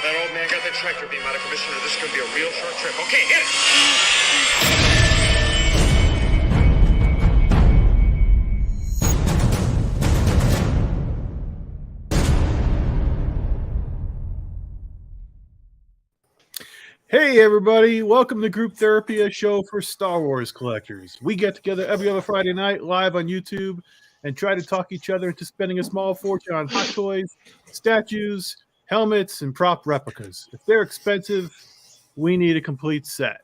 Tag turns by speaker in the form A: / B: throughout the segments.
A: That old man got the tractor beam out of commission, or this is going to be a real short trip. Okay, hit it!
B: Hey everybody, welcome to Group Therapy, a show for Star Wars collectors. We get together every other Friday night live on YouTube and try to talk each other into spending a small fortune on hot toys, statues, helmets, and prop replicas. If they're expensive, we need a complete set.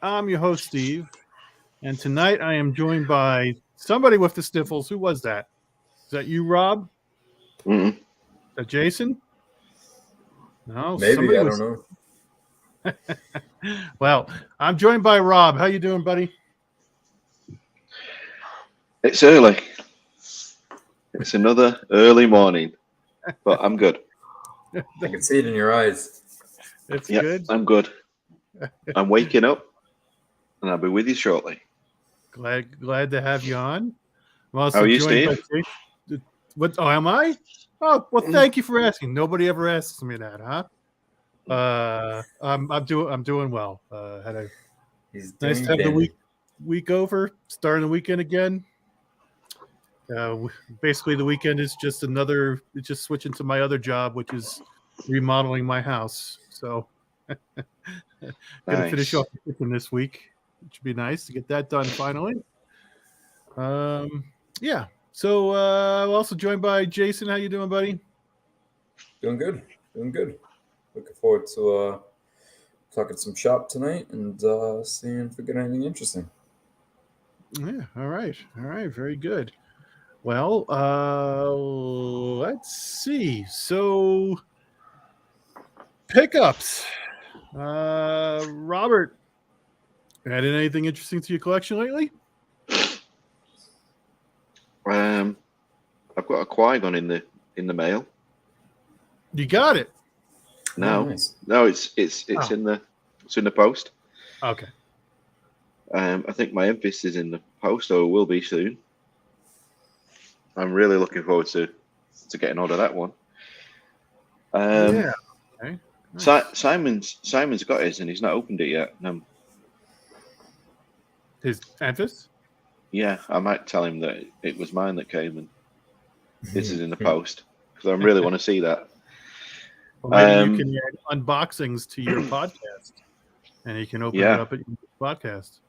B: I'm your host, Steve, and tonight I am joined by somebody with the sniffles. Who was that? Is that you, Rob?
C: Mm-mm.
B: Is that Jason? No,
D: Maybe, I don't know.
B: Well, I'm joined by Rob. How you doing, buddy?
C: It's early. It's another early morning, but I'm good.
D: I can see it in your eyes.
B: It's
C: Yeah,
B: good.
C: I'm good. I'm waking up, and I'll be with you shortly.
B: Glad to have you on. I'm also
C: How are you,
B: joined
C: Steve?
B: by what? Oh, am I? Oh, well, thank you for asking. Nobody ever asks me that, huh? I'm doing well. Had a nice to have the week over, starting the weekend again. Basically, the weekend is just just switching to my other job, which is remodeling my house. So, gonna finish off the kitchen this week, which would be nice to get that done finally. Yeah. So, I'm also joined by Jason. How you doing, buddy?
D: Doing good. Looking forward to talking some shop tonight and seeing if we get anything interesting.
B: Yeah. All right. Very good. Well, let's see. So, pickups. Robert, added anything interesting to your collection lately?
C: I've got a Qui-Gon in the mail.
B: You got it.
C: No,
D: Oh, nice.
C: no, it's in the post.
B: Okay.
C: I think my Memphis is in the post, or will be soon. I'm really looking forward to getting hold of that one.
B: Yeah. Okay. Nice.
C: Simon's got his, and he's not opened it yet.
B: His Memphis?
C: Yeah, I might tell him that it was mine that came, and this is in the post because I really want to see that.
B: Well, maybe you can add unboxings to your podcast, and you can open it up at your podcast.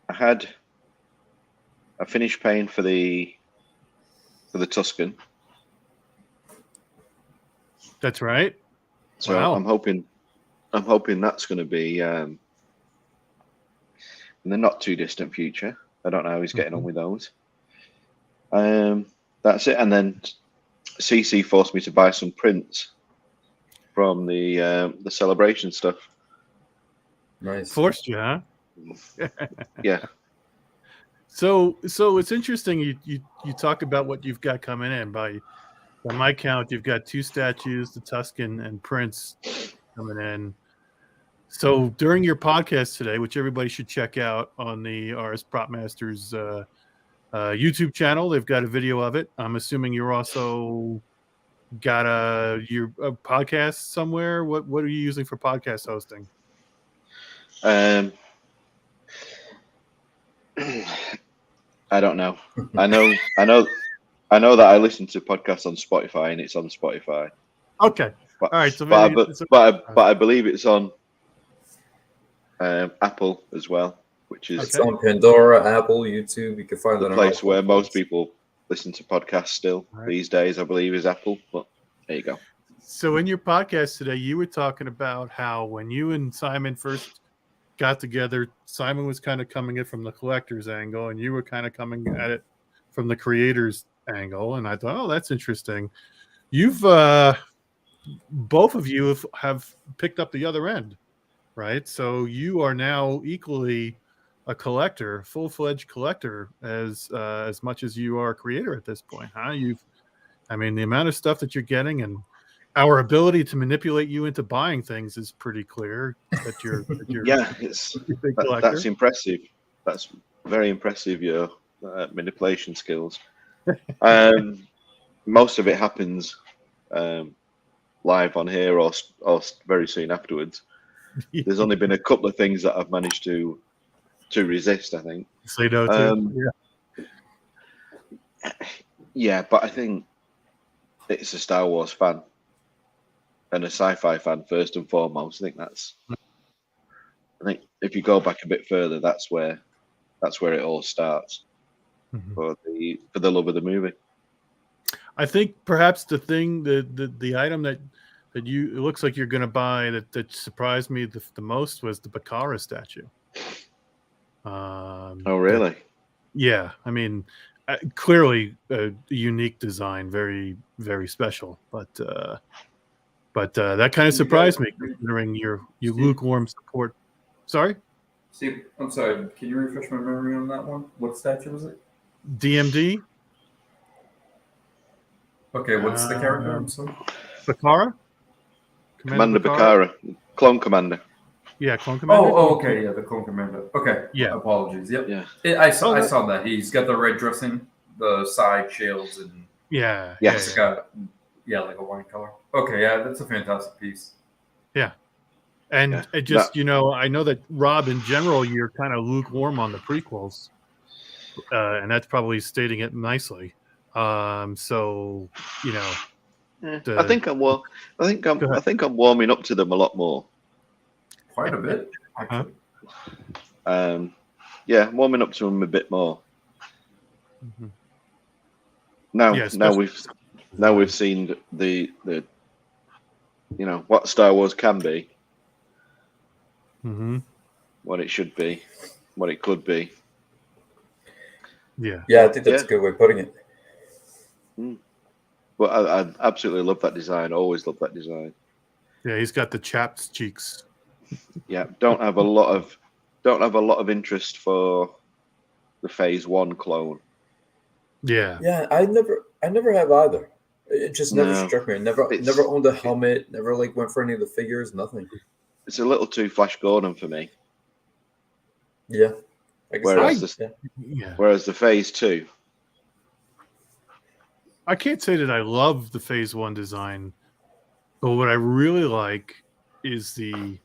C: I finished paying for the Tuscan.
B: That's right.
C: So
B: wow.
C: I'm hoping that's going to be in the not too distant future. I don't know how he's getting on with those. That's it. And then CC forced me to buy some prints from the celebration stuff.
D: Nice.
B: Forced you, huh?
C: Yeah.
B: So it's interesting. You talk about what you've got coming in. By my count, you've got 2 statues, the Tuscan and Prince coming in. So during your podcast today, which everybody should check out on the RS Prop Masters YouTube channel, they've got a video of it. I'm assuming you're also got a podcast somewhere. What are you using for podcast hosting?
C: I don't know. I know that I listen to podcasts on Spotify, and it's on Spotify.
B: Okay.
C: But,
B: all right. So
C: but I believe it's on Apple as well, which is
D: It's on Pandora, Apple, YouTube. You can find
C: the
D: that
C: place
D: on
C: where most people listen to podcasts still these days. I believe is Apple. But there you go.
B: So in your podcast today, you were talking about how when you and Simon first got together, Simon was kind of coming in from the collector's angle, and you were kind of coming at it from the creator's angle. And I thought, oh, that's interesting. You've both of you have picked up the other end, right? So you are now equally a collector, full-fledged collector, as much as you are a creator at this point, huh? The amount of stuff that you're getting and our ability to manipulate you into buying things is pretty clear. That you're
C: Yeah, that's impressive. That's very impressive. Your manipulation skills. Most of it happens live on here or very soon afterwards. There's only been a couple of things that I've managed to resist, I think.
B: Say no to.
C: Yeah, but I think it's a Star Wars fan and a sci-fi fan first and foremost. I think if you go back a bit further, that's where it all starts for the love of the movie.
B: I think perhaps the thing, the item that you, it looks like you're going to buy that surprised me the most was the Bakara statue.
C: Oh, really?
B: Yeah, I mean, clearly a unique design, very, very special. But that kind of surprised me, considering you lukewarm support. Sorry?
D: Steve, I'm sorry. Can you refresh my memory on that one? What statue was it?
B: DMD?
D: Okay, what's the character? I'm sorry.
B: Bakara?
C: Commander Bakara. Clone Commander.
B: Yeah, Clone Commander.
D: Oh, okay, yeah, the Clone Commander. Okay,
B: yeah.
D: Apologies. Yep.
C: Yeah.
D: I saw that. He's got the red dressing, the side shields, and
B: yeah,
C: yes,
D: like a wine color. Okay, yeah, that's a fantastic piece.
B: Yeah, and it just I know that Rob, in general, you're kind of lukewarm on the prequels, and that's probably stating it nicely. So
C: I think I'm warming up to them a lot more.
D: Quite a bit, actually.
C: Yeah, warming up to them a bit more.
B: Mm-hmm.
C: Now we've seen the what Star Wars can be, what it should be, what it could be.
B: Yeah,
D: I think that's a good way of putting it.
C: But I absolutely love that design. Always love that design.
B: Yeah, he's got the chapped cheeks.
C: Yeah, don't have a lot of interest for the Phase 1 clone.
D: Yeah, I never have either. It just never struck me. I never owned a helmet. Never went for any of the figures. Nothing.
C: It's a little too Flash Gordon for me.
D: Yeah.
C: Whereas the Phase 2.
B: I can't say that I love the Phase 1 design, but what I really like is the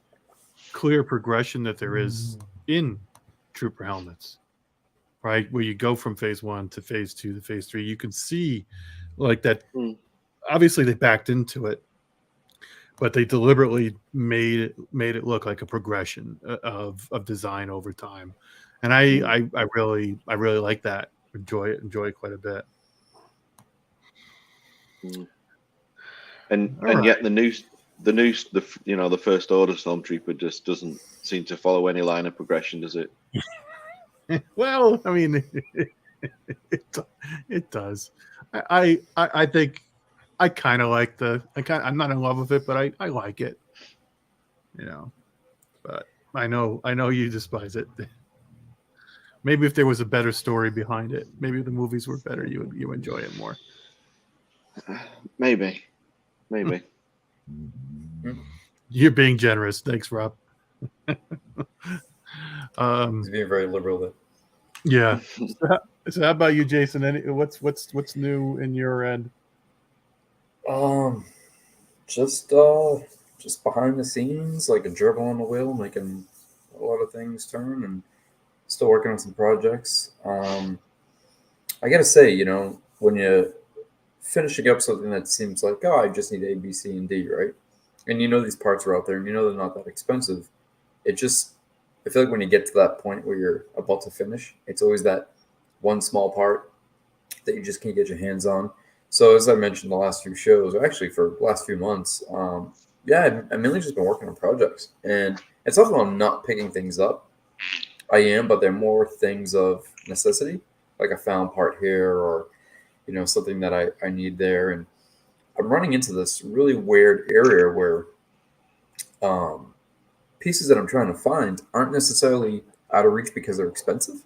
B: clear progression that there is in Trooper helmets, right? Where you go from Phase 1 to Phase 2 to Phase 3. You can see like that. Obviously, they backed into it, but they deliberately made it look like a progression of design over time. And I really like that. Enjoy it quite a bit.
C: And yet the First Order Stormtrooper just doesn't seem to follow any line of progression, does it?
B: Well, I mean, it does. I think I kind of like I'm not in love with it, but I like it. But I know you despise it. Maybe if there was a better story behind it, maybe the movies were better, you enjoy it more.
C: Maybe.
B: You're being generous. Thanks, Rob.
D: He's being very liberal there.
B: Yeah. So how about you, Jason? What's new in your end?
D: Just behind the scenes, like a gerbil on the wheel, making a lot of things turn, and still working on some projects. I gotta say, when you finishing up something that seems like, I just need A, B, C, and D, right? And these parts are out there, and they're not that expensive. I feel like when you get to that point where you're about to finish, it's always that one small part that you just can't get your hands on. So as I mentioned the last few shows, or actually for the last few months, I've mainly just been working on projects. And it's not that I'm not picking things up. I am, but they're more things of necessity, like a found part here or something that I need there. And I'm running into this really weird area where pieces that I'm trying to find aren't necessarily out of reach because they're expensive.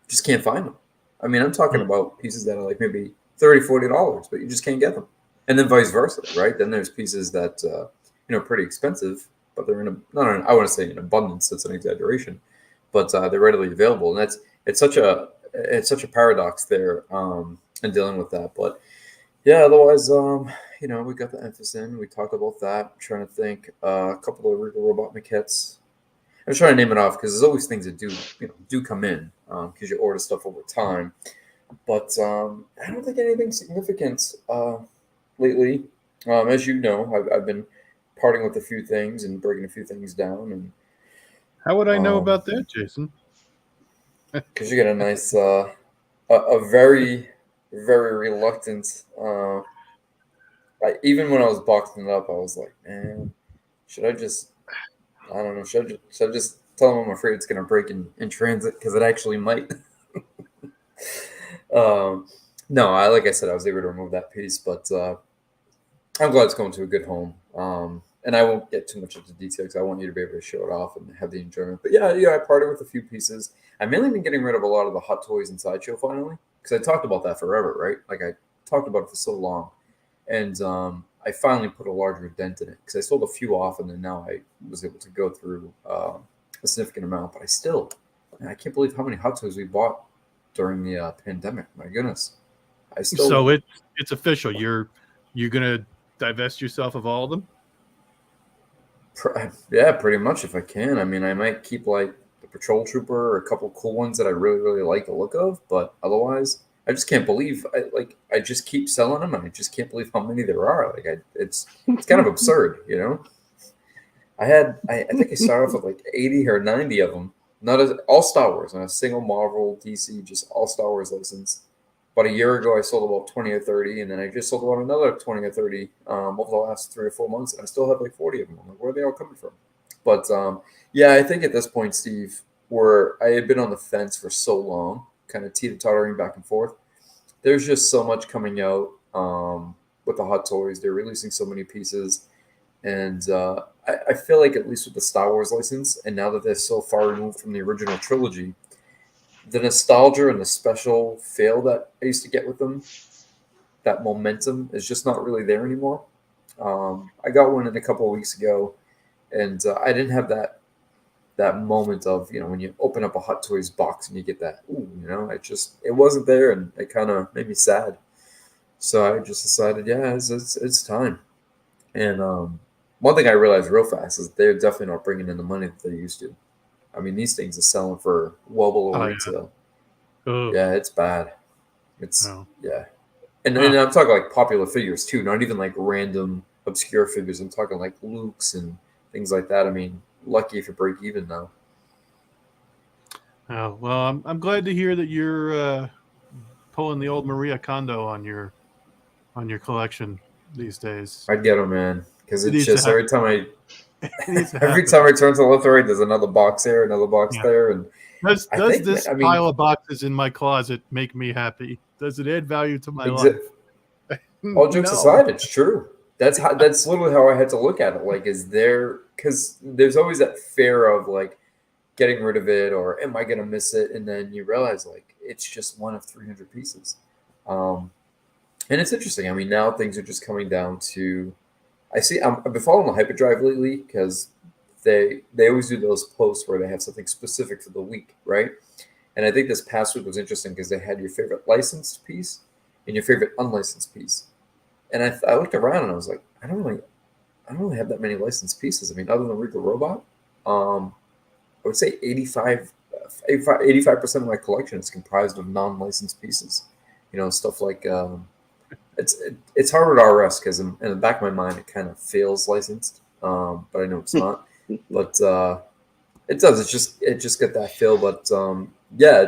D: Just can't find them. I mean, I'm talking about pieces that are like maybe $30, $40, but you just can't get them. And then vice versa, right? Then there's pieces that, pretty expensive, but they're I want to say in abundance, that's an exaggeration, but they're readily available. And it's such a paradox there in dealing with that. But Yeah, otherwise, we got the emphasis in. We talked about that. I'm trying to think. A couple of Regal Robot maquettes. I'm trying to name it off because there's always things that do come in because you order stuff over time. But I don't think anything significant lately. As you know, I've been parting with a few things and breaking a few things down, and
B: How would I know about that, Jason?
D: because you get a nice, a very, very reluctant. Even when I was boxing it up, I was like, man, should I just? I don't know. Should I just tell them I'm afraid it's gonna break in transit because it actually might. No, like I said, I was able to remove that piece, but I'm glad it's going to a good home. And I won't get too much into detail because I want you to be able to show it off and have the enjoyment. But yeah, I parted with a few pieces. I've mainly been getting rid of a lot of the Hot Toys and Sideshow finally because I talked about that forever, right? Like I talked about it for so long, and I finally put a larger dent in it because I sold a few off, and then now I was able to go through a significant amount. But man, I can't believe how many Hot Toys we bought during the pandemic. My goodness, I still.
B: So it's official. You're gonna divest yourself of all of them?
D: Yeah, pretty much if I can. I mean, I might keep like the Patrol Trooper or a couple cool ones that I really, really like the look of, but otherwise, I just can't believe I just keep selling them, and I just can't believe how many there are. It's kind of absurd, you know. I think I started off with like 80 or 90 of them, not as all Star Wars, not a single Marvel, DC, just all Star Wars license. About a year ago, I sold about 20 or 30, and then I just sold about another 20 or 30 over the last 3 or 4 months, and I still have like 40 of them. I'm like, where are they all coming from? But yeah, I think at this point, Steve, where I had been on the fence for so long, kind of teeter-tottering back and forth, there's just so much coming out with the Hot Toys. They're releasing so many pieces. And I feel like, at least with the Star Wars license, and now that they're so far removed from the original trilogy, the nostalgia and the special feel that I used to get with them, that momentum is just not really there anymore. I got one in a couple of weeks ago, and I didn't have that moment of when you open up a Hot Toys box and you get that it wasn't there, and it kind of made me sad. So I just decided, yeah, it's time. And one thing I realized real fast is they're definitely not bringing in the money that they used to. I mean, these things are selling for well below
B: Oh, yeah.
D: retail.
B: Oh,
D: Yeah, it's bad. It's
B: no.
D: yeah, and I'm talking like popular figures too, not even like random obscure figures. I'm talking like Luke's and things like that. I mean, lucky if you break even now.
B: Oh, well, I'm glad to hear that you're pulling the old Maria Kondo on your collection these days.
D: I'd get them, man, because
B: It
D: it's
B: needs to
D: just every
B: happen.
D: time
B: It needs to
D: every
B: happen.
D: time I turn to the left or right, there's another box there, another box
B: Yeah.
D: there, and
B: Does
D: I think
B: this
D: I mean,
B: pile of boxes in my closet make me happy? Does it add value to my
D: exi-
B: life?
D: all jokes
B: No.
D: aside, it's true. That's literally how I had to look at it. Like, is there because there's always that fear of like getting rid of it or am I gonna miss it? And then you realize like it's just one of 300 pieces. Um, and it's interesting. I mean, now things are just coming down to. I've been following the Hyperdrive lately because they always do those posts where they have something specific for the week, right? And I think this past week was interesting because they had your favorite licensed piece and your favorite unlicensed piece. And I looked around and I was like, I don't really have that many licensed pieces. I mean, other than Rico Robot, I would say 85% of my collection is comprised of non-licensed pieces. Stuff like it's hard with RS because in the back of my mind it kind of feels licensed, but I know it's not. But it does. It just got that feel. But yeah,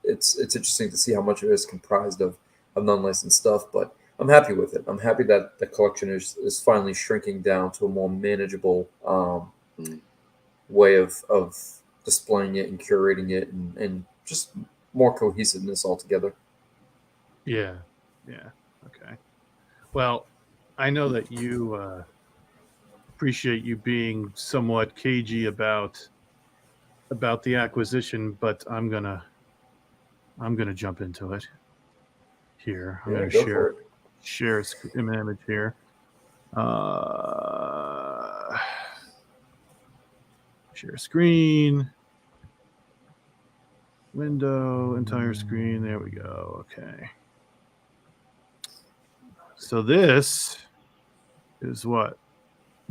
D: it's interesting to see how much of it is comprised of non-licensed stuff. But I'm happy with it. I'm happy that the collection is finally shrinking down to a more manageable way of displaying it and curating it and just more cohesiveness altogether.
B: Yeah. Yeah. Okay. Well, I know that you appreciate you being somewhat cagey about the acquisition, but I'm gonna jump into it here. I'm
D: Yeah,
B: gonna
D: go for it.
B: share an image here. Share screen, window, entire screen. There we go. Okay. So this is what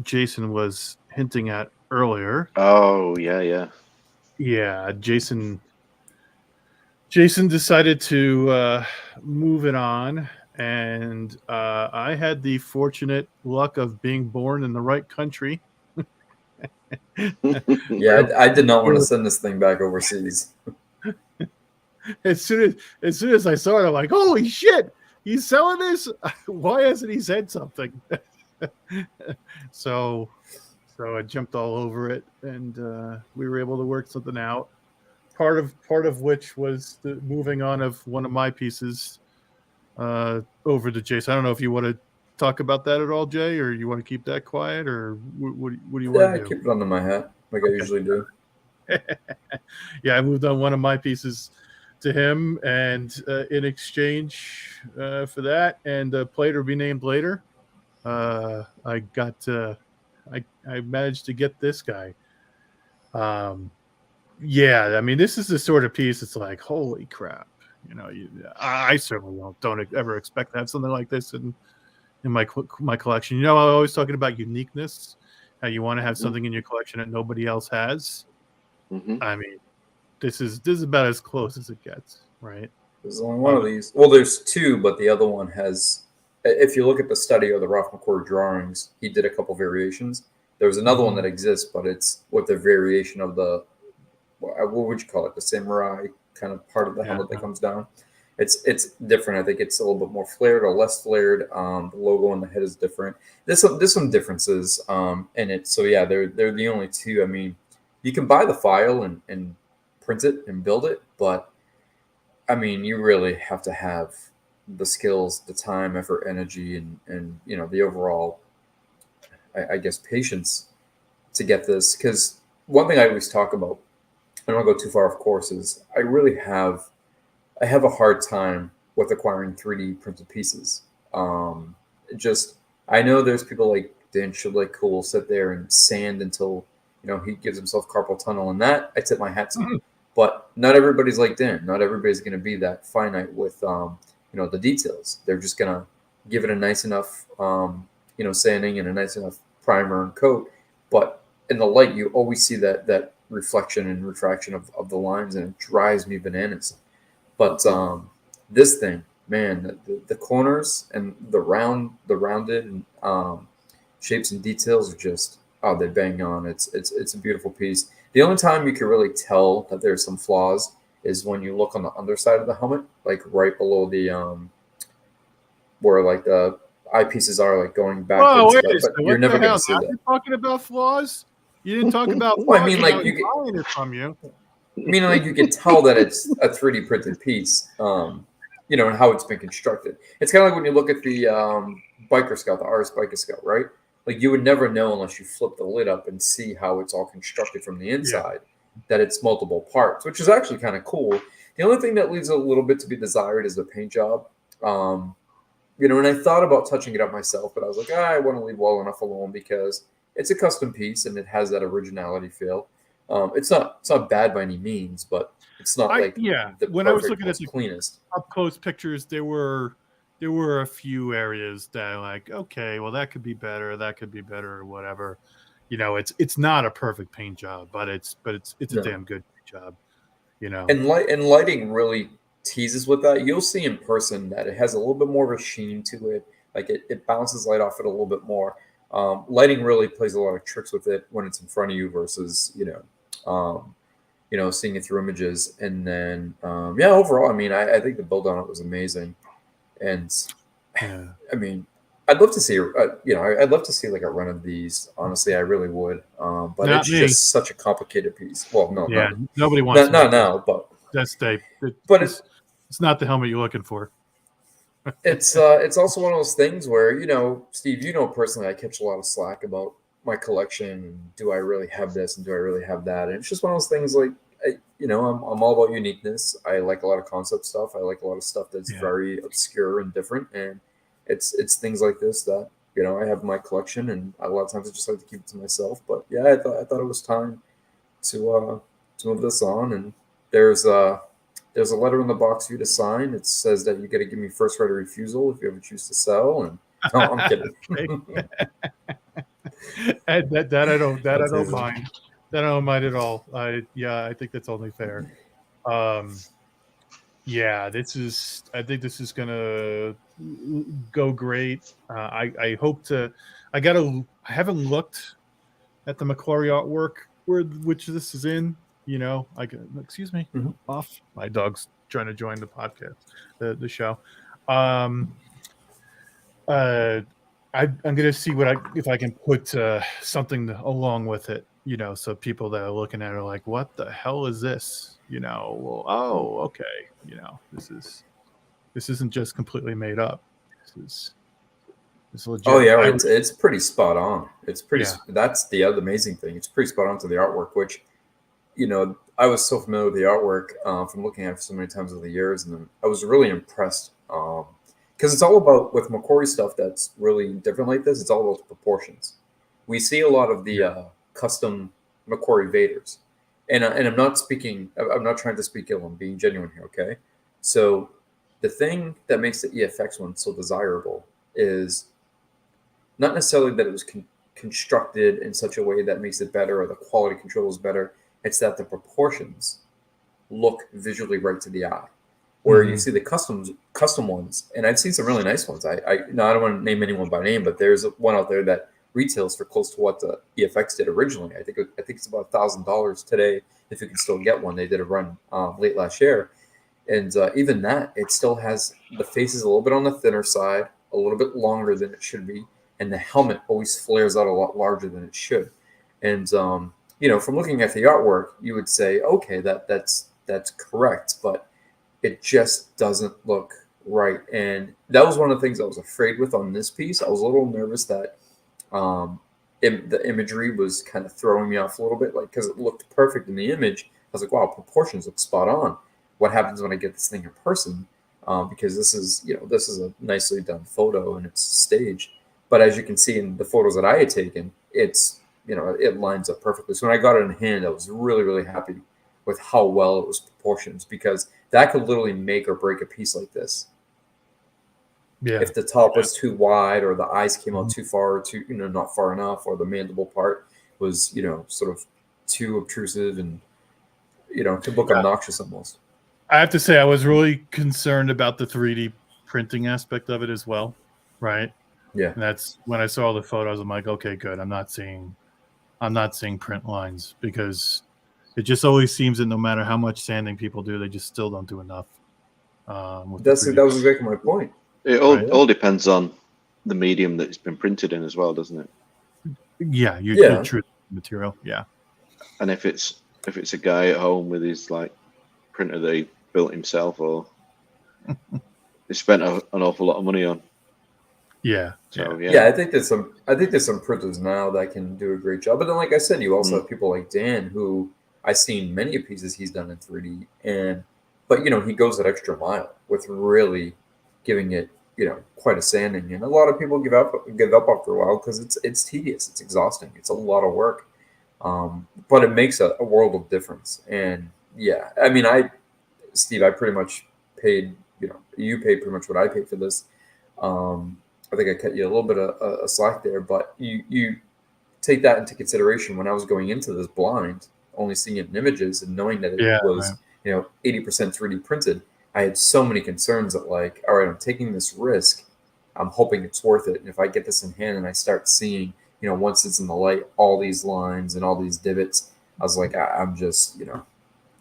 B: Jason was hinting at earlier.
C: Oh yeah.
B: Yeah, Jason decided to move it on, and I had the fortunate luck of being born in the right country.
D: Yeah, I did not want to send this thing back overseas.
B: As soon as I saw it, I'm like, holy shit, he's selling this. Why hasn't he said something? so I jumped all over it, and we were able to work something out. Part of which was the moving on of one of my pieces over to Jason. I don't know if you want to talk about that at all, Jay, or you want to keep that quiet, or what do you want to
D: I
B: do?
D: keep it under my hat like I usually do.
B: Yeah, I moved on one of my pieces to him, and in exchange for that and a play to be named later, I got I managed to get this guy. Yeah, I mean, this is the sort of piece it's like, holy crap. I certainly don't ever expect to have something like this in my collection. I'm always talking about uniqueness, how you want to have something in your collection that nobody else has. I mean, this is about as close as it gets, right?
D: There's only one of these. Well, there's two, but the other one has. If you look at the study or the Ralph McCord drawings, he did a couple variations. There's another one that exists, but it's with the variation of the what would you call it? The samurai kind of part of the helmet that comes down. It's different. I think it's a little bit more flared or less flared. The logo on the head is different. There's some differences in it. So yeah, they're the only two. I mean, you can buy the file and print it and build it, but I mean, you really have to have the skills, the time, effort, energy, and the overall, I guess, patience to get this. Because one thing I always talk about, I don't want to go too far off course, is I have a hard time with acquiring 3D printed pieces. I know there's people like Dan Shiblik who will sit there and sand until he gives himself carpal tunnel, and that I tip my hat to. But not everybody's like Dan. Not everybody's going to be that finite with the details. They're just going to give it a nice enough sanding and a nice enough primer and coat. But in the light, you always see that reflection and refraction of the lines, and it drives me bananas. But this thing, man, the corners and the rounded shapes and details are just they bang on. It's a beautiful piece. The only time you can really tell that there's some flaws is when you look on the underside of the helmet, like right below the where like the eyepieces are, like going backwards.
B: Oh, wait a
D: but you're never going to see that.
B: You're talking about flaws? You didn't talk about flaws.
D: Well, I mean, like you can tell that it's a 3D printed piece, and how it's been constructed. It's kind of like when you look at the Biker Scout, the RS Biker Scout, right? Like you would never know unless you flip the lid up and see how it's all constructed from the inside, that it's multiple parts, which is actually kind of cool. The only thing that leaves a little bit to be desired is the paint job. And I thought about touching it up myself, but I was like, I want to leave well enough alone because it's a custom piece and it has that originality feel. It's not bad by any means, but it's not
B: when I was looking at the
D: cleanest
B: up close pictures, there were a few areas that like, okay, well that could be better, or whatever. It's not a perfect paint job, but it's a damn good paint job.
D: And lighting really teases with that. You'll see in person that it has a little bit more of a sheen to it. Like it bounces light off it a little bit more. Lighting really plays a lot of tricks with it when it's in front of you versus seeing it through images. And then overall, I mean, I think the build on it was amazing. And I mean, I'd love to see I'd love to see like a run of these. Honestly, I really would. But
B: Not
D: it's
B: me.
D: Just such a complicated piece. Well, no,
B: nobody wants
D: not now, but
B: that's
D: but
B: it's not the helmet you're looking for.
D: It's also one of those things where Steve, personally, I catch a lot of slack about my collection. And do I really have this and do I really have that? And it's just one of those things like I'm all about uniqueness. I like a lot of concept stuff. I like a lot of stuff that's very obscure and different. And it's things like this that I have in my collection, and a lot of times I just like to keep it to myself. But yeah, I thought it was time to move this on. And there's there's a letter in the box for you to sign. It says that you got to give me first right of refusal if you ever choose to sell. And no, I'm kidding.
B: And that I don't
D: That's
B: I don't
D: it.
B: mind. That I don't mind at all. I think that's only fair. Yeah, I think this is gonna go great. I hope to. I haven't looked at the Macquarie artwork which this is in. You know, excuse me,
D: Mhm.
B: off. My dog's trying to join the podcast, the show. Um, I'm gonna see if I can put something along with it. You know, so people that are looking at it are like, "What the hell is this?" You know, well, oh, okay. You know, this isn't just completely made up. This is legit.
D: Oh yeah, it's pretty spot on. It's pretty.
B: Yeah.
D: That's the other amazing thing. It's pretty spot on to the artwork, which, you know, I was so familiar with the artwork from looking at it so many times over the years, and then I was really impressed because it's all about with Macquarie stuff that's really different like this. It's all about proportions. We see a lot of the custom Macquarie Vaders, and I'm not speaking. I'm not trying to speak ill. I'm being genuine here. Okay, so the thing that makes the EFX one so desirable is not necessarily that it was constructed in such a way that makes it better or the quality control is better. It's that the proportions look visually right to the eye. Where you see the custom ones, and I've seen some really nice ones. I don't want to name anyone by name, but there's one out there that retails for close to what the EFX did originally. I think it's about $1,000 today if you can still get one. They did a run late last year, and even that, it still has the face is a little bit on the thinner side, a little bit longer than it should be, and the helmet always flares out a lot larger than it should. And you know, from looking at the artwork, you would say, okay, that's correct, but it just doesn't look right. And that was one of the things I was afraid with on this piece. I was a little nervous that the imagery was kind of throwing me off a little bit, like because it looked perfect in the image. I was like, wow, proportions look spot on. What happens when I get this thing in person? Because this is a nicely done photo and it's staged. But as you can see in the photos that I had taken, it lines up perfectly. So when I got it in hand, I was really, really happy with how well it was proportions, because that could literally make or break a piece like this.
B: Yeah.
D: If the top was too wide, or the eyes came out too far, or too, not far enough, or the mandible part was, sort of too obtrusive and, could look obnoxious almost.
B: I have to say, I was really concerned about the 3D printing aspect of it as well. Right.
D: Yeah.
B: And that's when I saw the photos, I'm like, okay, good. I'm not seeing print lines, because it just always seems that no matter how much sanding people do, they just still don't do enough.
D: That was exactly my point.
C: It all depends on the medium that it's been printed in as well, doesn't it?
B: Yeah, you true material. Yeah.
C: And if it's a guy at home with his printer that he built himself, or he spent an awful lot of money on.
B: Yeah.
C: So
D: yeah, I think there's some printers now that can do a great job. But then, like I said, you also have people like Dan, who I've seen many of pieces he's done in 3D, but he goes that extra mile with really giving it quite a sanding. And a lot of people give up after a while because it's tedious, it's exhausting, it's a lot of work. But it makes a world of difference. And yeah, I mean, Steve, I pretty much paid. You paid pretty much what I paid for this. I think I cut you a little bit of slack there, but you take that into consideration. When I was going into this blind, only seeing it in images and knowing that it was 80% 3D printed, I had so many concerns that, like, all right, I'm taking this risk, I'm hoping it's worth it. And if I get this in hand and I start seeing, once it's in the light, all these lines and all these divots, I was like, I'm just,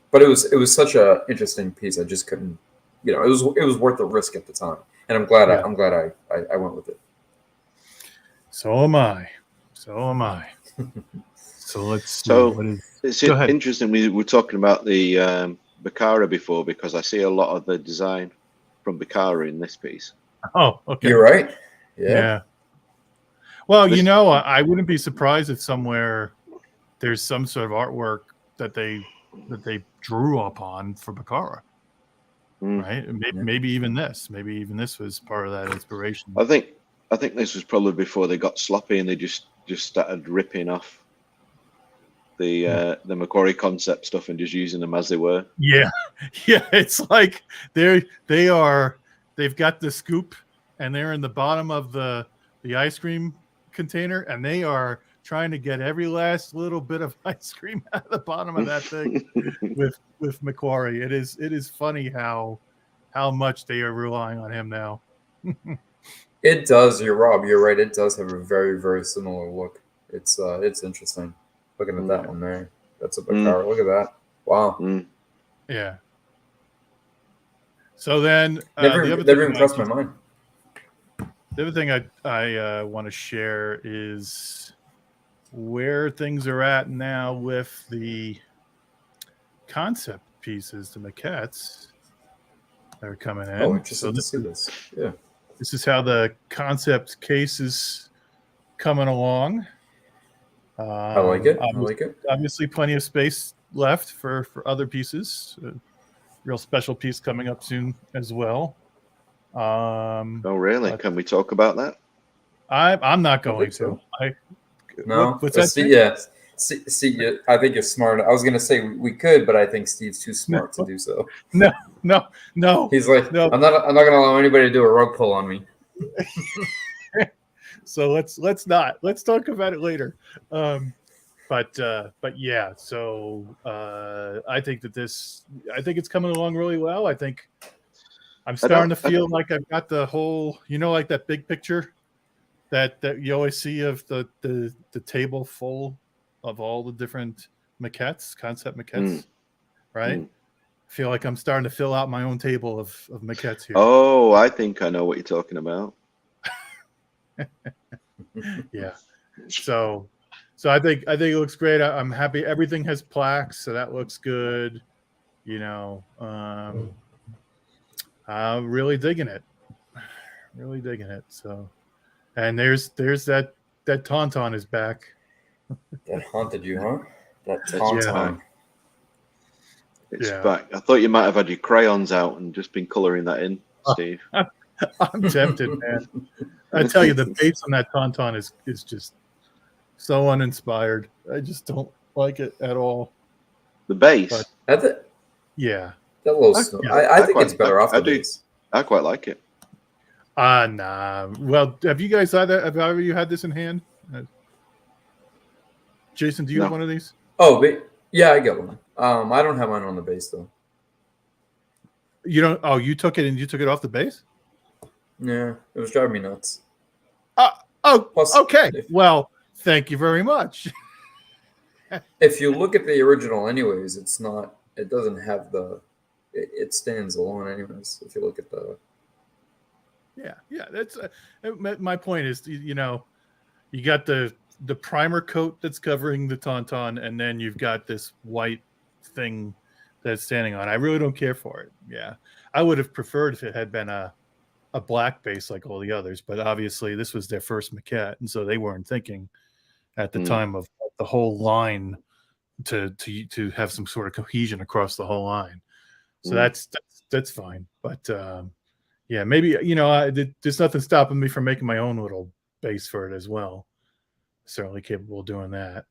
D: But it was such a interesting piece. I just couldn't, it was worth the risk at the time. And I'm glad I went with it.
B: So am I. So let's see.
C: It's interesting. We were talking about the Bakara before, because I see a lot of the design from Bakara in this piece.
B: Oh, okay.
D: You're right. Yeah.
B: Well, I wouldn't be surprised if somewhere there's some sort of artwork that they drew upon for Bakara. Right? Maybe even this was part of that inspiration.
C: I think this was probably before they got sloppy and they just started ripping off the Macquarie concept stuff and just using them as they were.
B: Yeah, yeah. It's like they've got the scoop and they're in the bottom of the ice cream container and they are trying to get every last little bit of ice cream out of the bottom of that thing with Macquarie. It is funny how much they are relying on him now.
D: It does. You're right. It does have a very, very similar look. It's interesting. Looking at that one there. That's a big car. Look at that. Wow.
B: Yeah. So then
D: never even crossed my mind.
B: The other thing I want to share is where things are at now with the concept pieces, the maquettes that are coming in.
D: Oh, interesting to see this. Yeah.
B: This is how the concept case is coming along.
D: I like it.
B: Obviously, plenty of space left for other pieces. A real special piece coming up soon as well.
C: Oh, really? Can we talk about that?
B: I'm not going to.
D: No.
B: What's that?
D: See, I think you're smart. I was going to say we could, but I think Steve's too smart to do so.
B: No.
D: He's like, no. I'm not going to allow anybody to do a rug pull on me.
B: So let's not. Let's talk about it later. But yeah. So I think it's coming along really well. I think I'm starting to feel like I've got the whole, like that big picture that you always see of the table full of all the different maquettes, concept maquettes, right? I feel like I'm starting to fill out my own table of maquettes here.
C: Oh, I think I know what you're talking about.
B: Yeah. So I think it looks great. I'm happy. Everything has plaques, so that looks good. I'm really digging it. Really digging it. So, and there's that Tauntaun is back.
D: That haunted you, huh? That Tauntaun.
C: It's back. I thought you might have had your crayons out and just been coloring that in, Steve.
B: I'm tempted, man. I tell you, the base on that Tauntaun is just so uninspired. I just don't like it at all.
C: The base?
B: Yeah.
D: That little I think it's better off the base.
C: I quite like it.
B: Nah. Well, have you guys had that? Have either of you had this in hand? Jason, do you have one of these?
D: Oh, yeah, I got one. I don't have mine on the base though.
B: You don't? Oh, you took it off the base?
D: Yeah, it was driving me nuts.
B: Okay. Well, thank you very much.
D: If you look at the original, anyways, it's not. It doesn't have the. It stands alone, anyways. If you look at the.
B: Yeah. That's my point. Is you got the primer coat that's covering the Tauntaun, and then you've got this white thing that's standing on. I really don't care for it. Yeah, I would have preferred if it had been a black base like all the others, but obviously this was their first maquette, and so they weren't thinking at the time of the whole line to have some sort of cohesion across the whole line. So that's fine. But yeah, maybe there's nothing stopping me from making my own little base for it as well. Certainly capable of doing that.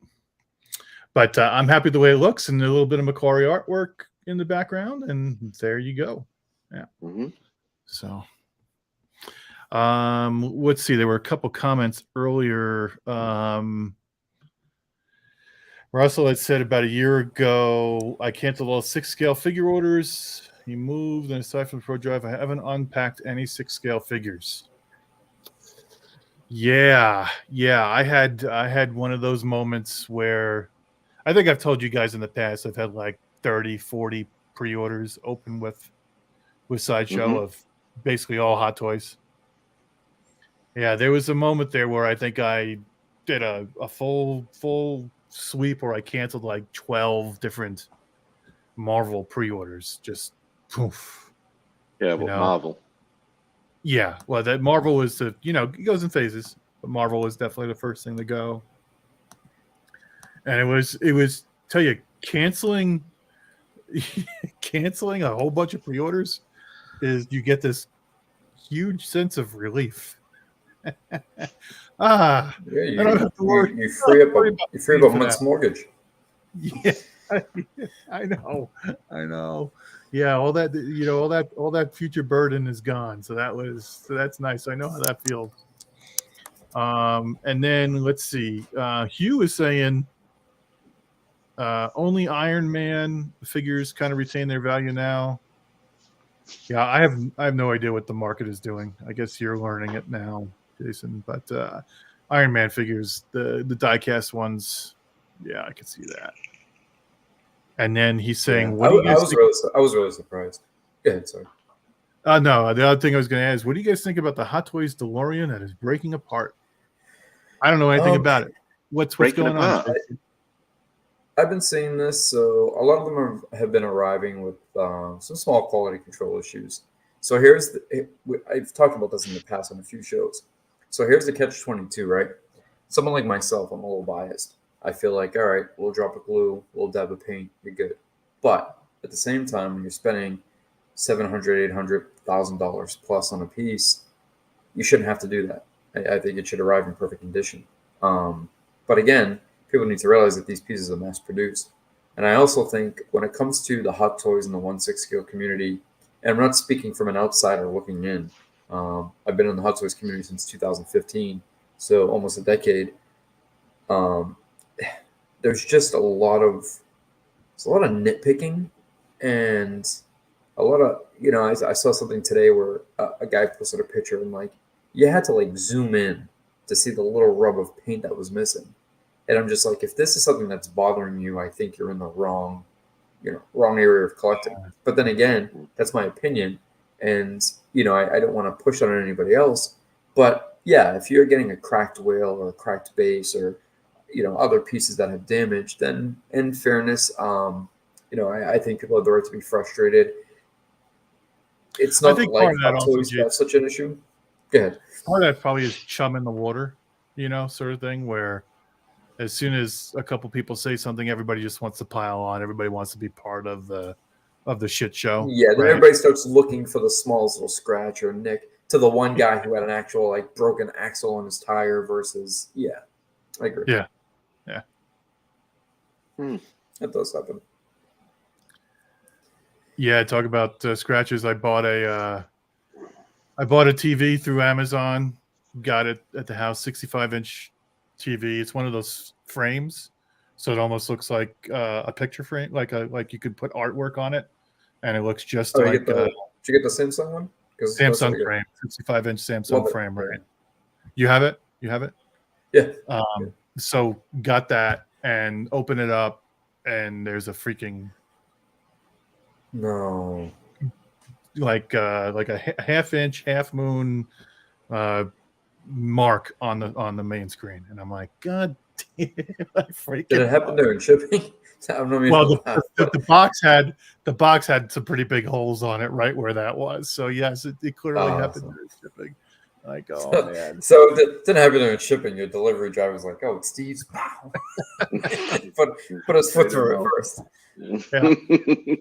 B: But I'm happy the way it looks, and a little bit of Macquarie artwork in the background, and there you go. Yeah. So. Let's see. There were a couple comments earlier. Russell had said about a year ago, I canceled all 6-scale figure orders. He moved, and aside from the Pro Drive, I haven't unpacked any 6-scale figures. Yeah. I had one of those moments where I think I've told you guys in the past I've had like 30, 40 pre-orders open with Sideshow of basically all Hot Toys. Yeah, there was a moment there where I think I did a full sweep where I canceled like 12 different Marvel pre-orders. Just poof.
C: Yeah, Marvel.
B: Yeah, well, that Marvel was it goes in phases, but Marvel was definitely the first thing to go. And it was tell you, canceling a whole bunch of pre-orders is you get this huge sense of relief.
D: I don't have to worry. You free up a month's mortgage.
B: Yeah, I know. Yeah, all that all that future burden is gone. So that's nice. I know how that feels. And then let's see. Hugh is saying only Iron Man figures kind of retain their value now. Yeah, I have no idea what the market is doing. I guess you're learning it now, Jason. But Iron Man figures, the diecast ones, yeah, I can see that. And then he's saying,
D: Yeah,
B: "What do you guys think?"
D: I was really surprised. Go ahead, sorry.
B: No, the other thing I was going to ask is, what do you guys think about the Hot Toys DeLorean that is breaking apart? I don't know anything about it. What's
C: Breaking
B: going
C: apart?
B: on?
D: I've been seeing this, so a lot of them have been arriving with some small quality control issues. So I've talked about this in the past on a few shows. So here's the catch-22, right? Someone like myself, I'm a little biased. I feel like, all right, we'll drop a glue, we'll dab a paint, you're good. But at the same time, when you're spending $700,000, $800,000 plus on a piece, you shouldn't have to do that. I think it should arrive in perfect condition. But again, people need to realize that these pieces are mass produced. And I also think when it comes to the Hot Toys and the 1/6 scale community, and I'm not speaking from an outsider looking in. I've been in the Hot Toys community since 2015, so almost a decade. There's just a lot of nitpicking and a lot of, I saw something today where a guy posted a picture and like you had to like zoom in to see the little rub of paint that was missing. And I'm just like, if this is something that's bothering you, I think you're in the wrong area of collecting. But then again, that's my opinion. And, I don't want to push on anybody else. But yeah, if you're getting a cracked whale or a cracked base or, other pieces that have damage, then in fairness, I think people have the right to be frustrated. It's not like Hot Toys have such an issue. Go ahead.
B: Part of that probably is chum in the water, sort of thing, where as soon as a couple people say something, everybody just wants to pile on. Everybody wants to be part of the shit show.
D: Yeah, then everybody starts looking for the smallest little scratch or nick to the one guy who had an actual like broken axle on his tire versus I agree.
B: Yeah.
D: That does happen.
B: Yeah, talk about scratches. I bought a TV through Amazon. Got it at the house, 65-inch TV. It's one of those frames, so it almost looks like a picture frame, like you could put artwork on it, and it looks just like.
D: Did you get the Samsung one?
B: Samsung frame, 65-inch Samsung frame, right? You have it.
D: Yeah.
B: So got that and open it up, and there's a freaking like a half-inch, half-moon mark on the main screen, and I'm like, God damn! Did
D: it happen during shipping?
B: Well, the box had some pretty big holes on it, right where that was. So yes, it clearly happened during shipping. Like, oh man!
D: So it didn't happen during shipping. Your delivery driver was like, "Oh, it's Steve's." put his foot through it first.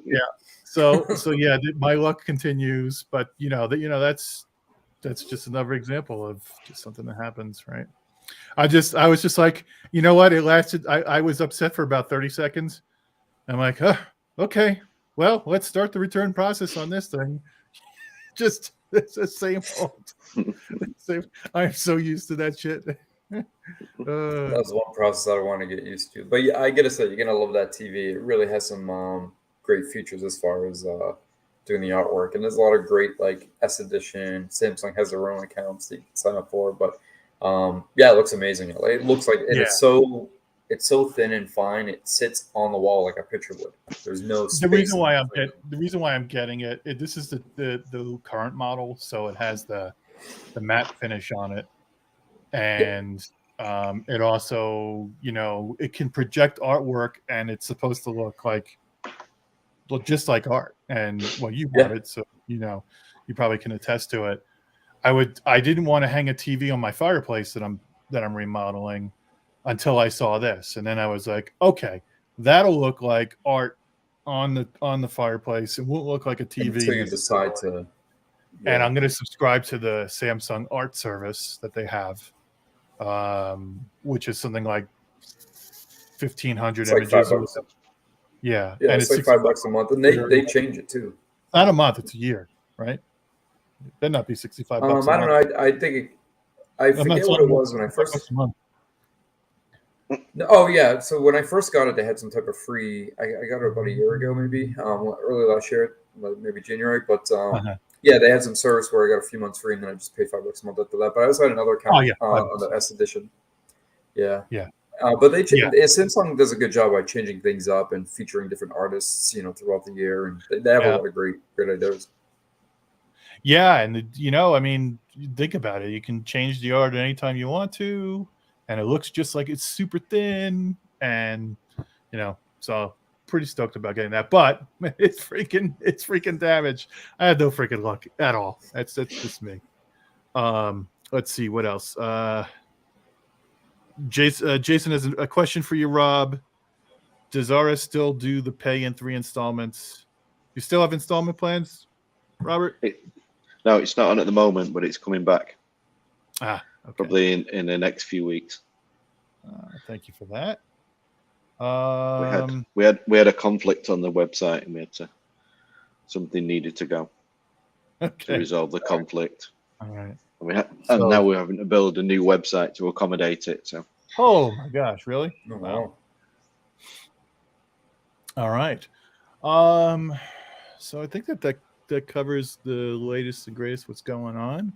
B: Yeah. So yeah, my luck continues, but that's just another example of just something that happens, right? I was just like, you know what? It lasted. I was upset for about 30 seconds. I'm like, okay, well, let's start the return process on this thing. Just it's the same old. I'm so used to that shit.
D: That was one process I want to get used to. But yeah, I gotta say, you're gonna love that TV. It really has some great features as far as doing the artwork, and there's a lot of great like S edition. Samsung has their own accounts that you can sign up for, but it looks amazing. It looks like it's so thin and fine. It sits on the wall like a picture would. There's no space.
B: The reason why I'm getting it. This is the current model, so it has the matte finish on it, and it also it can project artwork, and it's supposed to look just like art. And well, you bought it, so you probably can attest to it. I didn't want to hang a TV on my fireplace that I'm remodeling until I saw this, and then I was like, okay, that'll look like art on the fireplace. It won't look like a TV.
D: Until you decide to.
B: And I'm going to subscribe to the Samsung Art service that they have, which is something like 1,500
D: It's like
B: images.
D: $5.
B: Yeah,
D: Yeah,
B: and
D: it's like $5 a month, and they change it too.
B: not a month; it's a year, right? It better not be $65 a
D: I
B: month.
D: don't know. I think I
B: I'm not
D: forget what
B: telling
D: it
B: you
D: was when I
B: $65
D: first.
B: a month.
D: No, oh yeah, so when I first got it, they had some type of free. I got it about a year ago, maybe early last year, like maybe January. But
B: Uh-huh.
D: yeah, they had some service where I got a few months free, and then I just paid $5 a month after that. But I also had another account
B: Oh yeah,
D: on the S edition. Yeah,
B: yeah,
D: but
B: yeah,
D: Samsung does a good job by changing things up and featuring different artists, throughout the year, and they have a
B: yeah.
D: lot of great ideas.
B: Yeah, and I mean, think about it. You can change the art anytime you want to, and it looks just like it's super thin, and so pretty stoked about getting that. But it's freaking damaged. I had no freaking luck at all. That's just me. Let's see what else. Jason has a question for you, Rob. Does Zara still do the pay in 3 installments? You still have installment plans, Robert?
C: No, it's not on at the moment, but it's coming back.
B: Okay.
C: Probably in the next few weeks.
B: Thank you for that.
C: We had a conflict on the website, and we had something needed to go to resolve the conflict.
B: All right.
C: And now we're having to build a new website to accommodate it. So.
B: Oh my gosh! Really?
D: Oh, wow.
B: All right. So I think that covers the latest and greatest what's going on.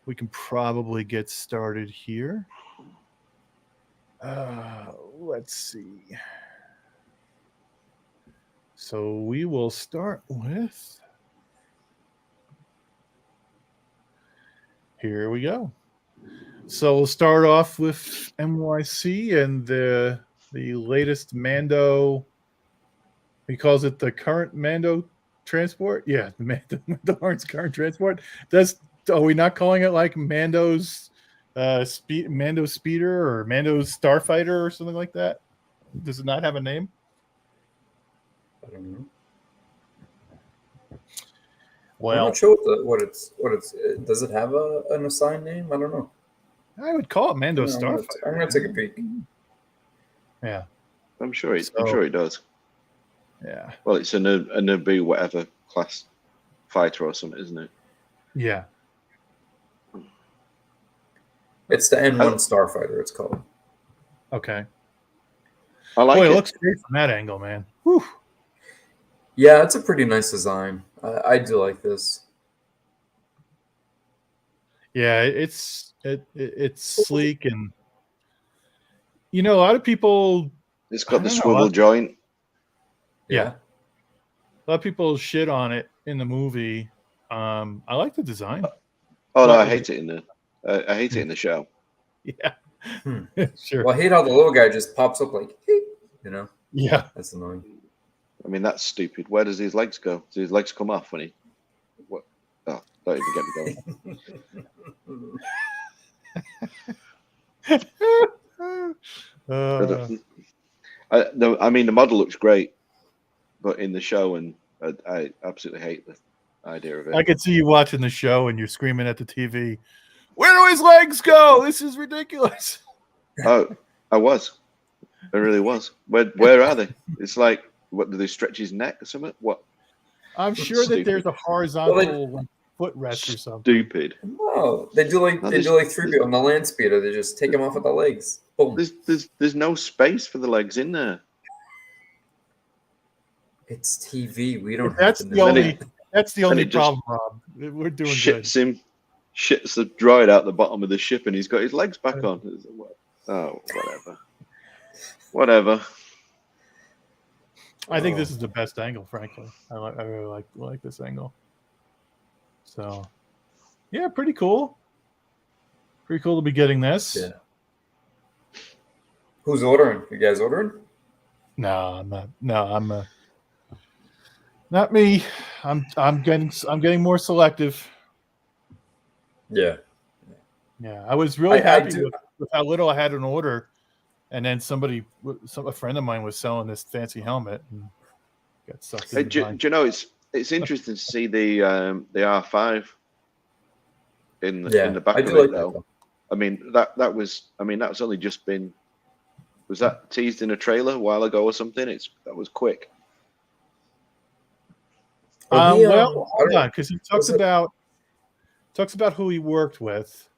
B: We can probably get started here. Let's see. So we will start with. Here we go. So we'll start off with MYC and the latest Mando. He calls it the current Mando transport. Yeah, the Mandalorian's current transport. Are we not calling it like Mando's Mando Speeder or Mando's Starfighter or something like that? Does it not have a name?
D: I don't know.
B: Well,
D: I'm not sure what it's. Does it have an assigned name? I don't know.
B: I would call it Mando Starfighter.
D: I'm gonna take a peek.
B: Yeah,
C: I'm sure it does.
B: Yeah.
C: Well, it's a Naboo whatever class fighter or something, isn't it?
B: Yeah.
D: It's the N1 Starfighter. It's called.
B: Okay.
C: I like it.
B: It looks great from that angle, man. Whew.
D: Yeah, it's a pretty nice design. I do like this.
B: Yeah, it's sleek, and a lot of people.
C: It's got the swivel joint.
B: Yeah. A lot of people shit on it in the movie. I like the design.
C: Oh no, I hate it in the show.
B: Yeah. Sure.
D: Well, I hate how the little guy just pops up like,
B: Yeah.
D: That's annoying.
C: I mean, that's stupid. Where does his legs go? Do his legs come off when he? What? Oh, don't even get me going. I mean, the model looks great, but in the show, and I absolutely hate the idea of it.
B: I could see you watching the show and you're screaming at the TV, "Where do his legs go? This is ridiculous."
C: Oh, I was. I really was. Where are they? It's like, what, do they stretch his neck or something? What?
B: I'm sure that there's a horizontal footrest or something.
C: Stupid.
D: No, they do like 3B on the land speeder. They just take him off at the legs. Boom.
C: There's no space for the legs in there.
D: It's TV. We don't.
B: That's the only problem, Rob. We're doing good.
C: Shits the droid out the bottom of the ship, and he's got his legs back on. Oh, whatever.
B: I think this is the best angle, frankly. I really like this angle. So, yeah, pretty cool. Pretty cool to be getting this.
D: Yeah. Who's ordering? You guys ordering?
B: No, I'm not. No, I'm not me. I'm getting more selective.
D: Yeah.
B: Yeah, I was really happy with how little I had an order, and then a friend of mine was selling this fancy helmet and got sucked in.
C: Do you know it's interesting to see the R5 in the back of it though. I mean that's only just been Was that teased in a trailer a while ago or something? That was quick.
D: Well, he,
B: Well,
D: I
B: hold
D: don't-
B: on, because he talks
D: was it-
B: about who he worked with.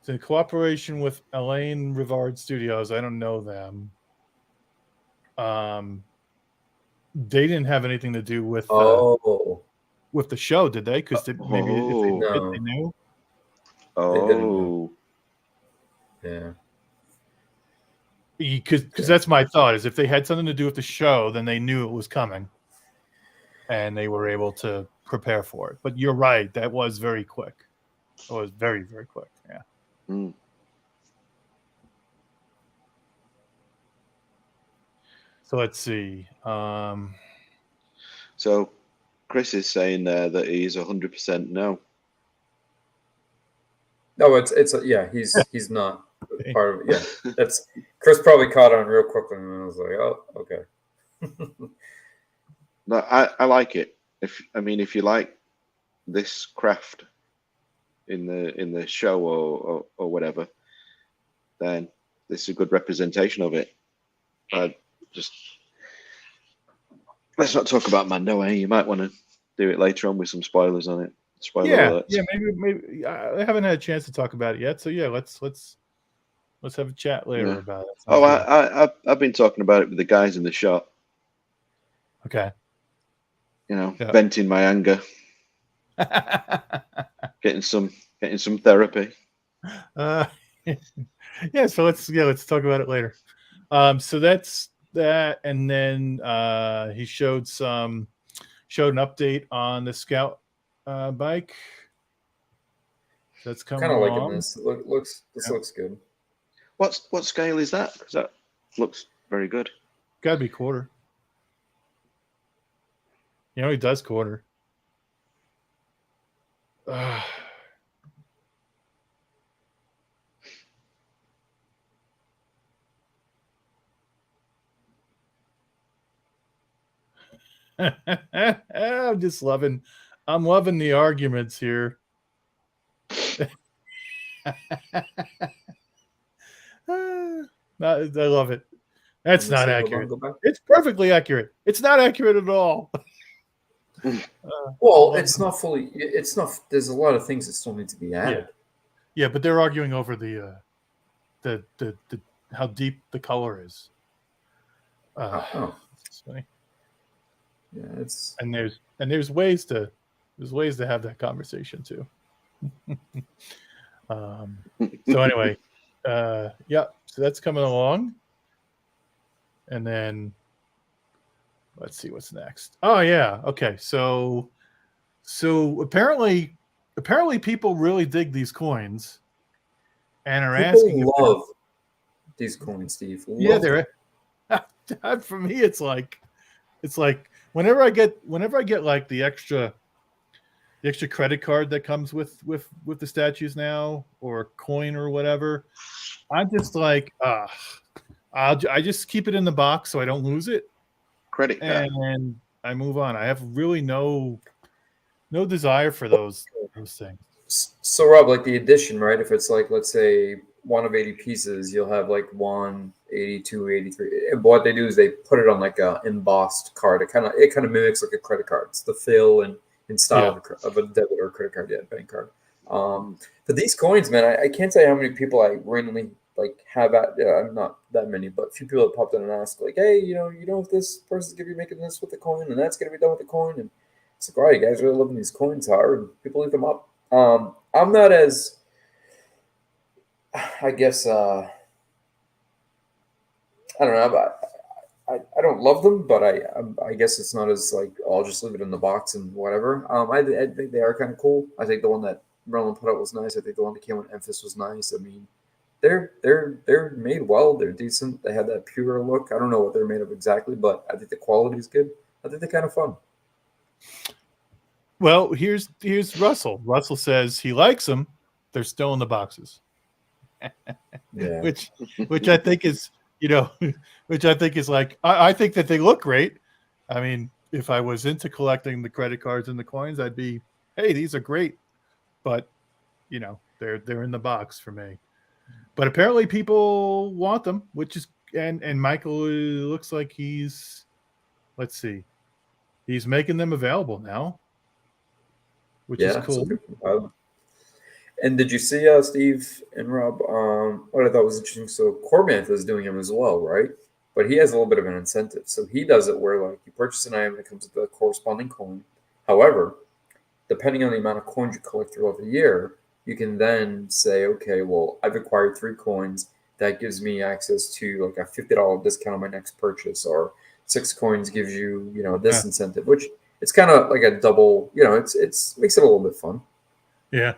B: The cooperation with Elaine Rivard Studios. I don't know them. They didn't have anything to do with the show, did they? Because maybe if they did,
D: No.
B: they knew.
D: They didn't know.
C: Oh,
D: Yeah.
B: Because that's my thought, is if they had something to do with the show, then they knew it was coming, and they were able to prepare for it. But you're right, that was very quick. It was very, very quick. Yeah.
C: mm.
B: So let's see.
C: So Chris is saying there that he's 100% no.
D: No, yeah. He's not part of it. Yeah, that's Chris probably caught on real quickly, and I was like, oh, okay.
C: No, I like it. If you like this craft in the show or whatever, then this is a good representation of it. Let's not talk about Mando. You might want to do it later on with some spoilers on it. Spoiler alerts.
B: Yeah. Maybe I haven't had a chance to talk about it yet. So yeah, let's have a chat later about it.
C: Oh, I've been talking about it with the guys in the shop.
B: Okay.
C: Venting my anger, getting some therapy.
B: Yeah. So let's talk about it later. So that's that, and then he showed an update on the Scout bike. That's coming
D: Kind of
B: along.
D: liking this. Looks good.
C: What scale is that? Because that looks very good.
B: Got to be quarter. He does quarter. I'm loving the arguments here. I love it. That's not accurate. It's perfectly accurate. It's not accurate at all.
D: Well, it's not fully. It's not. There's a lot of things that still need to be added.
B: Yeah, but they're arguing over the how deep the color is. It's funny.
D: Yeah, it's
B: and there's ways to have that conversation too. So anyway, yeah, so that's coming along, and then let's see what's next. Oh yeah, okay. So apparently people really dig these coins, and are asking.
D: Love these coins, Steve.
B: Yeah, they're. For me, it's like whenever I get like the extra credit card that comes with the statues now, or a coin or whatever, I'm just like, I just keep it in the box so I don't lose it.
C: Credit card.
B: And I move on. I have really no desire for those things.
D: So Rob, like the edition, right? If it's like, let's say, one of 80 pieces, you'll have like 1, 82, 83. And what they do is they put it on like a embossed card. It kind of mimics like a credit card. It's the fill and in style of a debit or credit card, bank card. But these coins, man, I can't tell you how many people I randomly like have at. I'm not that many, but a few people have popped in and asked, like, hey, if this person's gonna be making this with the coin, and that's gonna be done with the coin, and it's like, wow, you guys are really loving these coins hard, and people eat them up. I'm not as, I guess, I don't know. I don't love them, but I guess it's not as like, I'll just leave it in the box and whatever. I think they are kind of cool. I think the one that Merlin put out was nice. I think the one that came with Memphis was nice. I mean, they're made well. They're decent. They have that pure look. I don't know what they're made of exactly, but I think the quality is good. I think they're kind of fun.
B: Well, here's Russell. Russell says he likes them. They're still in the boxes.
D: Yeah.
B: Which I think is, which I think is like, I think that they look great. I mean, if I was into collecting the credit cards and the coins, I'd be, hey, these are great. But, they're in the box for me. But apparently people want them, which is and Michael looks like he's, let's see, he's making them available now, which is cool.
D: And did you see Steve and Rob? What I thought was interesting. So Corbanth is doing him as well, right? But he has a little bit of an incentive. So he does it where like you purchase an item that comes with the corresponding coin. However, depending on the amount of coins you collect throughout the year, you can then say, okay, well, I've acquired 3 coins. That gives me access to like a $50 discount on my next purchase, or 6 coins gives you, this incentive, which it's kind of like a double, it's makes it a little bit fun.
B: Yeah.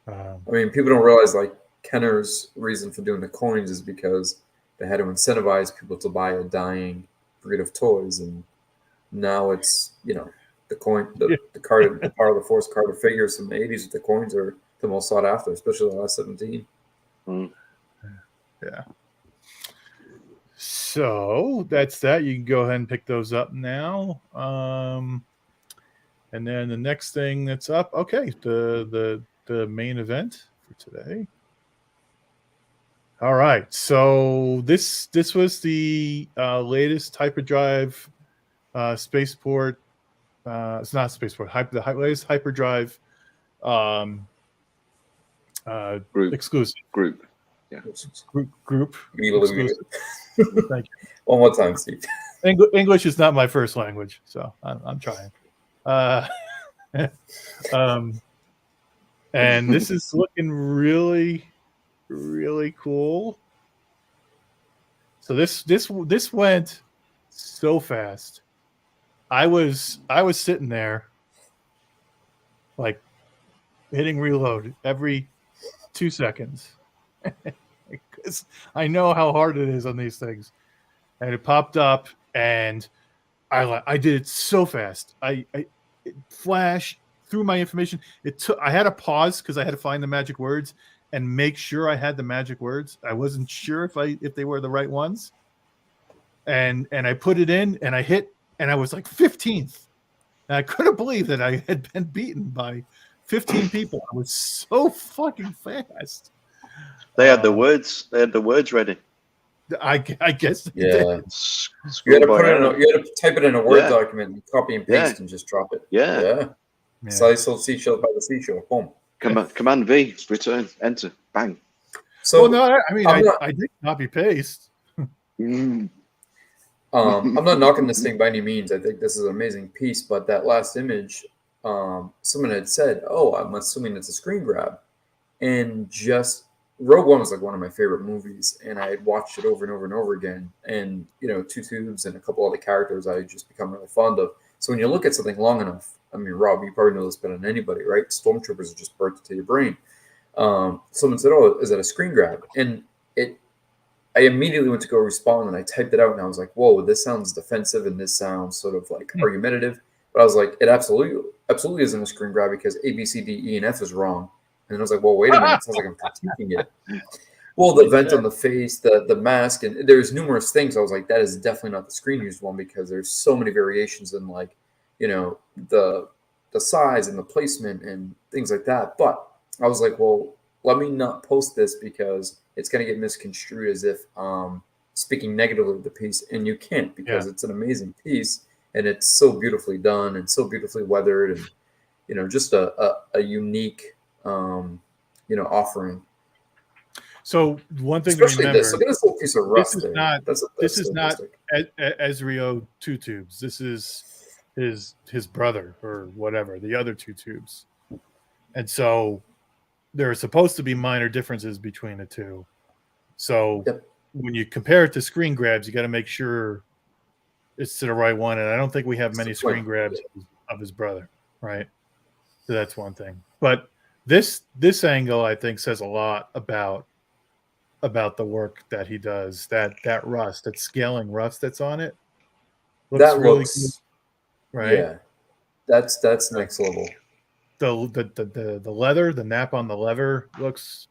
D: I mean, people don't realize like Kenner's reason for doing the coins is because they had to incentivize people to buy a dying breed of toys, and now it's the coin, the card, the Power of the Force card or figures from the 80s with the coins are the most sought after, especially the last 17.
B: Yeah. So that's that. You can go ahead and pick those up now. And then the next thing that's up, okay, the main event for today. All right. So this was the latest Hyperdrive spaceport. It's not spaceport. The latest Hyperdrive exclusive
C: group. Yeah.
B: Group.
D: Exclusive.
B: Thank you.
D: One more time, Steve.
B: English is not my first language, so I'm trying. And this is looking really, really cool. So this went so fast. I was sitting there, like hitting reload every 2 seconds, because I know how hard it is on these things. And it popped up, and I did it so fast. It flashed through my information. I had to pause because I had to find the magic words and make sure I had the magic words. I wasn't sure if they were the right ones. And I put it in, and I hit, and I was like 15th. And I couldn't believe that I had been beaten by 15 people. I was so fucking fast.
C: They had the words. They had the words ready.
B: I guess.
D: Yeah. You had to put it in. You had to type it in a Word document, and copy and paste, and just drop it.
C: Yeah.
D: Sideshow seashell by the seashore. Boom.
C: Command V. Return. Enter. Bang.
B: So no, I mean I did copy paste.
D: I'm not knocking this thing by any means. I think this is an amazing piece, but that last image, someone had said, "Oh, I'm assuming it's a screen grab," and just Rogue One was like one of my favorite movies, and I had watched it over and over and over again. And Two Tubes and a couple other characters I just become really fond of. So when you look at something long enough, I mean, Rob, you probably know this better than anybody, right? Stormtroopers are just burnt to your brain. Someone said, "Oh, is that a screen grab?" And I immediately went to go respond, and I typed it out, and I was like, "Whoa, this sounds defensive, and this sounds sort of like argumentative." But I was like, "It absolutely isn't a screen grab because A, B, C, D, E, and F is wrong." And I was like, "Well, wait a minute, it sounds like I'm critiquing it." Well, the vent on the face, the mask, and there's numerous things. I was like, that is definitely not the screen used one because there's so many variations in like, the size and the placement and things like that. But I was like, well, let me not post this because it's going to get misconstrued as if speaking negatively of the piece, and you can't because it's an amazing piece and it's so beautifully done and so beautifully weathered and just a unique offering.
B: So one thing
D: Especially
B: to remember,
D: look at this little piece of rust.
B: This is not Ezrio 2 Tubes. This is his brother or whatever, the other 2 Tubes. And so there are supposed to be minor differences between the two. So when you compare it to screen grabs, you got to make sure it's to the right one. And I don't think we have many screen grabs of his brother, right? So that's one thing. But this angle, I think, says a lot about the work that he does. That rust, that scaling rust that's on it, looks really good, right?
D: Yeah, that's next level.
B: The leather, the nap on the leather looks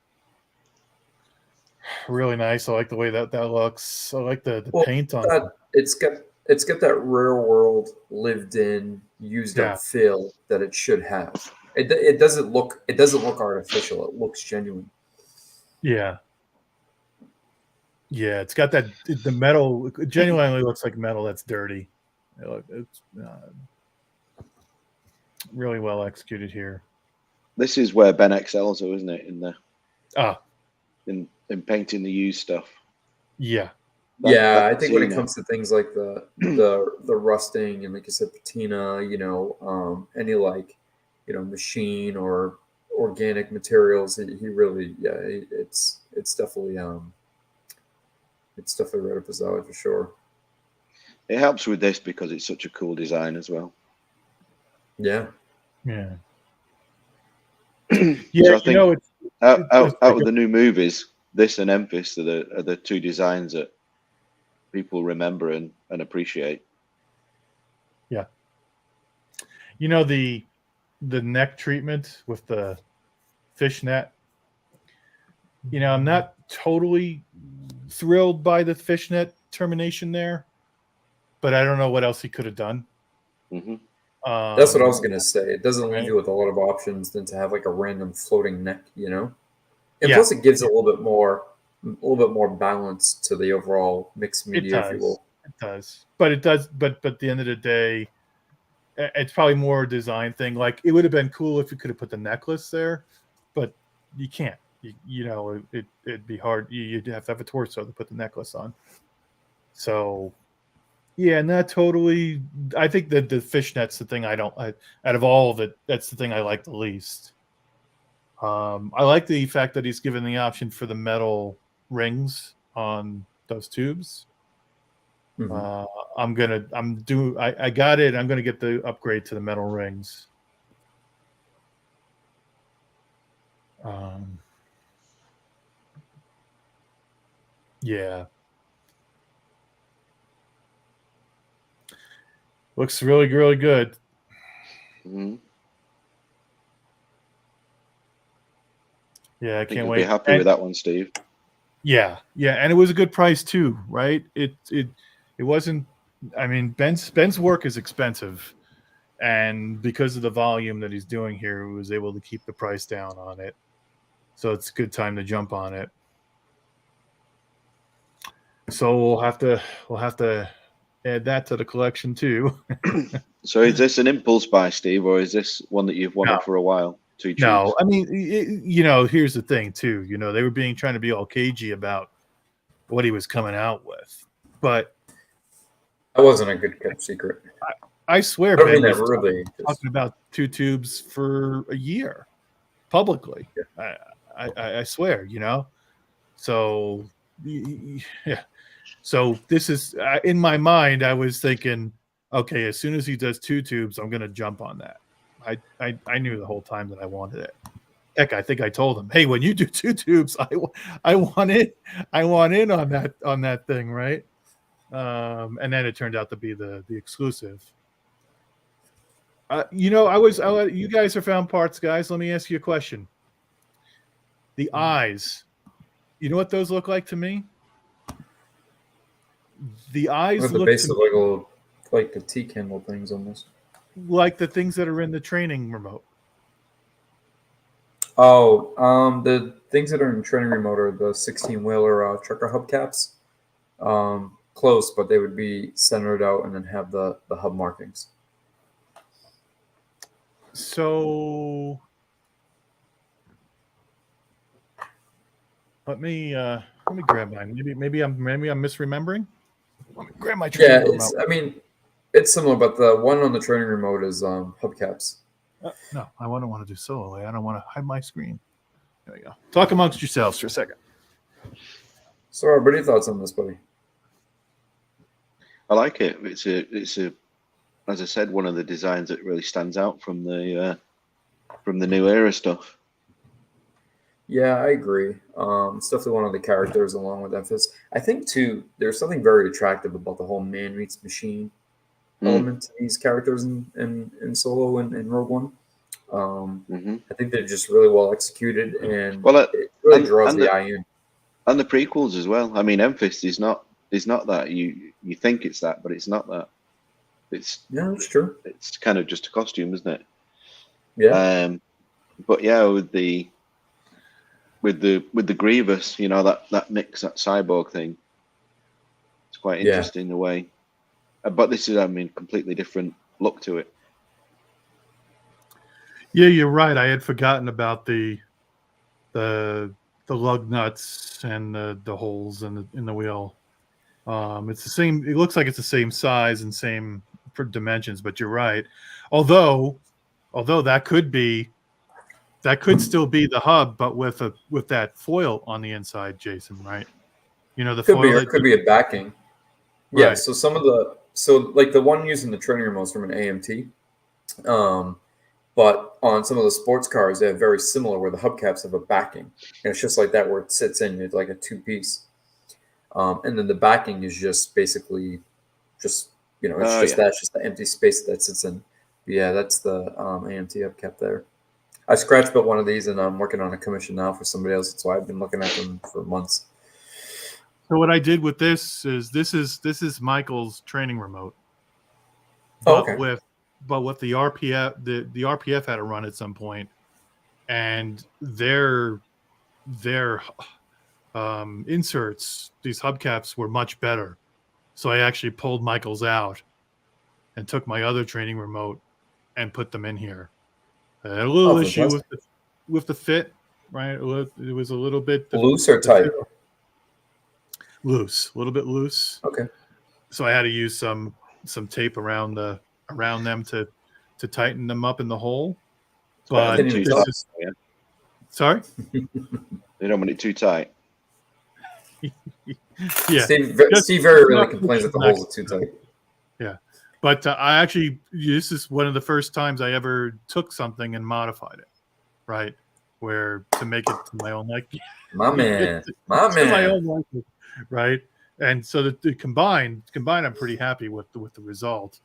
B: really nice. I like the way that looks. I like the paint on it.
D: It's got that rare world lived in, used up feel that it should have. It doesn't look artificial. It looks genuine.
B: Yeah. Yeah, it's got that the metal. It genuinely looks like metal that's dirty. It's really well executed here.
C: This is where Ben excels, though, isn't it?
B: Ah,
C: In painting the used stuff.
B: yeah.
D: Yeah, I think when it comes to things like the rusting and, like you said, patina, any like machine or organic materials, he really it's definitely right up his alley for sure.
C: It helps with this because it's such a cool design as well.
D: Yeah.
B: Yeah.
C: So I think out of the new movies, this and Memphis are the two designs that people remember and appreciate.
B: Yeah. The neck treatment with the fishnet. I'm not totally thrilled by the fishnet termination there, but I don't know what else he could have done.
C: Mm-hmm.
D: That's what I was gonna say. It doesn't leave
B: right?
D: you with a lot of options than to have like a random floating neck, And plus, it gives a little bit more balance to the overall mixed media, if you will.
B: It does, but at the end of the day, it's probably more a design thing. Like, it would have been cool if you could have put the necklace there, but you can't. It'd be hard. You'd have to have a torso to put the necklace on. So, yeah, not totally. I think that the fishnet's the thing out of all of it, that's the thing I like the least. I like the fact that he's given the option for the metal rings on those tubes.
D: Mm-hmm.
B: I got it. I'm gonna get the upgrade to the metal rings. Yeah. Looks really, really good.
C: Mm-hmm.
B: Yeah, I can't wait.
C: Be happy with that one, Steve.
B: Yeah, and it was a good price too, right? It wasn't. I mean, Ben's work is expensive, and because of the volume that he's doing here, he was able to keep the price down on it. So it's a good time to jump on it. So we'll have to add that to the collection too.
C: So is this an impulse buy, Steve, or is this one that you've wanted for a while?
B: No, I mean, here's the thing too. They were trying to be all cagey about what he was coming out with, but
D: that wasn't a good kept secret.
B: I swear, Ben was talking about 2 tubes for a year publicly. Yeah. I swear, So, yeah. So this is in my mind. I was thinking, okay, as soon as he does 2 tubes, I'm going to jump on that. I knew the whole time that I wanted it. Heck, I think I told him, hey, when you do 2 tubes, I want in on that thing, right? And then it turned out to be the exclusive. You guys are found parts guys. Let me ask you a question. The eyes, you know what those look like to me? The eyes
D: look base of like the T-candle things almost.
B: Like the things that are in the training remote.
D: Oh, the things that are in the training remote are the 16-wheeler trucker hubcaps. Close, but they would be centered out and then have the hub markings.
B: So let me grab mine. Maybe I'm misremembering. Let me grab my training remote.
D: I mean, it's similar, but the one on the training remote is hubcaps.
B: No, I don't want to do solo. I don't want to hide my screen. There we go. Talk amongst yourselves for a second.
D: So, what are your thoughts on this, buddy?
C: I like it. It's a, as I said, one of the designs that really stands out from the new era stuff.
D: Yeah, I agree. It's definitely one of the characters along with Memphis. I think too, there's something very attractive about the whole man meets machine element to these characters in Solo and in Rogue One. I think they're just really well executed, and it really draws the eye in.
C: And the prequels as well. I mean, Memphis is not that. You think it's that, but it's not that. It's
D: true.
C: It's kind of just a costume, isn't it?
D: Yeah.
C: But yeah, with the Grievous, that mix, that cyborg thing, quite
D: Yeah.
C: interesting the way. But this is, I mean, completely different look to it.
B: Yeah, you're right. I had forgotten about the lug nuts and the holes in the wheel. It's the same. It looks like it's the same size and same for dimensions, but you're right. Although that could still be the hub, but with that foil on the inside, Jason. Right? You know the
D: Could be,
B: foil
D: or
B: that
D: it could be a backing. Yeah.
B: Right.
D: So like the one using the training remotes from an AMT. But on some of the sports cars, they have very similar where the hubcaps have a backing. And it's just like that where it sits in. It's like a two-piece. And then the backing is just basically just, it's just the empty space that sits in. But yeah, that's the AMT hubcap there. I scratch built one of these and I'm working on a commission now for somebody else. So I've been looking at them for months.
B: So what I did with this is Michael's training remote.
D: Oh,
B: But
D: okay.
B: with the RPF, the RPF had a run at some point, and their inserts, these hubcaps, were much better. So I actually pulled Michael's out and took my other training remote and put them in here. I had a little issue with the fit, right? It was a little bit
D: Loose or tight?
B: Loose, a little bit loose.
D: Okay.
B: So I had to use some tape around them to tighten them up in the hole. But sorry,
C: They don't want it too tight.
B: Yeah,
D: Steve very rarely complains that the holes are too tight.
B: Yeah, but I actually, this is one of the first times I ever took something and modified it, right? Where to make it to my own liking.
D: My man.
B: My own liking, right? And so the combined, I'm pretty happy with the result.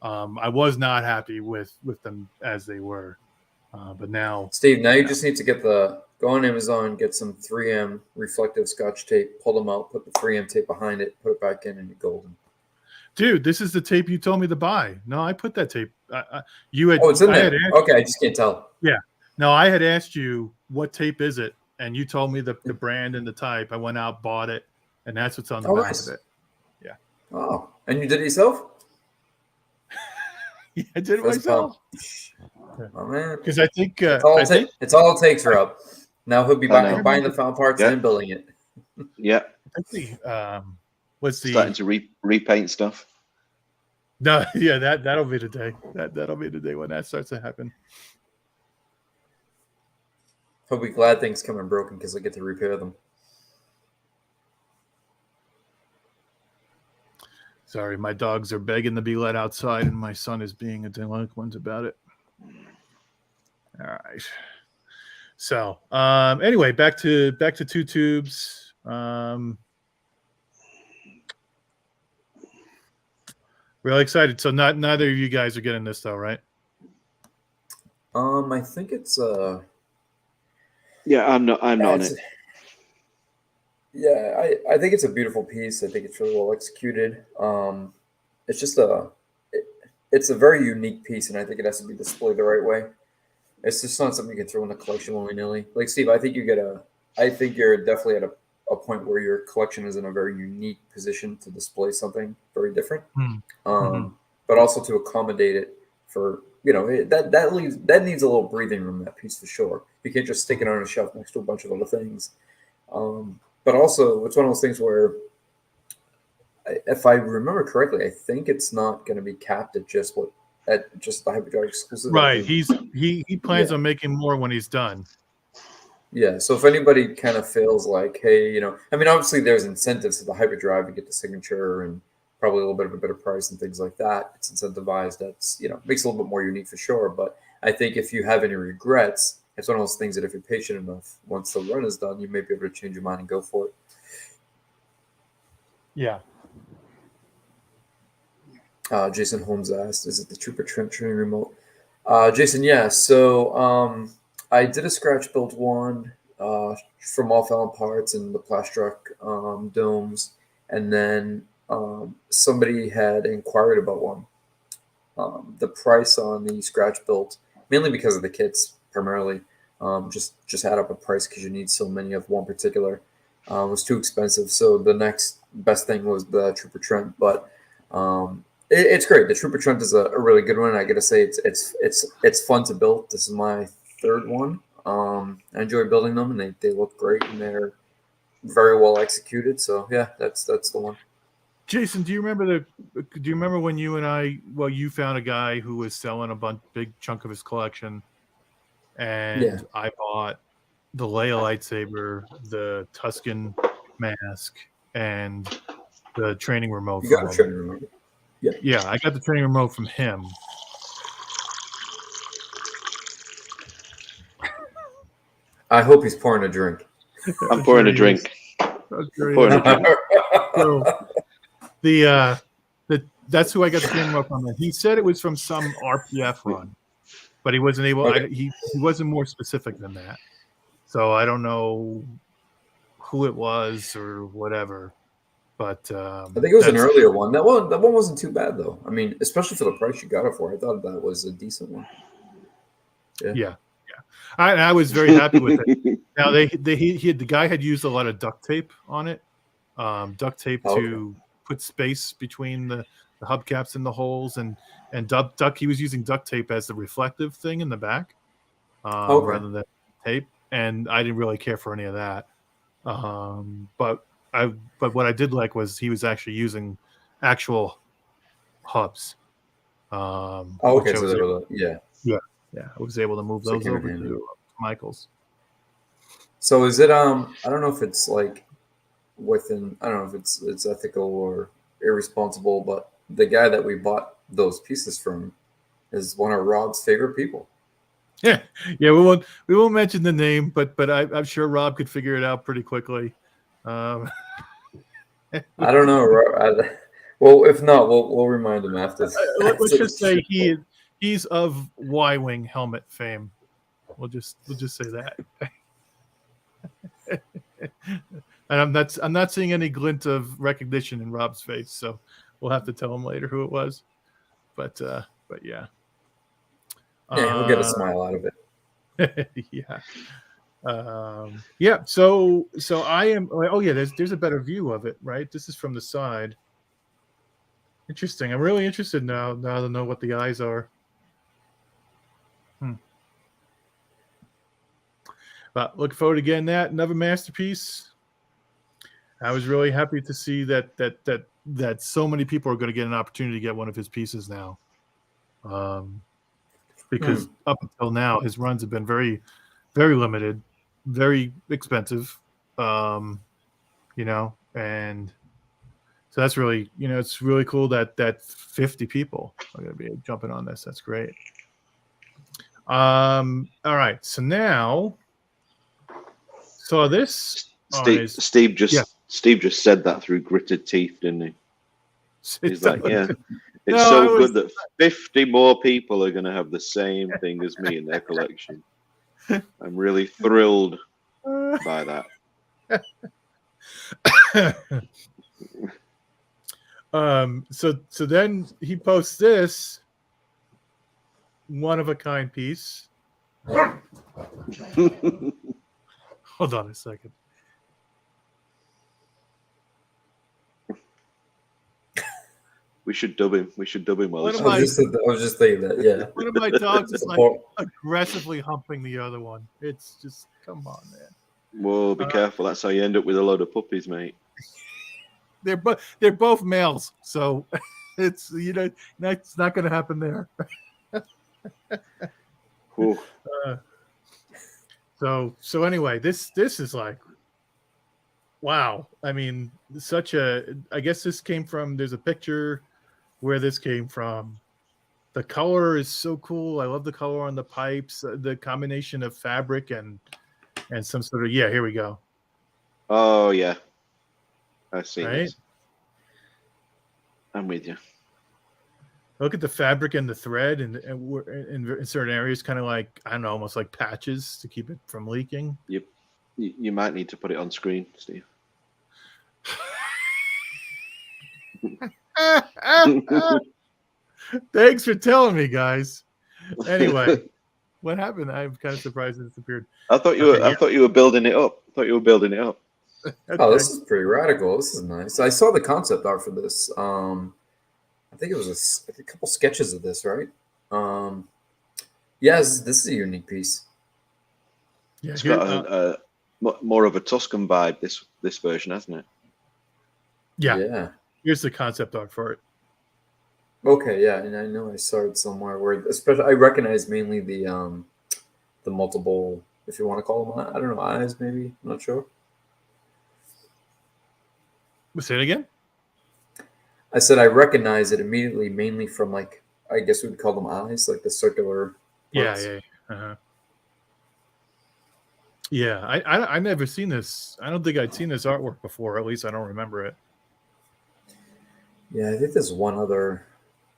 B: I was not happy with them as they were, but now,
D: Steve, you just need to go on Amazon, get some 3M reflective Scotch tape, pull them out, put the 3M tape behind it, put it back in, and you're golden.
B: Dude, this is the tape you told me to buy. No, I put that tape.
D: It's in there. Okay, I just can't tell.
B: Yeah. No, I had asked you what tape is it, and you told me the brand and the type. I went out, bought it, and that's what's on the back of it. Yeah.
D: Oh, and you did it yourself?
B: Yeah, I did it myself.
D: Oh man,
B: because I think
D: it's all it takes, Rob. Now he'll be buying the found parts and building it.
C: Yeah.
B: I think
C: starting to repaint stuff.
B: No, yeah, that'll be the day. That'll be the day when that starts to happen.
D: He'll be glad things come in broken because I get to repair them.
B: Sorry, my dogs are begging to be let outside, and my son is being a delinquent about it. All right. So, anyway, back to two tubes. Really excited. So, neither of you guys are getting this, though, right?
D: I think it's
C: Yeah, I'm not on it.
D: Yeah, I think it's a beautiful piece. I think it's really well executed. It's just it's a very unique piece, and I think it has to be displayed the right way. It's just not something you can throw in the collection willy-nilly. Like Steve, I think you're definitely at a point where your collection is in a very unique position to display something very different. But also to accommodate it for, that needs a little breathing room, that piece, for sure. You can't just stick it on a shelf next to a bunch of other things. But also, it's one of those things where, if I remember correctly, I think it's not going to be capped at just the Hyperdrive exclusive.
B: Right. He plans on making more when he's done.
D: Yeah. So if anybody kind of feels like, hey, obviously there's incentives to the Hyperdrive to get the signature and probably a little bit of a better price and things like that. It's incentivized. That's, makes it a little bit more unique for sure. But I think if you have any regrets, it's one of those things that if you're patient enough, once the run is done, you may be able to change your mind and go for it.
B: Yeah.
D: Jason Holmes asked, is it the Trooper training remote? Jason, yeah. So I did a scratch built one from all found parts and the Plastrock domes. And then somebody had inquired about one. The price on the scratch built, mainly because of the kits primarily, just add up a price because you need so many of one particular, was too expensive. So the next best thing was the Trooper Trent, but it's great. The Trooper Trent is a really good one. I gotta say, it's fun to build. This is my third one. I enjoy building them, and they look great, and they're very well executed. So yeah, that's the one.
B: Jason, do you remember when you and I? Well, you found a guy who was selling a big chunk of his collection, and I bought the Leia lightsaber, the Tusken mask, and the training remote.
D: You got a training remote.
B: Yeah, I got the training remote from him.
D: I hope he's pouring a drink.
C: I'm pouring a drink.
B: So that's who I got the training remote from. He said it was from some RPF run, but he wasn't able.
D: Okay.
B: He wasn't more specific than that. So I don't know who it was or whatever. But
D: I think it was an earlier one. That one wasn't too bad though. I mean, especially for the price you got it for, I thought that was a decent one.
B: Yeah. I was very happy with it. Now the guy had used a lot of duct tape on it, duct tape to put space between the hubcaps and the holes, and he was using duct tape as the reflective thing in the back, rather than tape. And I didn't really care for any of that. But what I did like was he was actually using actual hubs.
D: Okay, so
B: yeah, I was able to move those over to Michael's.
D: So is it I don't know if it's like within, I don't know if it's ethical or irresponsible, but the guy that we bought those pieces from is one of Rob's favorite people.
B: Yeah, we won't mention the name, but I'm sure Rob could figure it out pretty quickly.
D: I don't know. Well, if not, we'll remind him after.
B: Let's just say he's of Y-wing helmet fame. We'll just say that. And I'm not seeing any glint of recognition in Rob's face, so we'll have to tell him later who it was. But yeah.
D: Yeah, we'll get a smile out of it.
B: Yeah. So I am. Oh yeah, there's a better view of it, right? This is from the side. Interesting. I'm really interested now to know what the eyes are. But looking forward to getting that. Another masterpiece. I was really happy to see that so many people are going to get an opportunity to get one of his pieces now. Because up until now, his runs have been very, very limited, very expensive, and so that's really, it's really cool that 50 people are going to be jumping on this. That's great. All right, so now, this
C: Steve just said that through gritted teeth, didn't he? He's like, yeah. It's good that 50 more people are going to have the same thing as me in their collection. I'm really thrilled by that.
B: So then he posts this one-of-a-kind piece. Hold on a second.
C: We should dub him. While
D: I was just thinking that. Yeah.
B: One of my dogs is like aggressively humping the other one. It's just, come on, man.
C: Whoa, be careful. That's how you end up with a load of puppies, mate.
B: They're both males, so it's it's not going to happen there.
C: Cool.
B: So anyway, this is like, wow. I mean, I guess this came from. There's a picture where this came from. The color is so cool. I love the color on the pipes. The combination of fabric and some sort of here we go.
C: Oh yeah, I see.
B: Right?
C: I'm with you.
B: Look at the fabric and the thread, and in certain areas, kind of like, I don't know, almost like patches to keep it from leaking.
C: You might need to put it on screen, Steve.
B: Thanks for telling me, guys. Anyway, what happened? I'm kind of surprised it disappeared.
C: I thought you were building it up.
D: Oh, this is pretty radical. This is nice. I saw the concept art for this. I think it was a couple sketches of this, right? Yes, this is a unique piece.
B: Yeah,
C: It's
B: here,
C: got a more of a Tuscan vibe. This version, hasn't it?
D: Yeah.
B: here's the concept art for it.
D: Okay, yeah, and I know I saw it somewhere where, especially, I recognize mainly the multiple, if you want to call them, I don't know, eyes maybe. I'm not sure.
B: Say it again.
D: I said I recognize it immediately, mainly from like I guess we'd call them eyes, like the circular parts.
B: Yeah. Uh-huh. Yeah, I never seen this. I don't think I'd seen this artwork before. At least I don't remember it.
D: Yeah, I think there's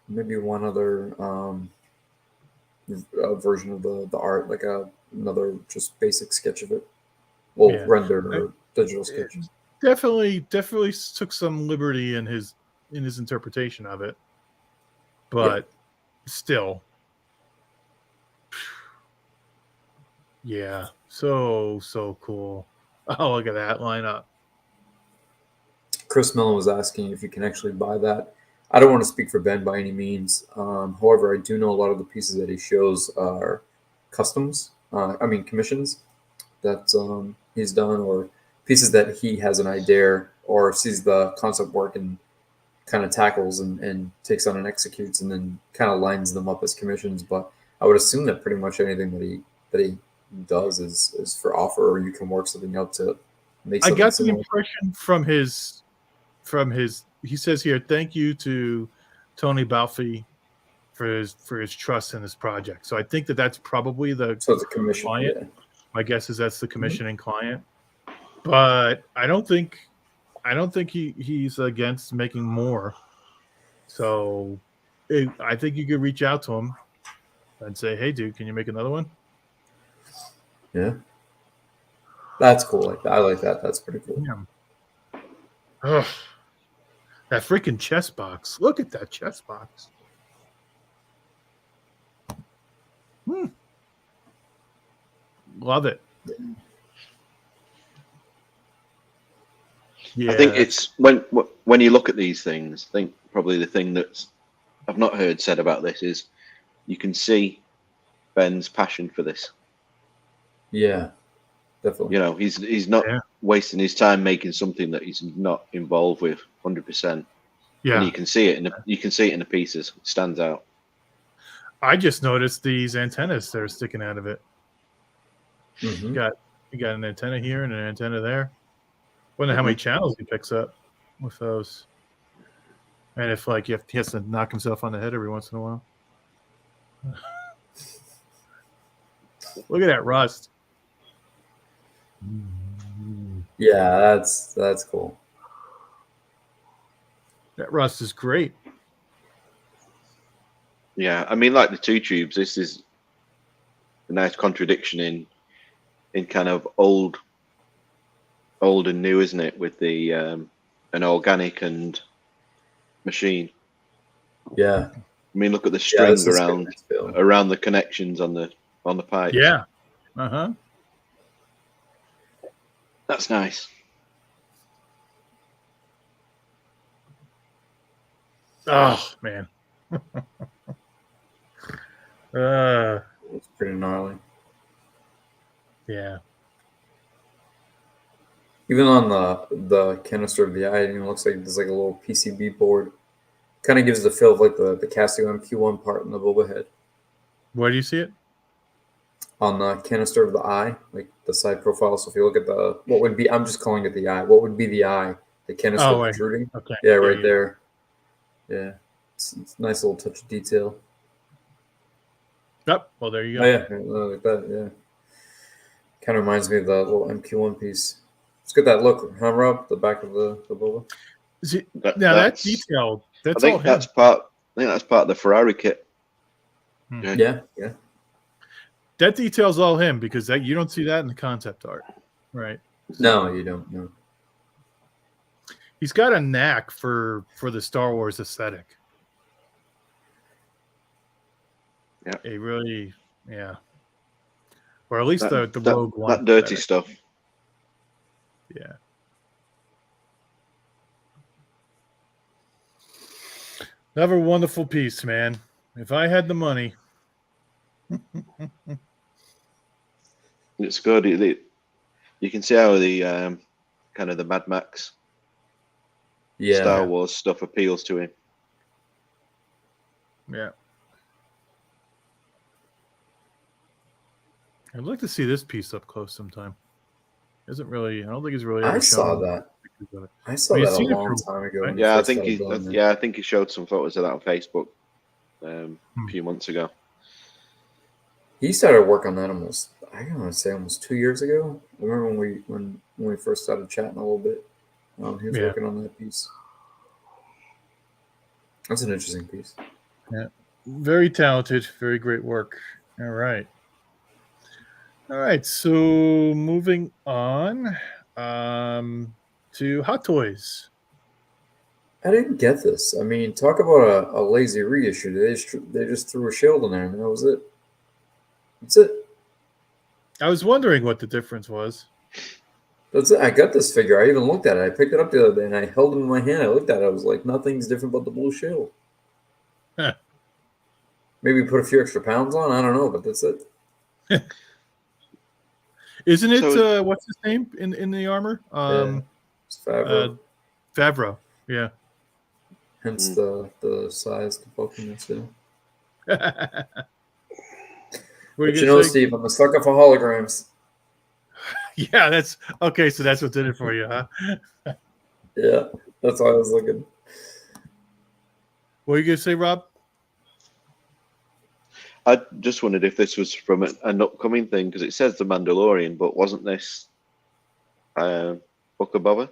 D: maybe one other version of the art, like another just basic sketch of it. Well,
B: Yeah.
D: rendered or digital sketch.
B: Definitely took some liberty in his interpretation of it, but still, yeah, so cool. Oh, look at that lineup.
D: Chris Millen was asking if you can actually buy that. I don't want to speak for Ben by any means. However, I do know a lot of the pieces that he shows are customs. Commissions that he's done, or pieces that he has an idea or sees the concept work and kind of tackles and takes on and executes, and then kind of lines them up as commissions. But I would assume that pretty much anything that he does is for offer, or you can work something out to make
B: I
D: something
B: got the
D: similar.
B: impression from his he says here, thank you to Tony Balfi for his trust in this project. So I think that's probably the
D: So it's a commission.
B: client.
D: Yeah.
B: My guess is that's the commissioning client. But I don't think he's against making more. So I think you could reach out to him and say, hey dude, can you make another one?
D: Yeah. That's cool. I like that. That's pretty cool.
B: Yeah. Ugh. That freaking chest box. Look at that chest box. Love it. Yeah.
C: I think it's when you look at these things, I think probably the thing that's I've not heard said about this is you can see Ben's passion for this.
D: Yeah, definitely.
C: You know, he's not wasting his time making something that he's not involved with 100%.
B: Yeah.
C: And you can see it in the pieces. It stands out.
B: I just noticed these antennas that are sticking out of it.
D: Mm-hmm.
B: You got an antenna here and an antenna there. Wonder how many channels he picks up with those. And if he has to knock himself on the head every once in a while. Look at that rust.
D: Yeah, that's cool.
B: That rust is great.
C: Yeah, I mean, like the two tubes, this is a nice contradiction in kind of old and new, isn't it? With the an organic and machine.
D: Yeah.
C: I mean, look at the string
D: Yeah,
C: around the connections on the pipes.
B: Yeah. Uh-huh.
C: That's nice.
B: Oh man.
D: It's pretty gnarly.
B: Yeah.
D: Even on the canister of the eye, it even looks like there's like a little PCB board. Kind of gives the feel of like the Casio MQ1 part in the Boba head.
B: Where do you see it?
D: On the canister of the eye, like the side profile. So if you look at what would be, I'm just calling it the eye. What would be the eye? The canister protruding?
B: Okay.
D: Yeah, right there. Yeah. It's a nice little touch of detail.
B: Yep. Well, there you go.
D: Oh, yeah. Like that, yeah. Kind of reminds me of the little MQ1 piece. It's got that look, huh, Rob? The back of the Boba.
B: That detail. That's
C: I think that's part of the Ferrari kit.
D: Yeah.
B: That detail's all him because you don't see that in the concept art, right?
D: No, you don't. No.
B: He's got a knack for the Star Wars aesthetic.
C: Yeah.
B: He really, or at least the Rogue One.
C: That dirty stuff.
B: Yeah. Another wonderful piece, man. If I had the money.
C: It's good. You can see how the kind of the Mad Max Star Wars stuff appeals to him.
B: Yeah. I'd like to see this piece up close sometime. Isn't really. I don't think he's really.
D: I saw that. I saw that a long time ago.
B: Right?
C: Yeah, I think I think he showed some photos of that on Facebook a few months ago.
D: He started work on that almost 2 years ago. I remember when we first started chatting a little bit. He was working on that piece. That's an interesting piece.
B: Yeah, very talented, very great work. All right. So moving on to Hot Toys.
D: I didn't get this. I mean, talk about a lazy reissue. They just threw a shield in there, and that was it. That's it.
B: I was wondering what the difference was.
D: That's it. I got this figure. I even looked at it. I picked it up the other day, and I held it in my hand. I looked at it. I was like, nothing's different but the blue shield.
B: Huh.
D: Maybe put a few extra pounds on. I don't know, but that's it.
B: Isn't it? What's his name in the armor?
D: It's Favreau.
B: Favreau. Yeah.
D: Hence the size, the bulkiness. But you know, Steve, I'm a sucker for holograms.
B: Yeah, that's okay. So that's what did it for you, huh?
D: Yeah, that's why I was looking.
B: What are you gonna say, Rob?
C: I just wondered if this was from an upcoming thing because it says the Mandalorian, but wasn't this Book of Boba?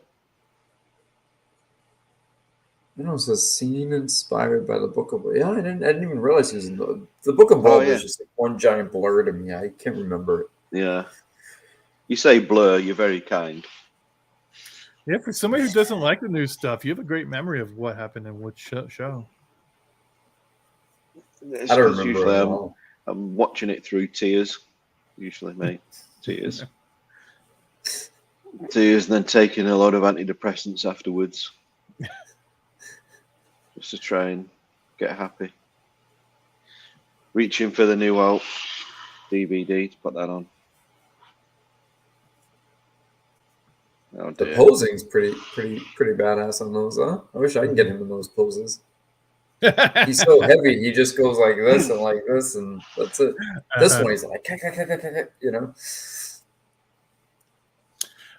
D: You know, it says scene inspired by the Book of Boba. Yeah, I didn't even realize it was in the Book of Boba. Is just like one giant blur to me. I can't remember it.
C: Yeah, you say blur. You're very kind.
B: Yeah, for somebody who doesn't like the new stuff, you have a great memory of what happened in which show.
C: I don't remember. Usually I'm watching it through tears. Usually, mate, tears, and then taking a lot of antidepressants afterwards, just to try and get happy. Reaching for the new out DVD to put that on. Oh,
D: the posing's pretty badass on those, huh? I wish I could get him in those poses. He's so heavy, he just goes like this, and that's it. This one, he's like, you know.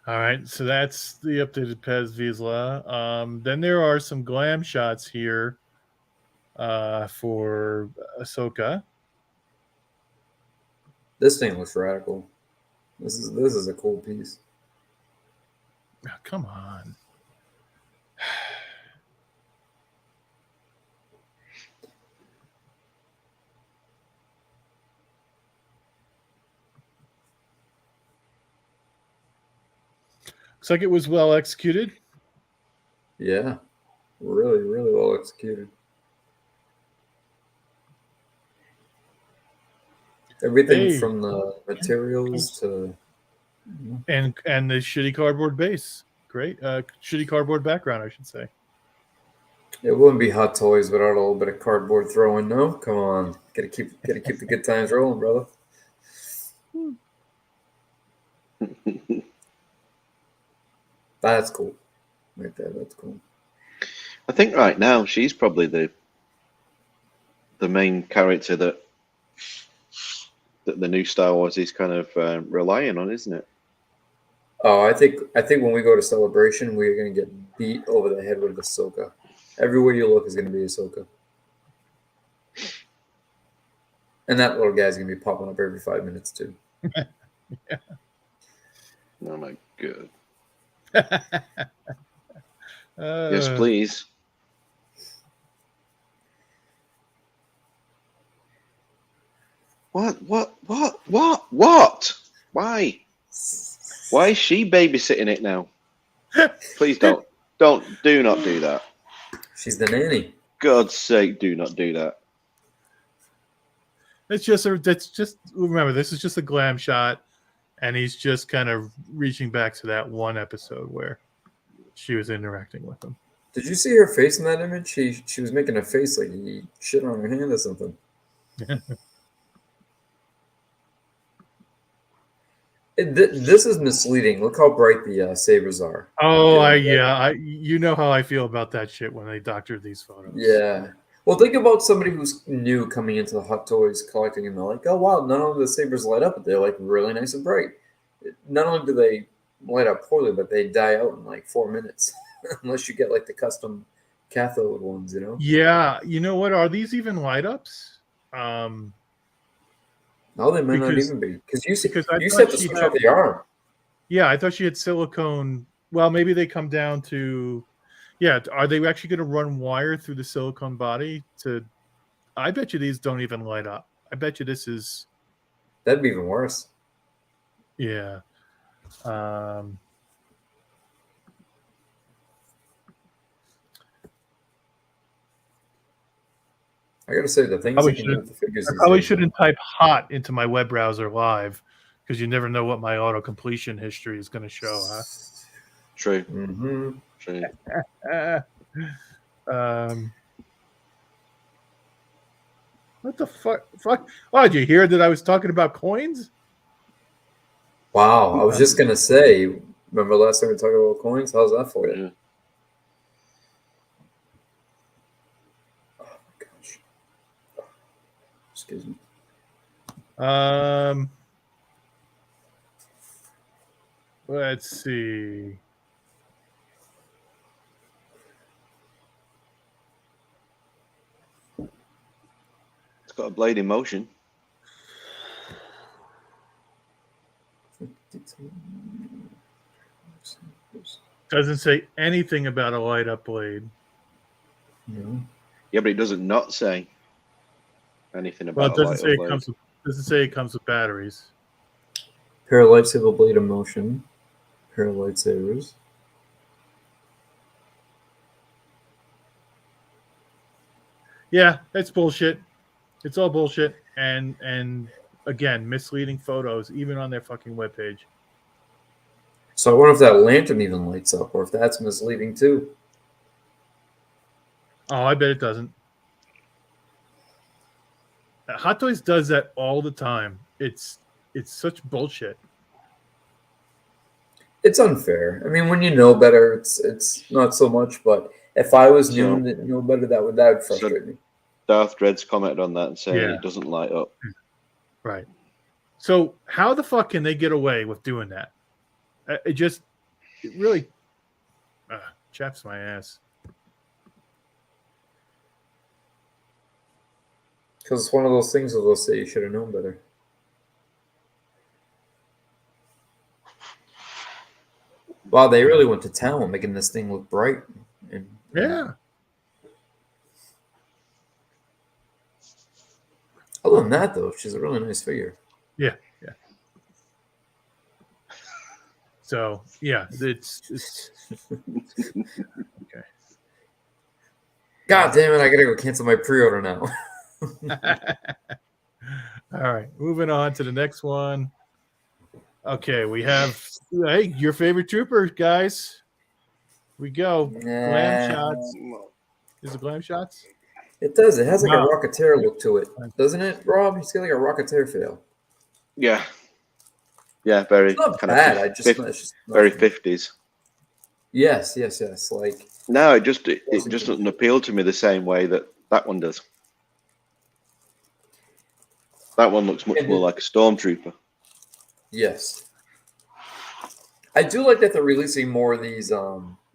B: All right, so that's the updated Pez Vizsla. Then there are some glam shots here for Ahsoka.
D: This thing looks radical. This is a cool piece.
B: Oh, come on. Looks like it was well executed.
D: Yeah, really, really well executed. Everything from the materials to
B: and the shitty cardboard base. Great, shitty cardboard background, I should say.
D: It wouldn't be Hot Toys without a little bit of cardboard throwing. No, come on, gotta keep the good times rolling, brother. That's cool. Right there, that's cool.
C: I think right now she's probably the main character that the new Star Wars is kind of relying on, isn't it?
D: Oh, I think when we go to Celebration, we're gonna get beat over the head with Ahsoka. Everywhere you look is gonna be Ahsoka, and that little guy's gonna be popping up every 5 minutes too.
B: Yeah.
C: Oh my god. Yes, please. What? Why? Why is she babysitting it now? Please do not do that.
D: She's the nanny.
C: God's sake, do not do that.
B: That's just remember, this is just a glam shot, and he's just kind of reaching back to that one episode where she was interacting with him.
D: Did you see her face in that image? She was making a face like he shit on her hand or something. This is misleading. Look how bright the sabers are.
B: Oh, you know how I feel about that shit when they doctor these photos.
D: Yeah. Well, think about somebody who's new coming into the Hot Toys collecting, and they're like, "Oh wow, not only do the sabers light up, but they're like really nice and bright. Not only do they light up poorly, but they die out in like 4 minutes, unless you get like the custom cathode ones, you know."
B: Yeah, you know what? Are these even light ups?
D: No, they might not even be because you
B: I
D: said
B: thought
D: to
B: she
D: switch
B: had-
D: out the arm.
B: Yeah, I thought she had silicone. Well, maybe they come down to. Yeah, are they actually going to run wire through the silicone body to? I bet you these don't even light up. I bet you this is.
D: That'd be even worse.
B: Yeah.
D: I gotta say the things they can do with the figures.
B: I probably shouldn't type hot into my web browser live because you never know what my auto completion history is going to show, huh?
C: True.
D: Mm-hmm.
C: True.
B: What the fuck? Oh, did you hear that I was talking about coins?
D: Wow, I was just gonna say. Remember last time we talked about coins? How's that for you?
C: Yeah.
D: Oh my gosh. Excuse me.
B: Let's see.
C: It's got a blade in motion.
B: Doesn't say anything about a light up blade.
D: No.
C: Yeah, but it doesn't not say anything
B: Well,
C: about
B: it
C: a
B: doesn't
C: light
B: say it
C: blade.
B: doesn't say it comes with batteries.
D: Pair of lightsaber blade in motion. Pair of lightsabers.
B: Yeah, it's bullshit. It's all bullshit, and again, misleading photos, even on their fucking webpage.
D: So I wonder if that lantern even lights up, or if that's misleading too.
B: Oh, I bet it doesn't. Hot Toys does that all the time. It's such bullshit.
D: It's unfair. I mean, when you know better, it's not so much. But if I was new and didn't know better, that would frustrate me.
C: Darth Dread's commented on that and saying
B: Yeah.
C: it doesn't light up.
B: Right. So how the fuck can they get away with doing that? It really chaps my ass.
D: Because it's one of those things where they'll say you should have known better. Wow, they really went to town making this thing look bright.
B: Yeah.
D: Other than that, though, she's a really nice figure.
B: Yeah. So yeah, it's okay.
D: God damn it! I gotta go cancel my pre-order now.
B: All right, moving on to the next one. Okay, we have your favorite trooper, guys. We go. Glam shots. Is it glam shots?
D: It does. It has like
B: Wow.
D: a Rocketeer look to it, doesn't it, Rob? He's got like a Rocketeer feel.
C: Yeah. Yeah, very
D: It's not
C: kind
D: bad.
C: of
D: It's just
C: very 50s.
D: Yes. Like
C: No, it just doesn't appeal to me the same way that one does. That one looks much more like a stormtrooper.
D: yes, I do like that they're releasing more of these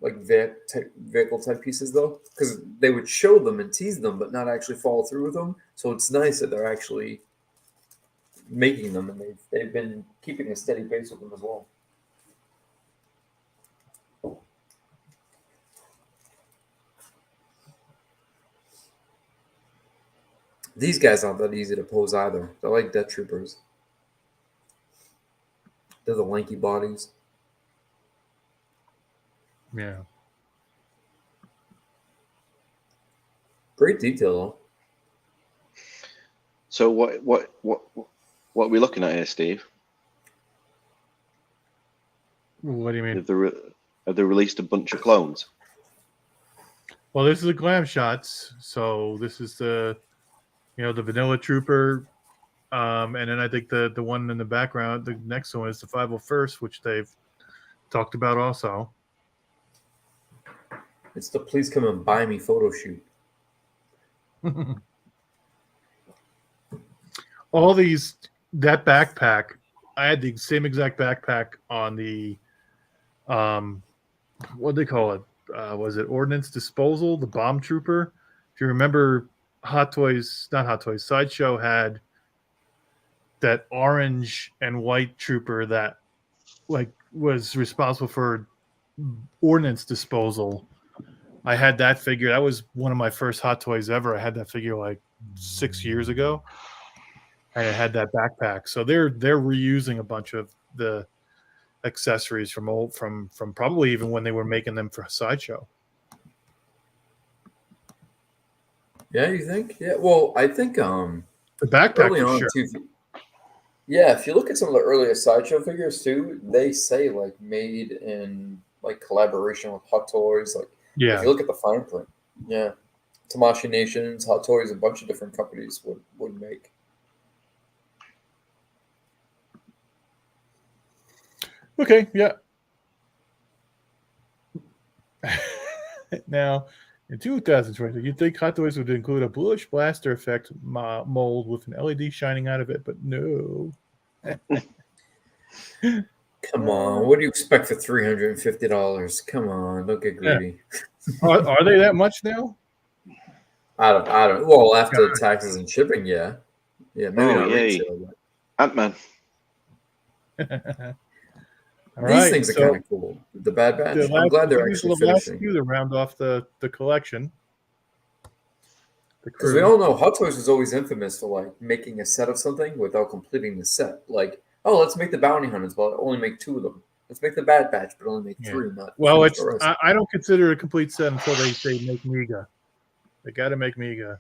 D: like vehicle type pieces though, because they would show them and tease them, but not actually follow through with them. So it's nice that they're actually making them, and they've been keeping a steady pace with them as well. These guys aren't that easy to pose either. They're like death troopers. They're the lanky bodies.
B: Yeah.
D: Great detail though.
C: So what are we looking at here, Steve?
B: What do you mean?
C: Have they released a bunch of clones?
B: Well, this is the glam shots. So this is the vanilla trooper. And then I think the one in the background, the next one is the 501st, which they've talked about also.
D: It's the please come and buy me photo shoot.
B: All these, that backpack, I had the same exact backpack on the, what do they call it? Was it Ordnance Disposal, the Bomb Trooper? If you remember, Sideshow had that orange and white trooper that was responsible for ordnance disposal. I had that figure. That was one of my first Hot Toys ever. I had that figure like 6 years ago. And I had that backpack. So they're reusing a bunch of the accessories from probably even when they were making them for Sideshow.
D: Yeah, you think? Yeah. Well, I think
B: the backpack
D: early
B: for
D: on
B: sure.
D: too. Yeah, if you look at some of the earlier Sideshow figures too, they say like made in like collaboration with Hot Toys. Like if you look at the fine print, yeah, Tamashii Nations, Hot Toys, a bunch of different companies would make.
B: Okay, yeah. Now, in 2020, you'd think Hot Toys would include a bluish blaster effect mold with an LED shining out of it, but no.
D: Come on, what do you expect for $350? Come on, don't get greedy.
B: Yeah. Are they that much now?
D: I don't. Well, after taxes and shipping, yeah, maybe not retail.
C: Ant-Man.
D: These things are kind of cool. The Bad Batch. I'm glad they're actually finishing.
B: To round off the collection.
D: Because we all know Hot Toys was always infamous for like making a set of something without completing the set. Like, oh, let's make the Bounty Hunters, but only make 2 of them. Let's make the Bad Batch, but only make 3.
B: Well, I don't consider it a complete set until they say make Mega. They got to make Mega.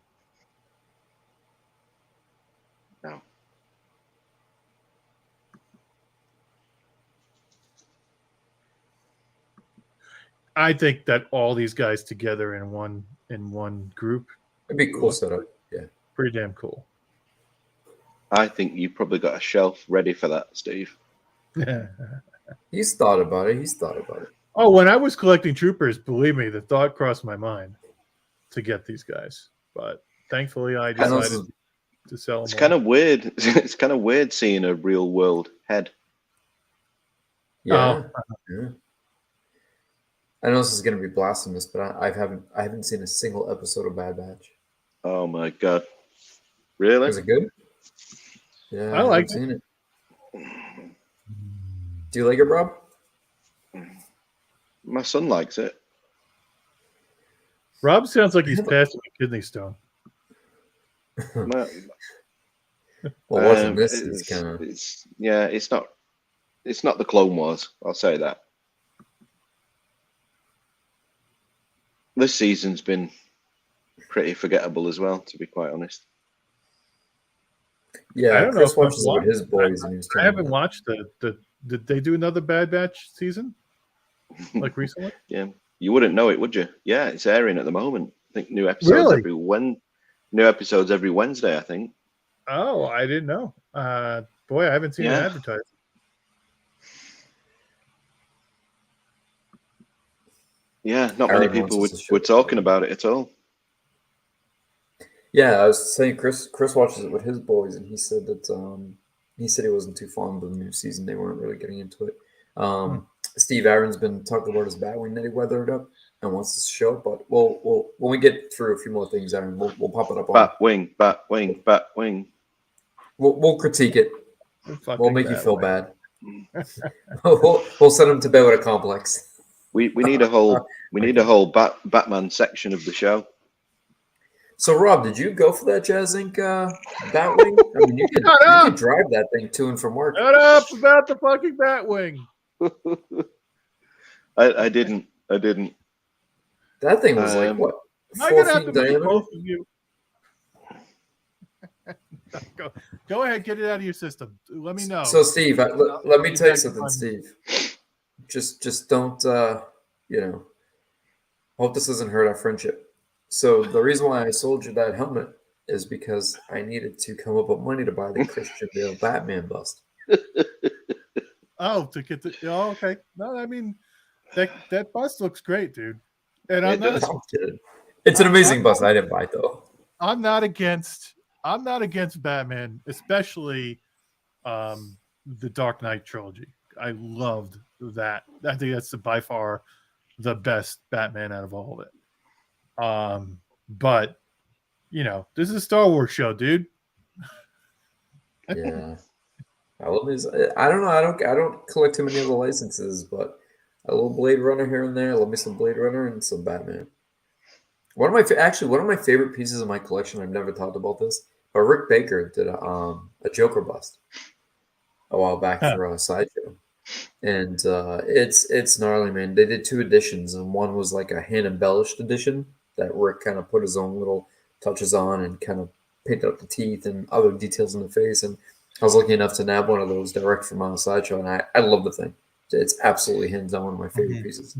C: No.
B: I think that all these guys together in one group,
D: it'd be a cool setup. Yeah,
B: pretty damn cool.
C: I think you've probably got a shelf ready for that, Steve.
D: He's thought about it.
B: Oh, when I was collecting troopers, believe me, the thought crossed my mind to get these guys, but thankfully I decided to sell them.
C: It's kind of weird. It's kind of weird seeing a real world head.
D: Yeah. Yeah. I know this is going to be blasphemous, but I haven't seen a single episode of Bad Batch.
C: Oh my god! Really?
D: Is it good? Yeah,
B: I like
D: seen it. Do you like it, Rob?
C: My son likes it.
B: Rob sounds like he's passing a kidney stone.
C: My,
D: Well, this is kind of
C: it's not the Clone Wars. I'll say that. This season's been pretty forgettable as well, to be quite honest.
D: Yeah,
B: I don't
D: Chris
B: know
D: watches it with his boys.
B: I haven't watched the. Did they do another Bad Batch season? Like recently?
C: Yeah, you wouldn't know it, would you? Yeah, it's airing at the moment. I think new episodes every Wednesday. I think.
B: Oh, I didn't know. Boy, I haven't seen it advertised.
C: Yeah, not many people were talking about it at all.
D: Yeah, I was saying Chris watches it with his boys, and he said that he wasn't too fond of the new season. They weren't really getting into it. Steve Aaron's been talking about his Batwing that he weathered up and wants to show, but we'll when we get through a few more things, Aaron, we'll pop it up.
C: Batwing. We'll
D: critique it. We'll make you feel bad. We'll send him to bed with a complex.
C: We need a whole Batman section of the show.
D: So, Rob, did you go for that Jazz Inc. Batwing? I mean, you could drive that thing to and from work.
B: Shut up about the fucking Batwing.
C: I didn't.
D: That thing was like what? 4 feet diameter.
B: Both of you. Go ahead, get it out of your system. Let me know.
D: So, Steve, let me tell you something, Steve. Just don't, hope this doesn't hurt our friendship. So the reason why I sold you that helmet is because I needed to come up with money to buy the Christian Bale Batman bust.
B: Oh, to get the okay. No, I mean that bust looks great, dude. And
C: Yeah,
B: I'm
C: it
B: not
C: does.
D: I'm kidding. It's an amazing
B: I'm
D: bust. I didn't buy it though.
B: I'm not against Batman, especially the Dark Knight trilogy. I loved that. I think that's by far the best Batman out of all of it. But you know, this is a Star Wars show, dude.
D: Yeah. I love these. I don't know. I don't collect too many of the licenses, but a little Blade Runner here and there. Love me some Blade Runner and some Batman. One of my favorite pieces of my collection. I've never talked about this, but Rick Baker did a Joker bust a while back
B: Huh.
D: for a Sideshow, and it's gnarly, man. They did two editions, and one was like a hand embellished edition that Rick kind of put his own little touches on and kind of painted up the teeth and other details in the face. And I was lucky enough to nab one of those direct from on Sideshow, and I love the thing. It's absolutely hands down one of my favorite pieces.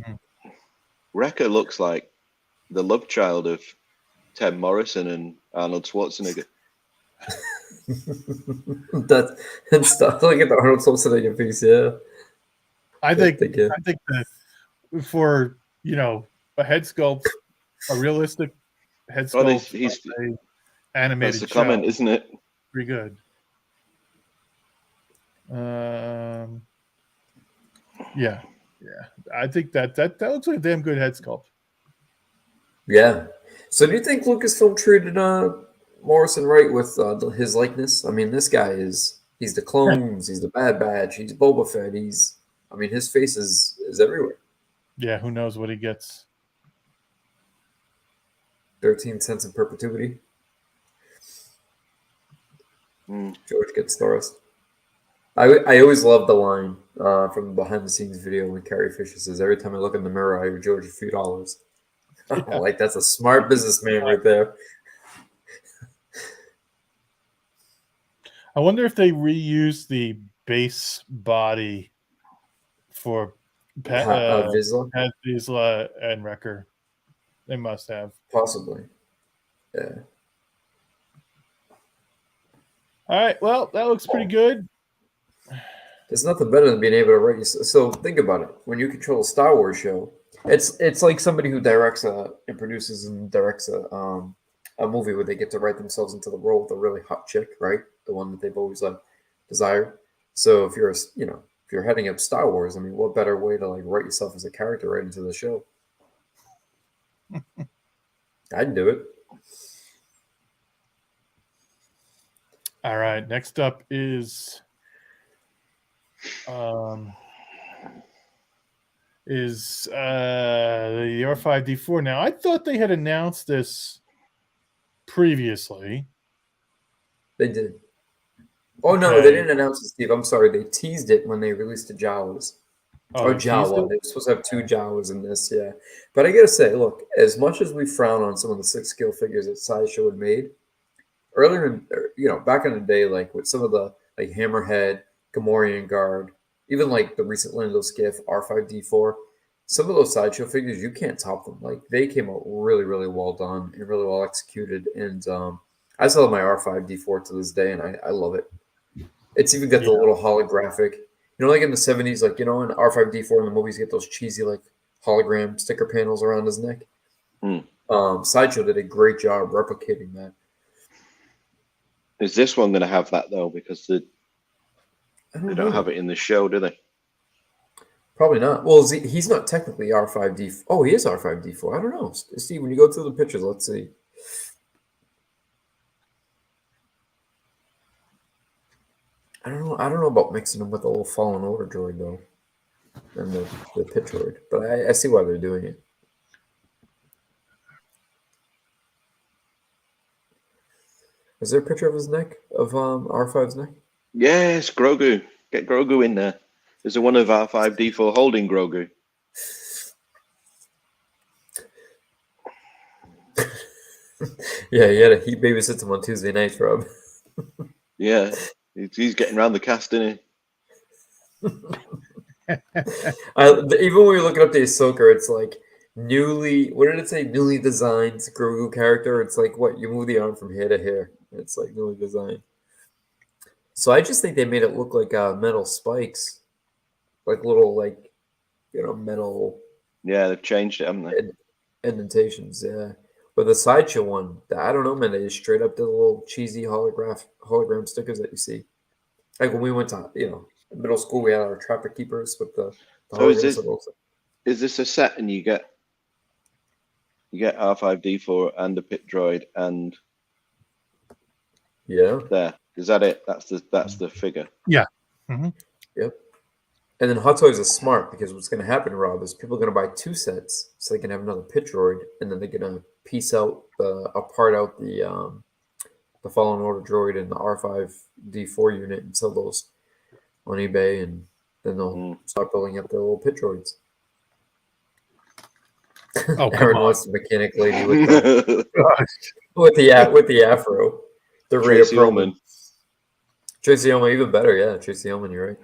C: Wrecker looks like the love child of Ted Morrison and Arnold Schwarzenegger.
D: That and stuff like at the Arnold Schwarzenegger piece, yeah.
B: I think
D: yeah.
B: that for a head sculpt, a realistic head
C: Oh,
B: sculpt,
C: he's
B: of a animated
C: that's the
B: show,
C: comment, isn't it?
B: pretty good. Yeah. I think that looks like a damn good head sculpt.
D: Yeah. So do you think Lucasfilm treated Morrison right with his likeness? I mean, this guy he's the clones, he's the Bad Batch, he's Boba Fett, his face is everywhere.
B: Yeah, who knows what he gets?
D: 13 cents in perpetuity. George gets Thoros. I always love the line from the behind the scenes video when Carrie Fisher says, "Every time I look in the mirror, I owe George a few dollars."
B: Yeah.
D: Like that's a smart businessman right there.
B: I wonder if they reuse the base body for
D: Vizsla?
B: Pat Vizsla and Wrecker. They must have.
D: Possibly. Yeah.
B: All right. Well, that looks pretty good.
D: There's nothing better than being able to write. So think about it. When you control a Star Wars show, it's like somebody who directs and produces and directs a movie where they get to write themselves into the role with a really hot chick, right? The one that they've always desired. So if you're heading up Star Wars, I mean, what better way to write yourself as a character right into the show? I'd do it.
B: All right. Next up is the R5-D4. Now, I thought they had announced this previously.
D: They did. Oh no, they didn't announce it, Steve. I'm sorry. They teased it when they released the Jawas.
B: Oh,
D: Jawa. They're supposed to have two Jawas in this, yeah. But I gotta say, look, as much as we frown on some of the 6-scale figures that Sideshow had made earlier, back in the day, like with some of the Hammerhead, Gamorrean Guard, even the recent Lando Skiff R5-D4, some of those Sideshow figures you can't top them. They came out really, really well done and really well executed. And I still have my R5-D4 to this day, and I love it. It's even got the little holographic. Like in the 70s, in R5-D4 in the movies, you get those cheesy, hologram sticker panels around his neck. Sideshow did a great job replicating that.
C: Is this one going to have that, though? Because they don't have it in the show, do they?
D: Probably not. Well, he's not technically R5-D4. Oh, he is R5-D4. I don't know. Steve, when you go through the pictures, let's see. I don't know about mixing them with the little Fallen Order droid though, and the pit droid. But I see why they're doing it. Is there a picture of his neck of R5's neck?
C: Yes, Grogu. Get Grogu in there. There's one of R5-D4 holding Grogu.
D: Yeah, he had a heat babysits him on Tuesday nights, Rob.
C: Yeah. He's getting around the cast, isn't he?
D: Even when we look up the Ahsoka, it's Newly, what did it say? Newly designed Grogu character. It's like what you move the arm from here to here. It's like newly designed. So I just think they made it look like metal spikes, like little metal
C: Yeah, they've changed it, haven't they?
D: indentations. Yeah, but the Sideshow one, I don't know, man. They just straight up did the little cheesy hologram stickers that you see. Like when we went to middle school, we had our trapper keepers with the
C: So is
D: hologram
C: this
D: symbols.
C: is this a set and you get R5-D4 and a pit droid and
D: Yeah.
C: there? Is that it? That's the figure.
B: Yeah. Mm-hmm.
D: Yep. And then Hot Toys is smart because what's going to happen, Rob, is people are going to buy 2 sets so they can have another pit droid, and then they're going to piece out part out the Fallen Order droid and the R5-D4 unit and sell those on eBay, and then they'll start building up their little pit droids.
B: Oh, come
D: Aaron
B: on.
D: wants the mechanic lady with the afro. The Rhea
C: Tracy
D: Perlman.
C: Ullman.
D: Tracy Ullman, even better, yeah. Tracy Ullman, you're right.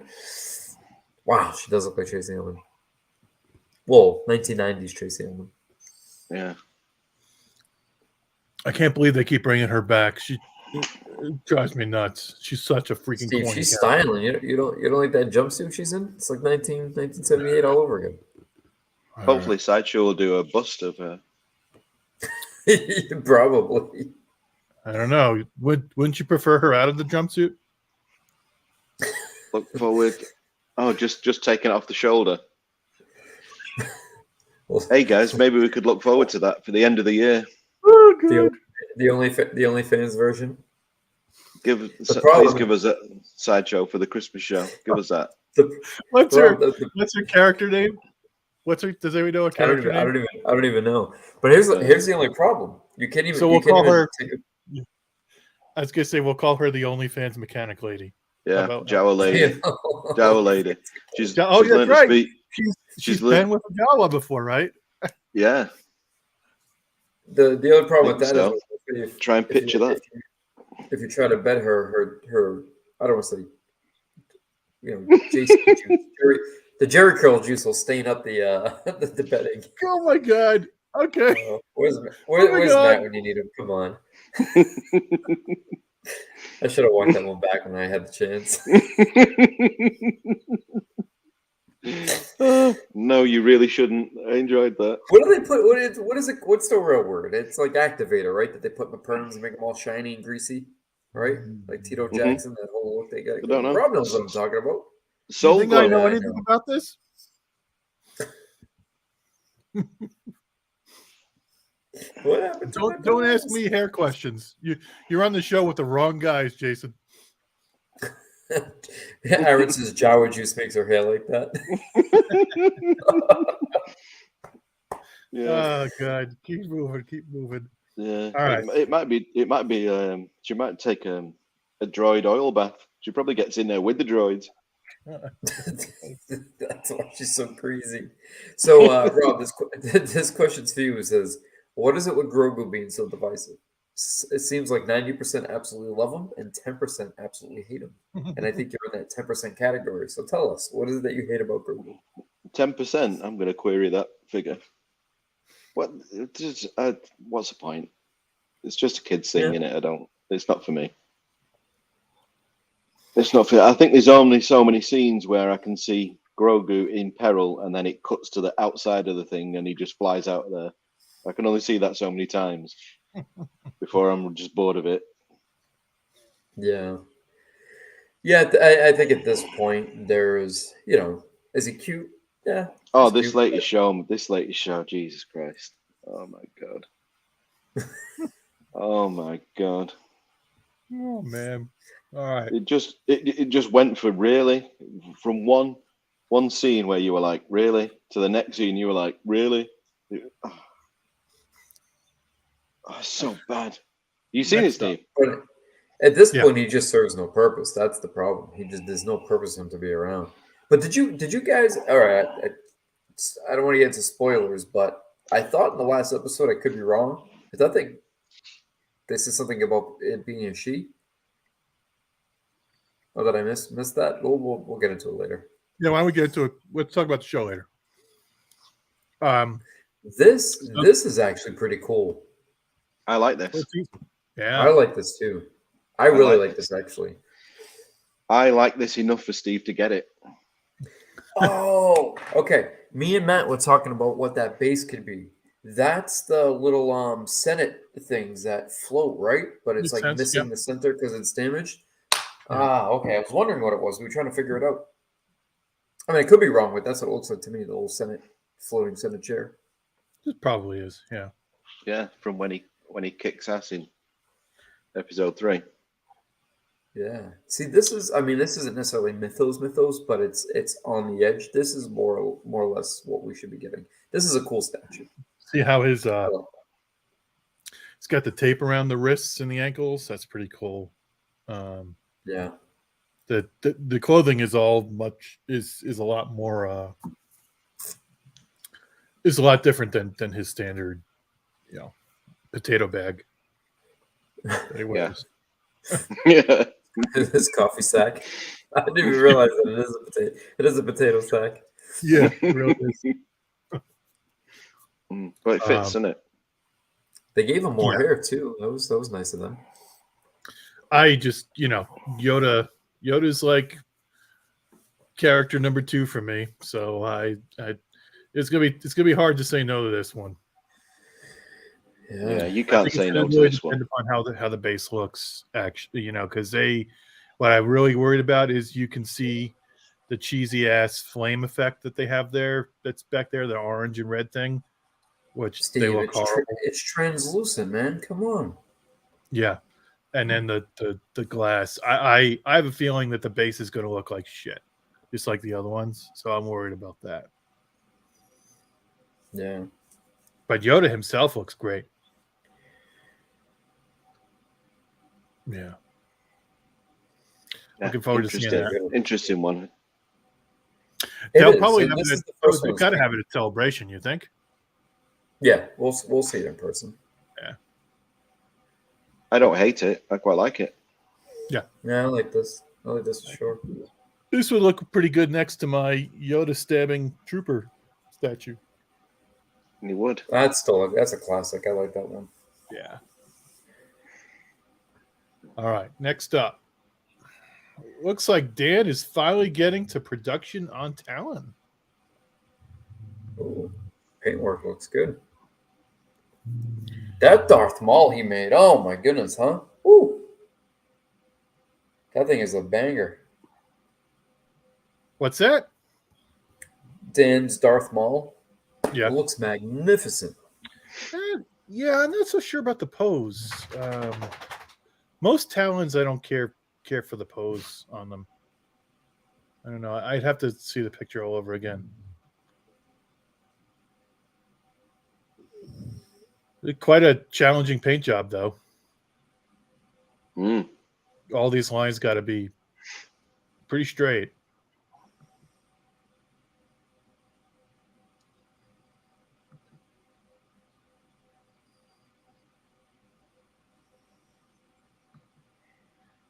D: Wow, she does look like Tracy Ullman. Well, 1990s Tracy Ullman.
C: Yeah.
B: I can't believe they keep bringing her back. She it drives me nuts. She's such a freaking
D: Steve,
B: corny
D: she's
B: character.
D: styling. You don't like that jumpsuit she's in? It's like 1978 all over again.
C: Hopefully, Sideshow will do a bust of her.
D: Probably.
B: I don't know. Wouldn't you prefer her out of the jumpsuit?
C: Look forward. Oh, just taking it off the shoulder.
D: Well,
C: Hey guys, maybe we could look forward to that for the end of the year.
B: Oh, good.
D: the only fans version.
C: Please give us a Sideshow for the Christmas show. Give us that.
B: What's
D: Rob,
B: her character name? Does anybody know a character name?
D: I don't even know. But here's the only problem. You can't even.
B: So we'll
D: you can't
B: call
D: even
B: her.
D: take a-
B: I was gonna say we'll call her the OnlyFans mechanic lady.
C: Yeah,
B: about
C: Jawa lady. Jawa lady. She's
B: Oh,
C: she's
B: that's
C: learned
B: right.
C: to speak.
B: She's
C: learned-
B: been with Jawa before, right?
C: Yeah.
D: The other problem with
C: Think
D: that
C: so.
D: is
C: Try and picture that.
D: If you try to bet her I don't want to say Jason juice, the Jerry curl juice will stain up the betting.
B: Oh my god. Okay.
D: Where's
B: God.
D: Matt when you need him? Come on. I should have walked that one back when I had the chance.
C: No, you really shouldn't. I enjoyed that.
D: What do they put? What is it? What's the real word? It's like activator, right? That they put in the perms and make them all shiny and greasy, right? Like Tito Jackson, that whole look they got.
C: I don't know.
D: Rob knows what I'm talking about.
B: Do you
C: Soul
B: think I know
C: Glow.
B: anything about this?
D: What happened? To my
B: Don't ask
D: balls?
B: me hair questions. You're on the show with the wrong guys, Jason.
D: Aaron says Jawa juice makes her hair like that.
C: Yeah.
B: Oh god. Keep moving.
C: Yeah.
B: All right.
C: It might be. She might take a droid oil bath. She probably gets in there with the droids.
D: That's why she's so crazy. So, Rob, this question's for you. It says, "What is it with Grogu being so divisive? It seems like 90% absolutely love him and 10% absolutely hate him. And I think you're in that 10% category. So tell us, what is it that you hate about Grogu?
C: 10%. I'm going to query that figure. What's the point? It's just a kid singing it. It's not for me. It's not for. I think there's only so many scenes where I can see Grogu in peril, and then it cuts to the outside of the thing, and he just flies out of there. I can only see that so many times before I'm just bored of it.
D: Yeah. Yeah, I think at this point, there's, is he cute? Yeah.
C: Oh,
D: he's
C: this
D: cute.
C: latest show, Jesus Christ. Oh, my God. Oh, my God.
B: Oh man. All right.
C: It just went for really from one scene where you were like, really, to the next scene you were like, really? Oh, so bad. You seen it, Steve?
D: But at this point, he just serves no purpose. That's the problem. There's no purpose for him to be around. But did you guys? All right, I don't want to get into spoilers, but I thought in the last episode, I could be wrong. I thought they said something about it being a she. Oh, did I miss that? We'll get into it later.
B: Yeah, why don't we get into it? Let's talk about the show later.
D: This is actually pretty cool.
C: I like this.
B: Yeah.
D: I like this too. I really like this actually.
C: I like this enough for Steve to get it.
D: Oh, okay. Me and Matt were talking about what that base could be. That's the little Senate things that float, right? But it's
B: Makes
D: like
B: sense,
D: missing
B: yep.
D: the center because it's damaged.
B: Yeah.
D: Ah, okay. I was wondering what it was. We were trying to figure it out. I mean, I could be wrong, but that's what it looks like to me. The little floating Senate chair.
B: It probably is. Yeah.
C: Yeah, from when he kicks ass in episode 3.
D: Yeah. See, this isn't necessarily mythos, but it's on the edge. This is more or less what we should be getting. This is a cool statue.
B: See how his it's got the tape around the wrists and the ankles. That's pretty cool.
D: Yeah.
B: The clothing is is a lot more is a lot different than his standard, potato bag that he wears.
C: Yeah.
D: His coffee sack. I didn't even realize that it is a potato. It is a potato sack.
B: Yeah, it really is.
C: But it fits, doesn't it?
D: They gave him more hair too. That was nice of them.
B: I just, Yoda's like character number 2 for me. So it's gonna be hard to say no to this one.
C: Yeah, you can't say no to
B: really
C: this one.
B: Depend upon how the base looks, actually, because what I'm really worried about is you can see the cheesy ass flame effect that they have there. That's back there, the orange and red thing, which
D: Steve,
B: they look horrible.
D: It's translucent, man. Come on.
B: Yeah, and then the glass. I have a feeling that the base is going to look like shit, just like the other ones. So I'm worried about that.
D: Yeah.
B: But Yoda himself looks great. Yeah. Looking forward to seeing that.
C: Interesting one.
B: They'll probably have it. They've got to have it at Celebration, you think?
D: Yeah, we'll see it in person.
B: Yeah.
C: I don't hate it. I quite like it.
B: Yeah.
D: Yeah, I like this. I like this for sure.
B: This would look pretty good next to my Yoda stabbing trooper statue.
C: And he would.
D: That's a classic. I like that one.
B: Yeah. All right. Next up. Looks like Dan is finally getting to production on Talon.
D: Ooh, paintwork looks good. That Darth Maul he made. Oh my goodness, huh? Ooh. That thing is a banger.
B: What's that?
D: Dan's Darth Maul.
B: Yeah.
D: It looks magnificent.
B: Yeah, I'm not so sure about the pose. Most Talons, I don't care for the pose on them. I don't know. I'd have to see the picture all over again. Quite a challenging paint job, though. All these lines got to be pretty straight.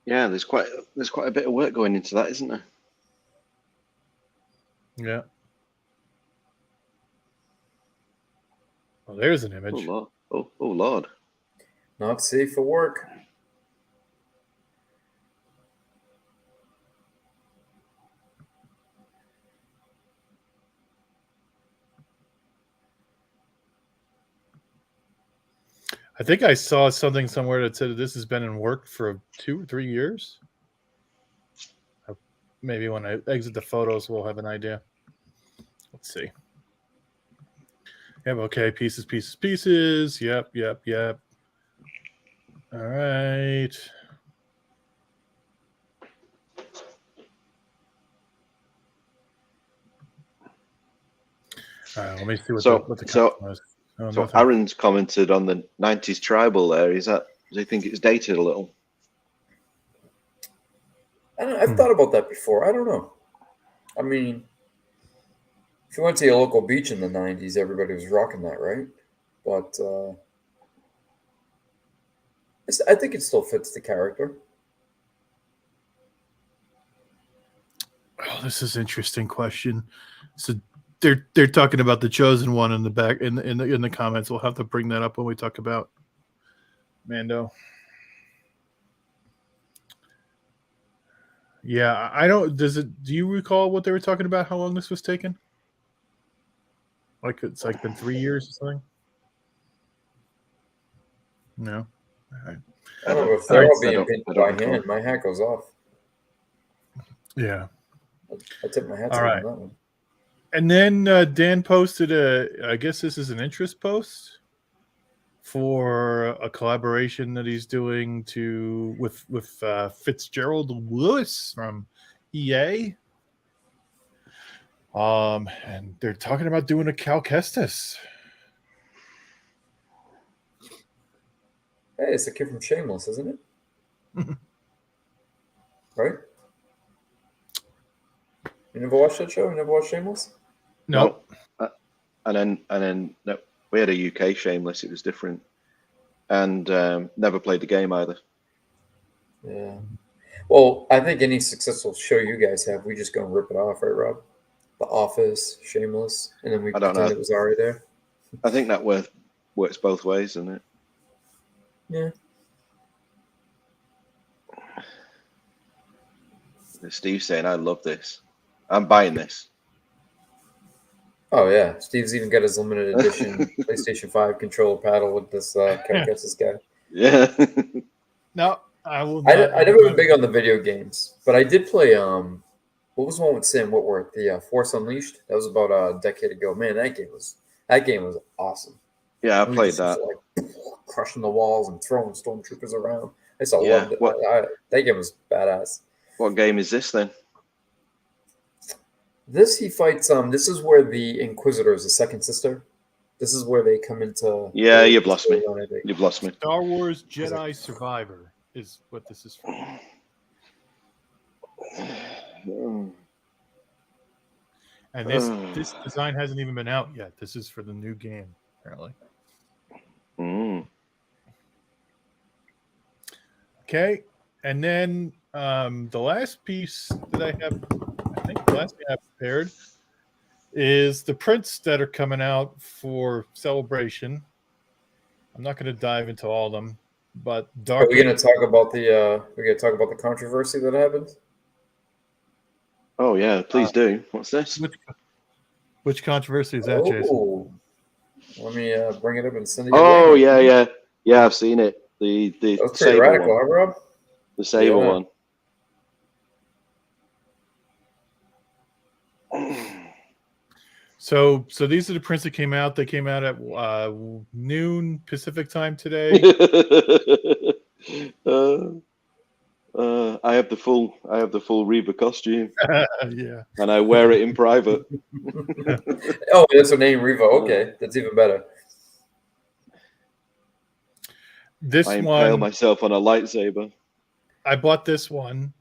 C: Yeah, there's quite a bit of work going into that, isn't there?
B: Yeah. Well, there's an image.
C: Oh Lord! Oh Lord!
D: Not safe for work.
B: I think I saw something somewhere that said this has been in work for 2 or 3 years. Maybe when I exit the photos, we'll have an idea. Let's see. Yep. Okay. Pieces. Yep. All right. All right. Let me see what the count was. Oh,
C: so
B: nothing.
C: Aaron's commented on the 90s tribal there. Does he think it's dated a little?
D: I've thought about that before. I don't know. I mean, if you went to your local beach in the 90s, everybody was rocking that, right? But I think it still fits the character.
B: Oh, this is an interesting question. So they're talking about the chosen one in the back in the comments. We'll have to bring that up when we talk about Mando. Yeah, I don't. Do you recall what they were talking about? How long this was taking? Like it's like been 3 years or something. No. All right.
D: I don't know if they're all being
C: I
D: painted
C: don't
D: by hand. My hat goes off.
B: Yeah.
D: I tip my hat
B: All
D: to
B: right.
D: on that one.
B: And then Dan posted I guess this is an interest post for a collaboration that he's doing with Fitzgerald Lewis from EA. And they're talking about doing a Cal Kestis.
D: Hey, it's the kid from Shameless, isn't it? Right? You never watched that show? You never watched Shameless?
B: No.
C: And then no, we had a UK Shameless. It was different, and never played the game either.
D: Yeah. Well, I think any successful show you guys have, we just gonna rip it off, right, Rob? The Office, Shameless, and then we
C: I don't
D: pretend
C: know.
D: it was already there.
C: I think that works both ways, doesn't it?
D: Yeah.
C: Steve's saying, "I love this. I'm buying this."
D: Oh yeah, Steve's even got his limited edition PlayStation 5 controller paddle with this Calcassis guy.
C: Yeah.
B: No, I will
D: I
B: not.
D: never been big on the video games, but I did play. What was the one with Sam Witwer? The Force Unleashed. That was about a decade ago. Man, that game was awesome.
C: Yeah, I
D: We
C: played
D: just
C: that.
D: used to, like crushing the walls and throwing stormtroopers around. I just
C: Yeah,
D: loved it.
C: what-
D: That game was badass.
C: What game is this then?
D: This he fights. This is where the Inquisitor is the second sister. This is where they come into.
C: Yeah, you've lost me.
D: I think.
C: You've lost me.
B: Star Wars Jedi Survivor is what this is for. And this design hasn't even been out yet. This is for the new game, apparently. Okay, and then the last piece that I think the last thing I have prepared is the prints that are coming out for Celebration. I'm not going to dive into all of them, but
D: Are we going to talk about the controversy that happened?
C: Oh yeah, please do. What's this?
B: Which controversy is that, Jason?
D: Oh, let me bring it up and send it.
C: Oh yeah. I've seen it. The
D: That was pretty
C: Saber
D: radical,
C: one.
D: huh, Rob?
C: The Saber
D: Yeah.
C: one.
B: So these are the prints that came out. They came out at noon Pacific time today.
C: I have the full Reba costume,
B: Yeah.
C: and I wear it in private.
D: Oh, that's her name, Revo. Okay, that's even better.
B: This
C: I impale
B: one,
C: myself on a lightsaber.
B: I bought this one.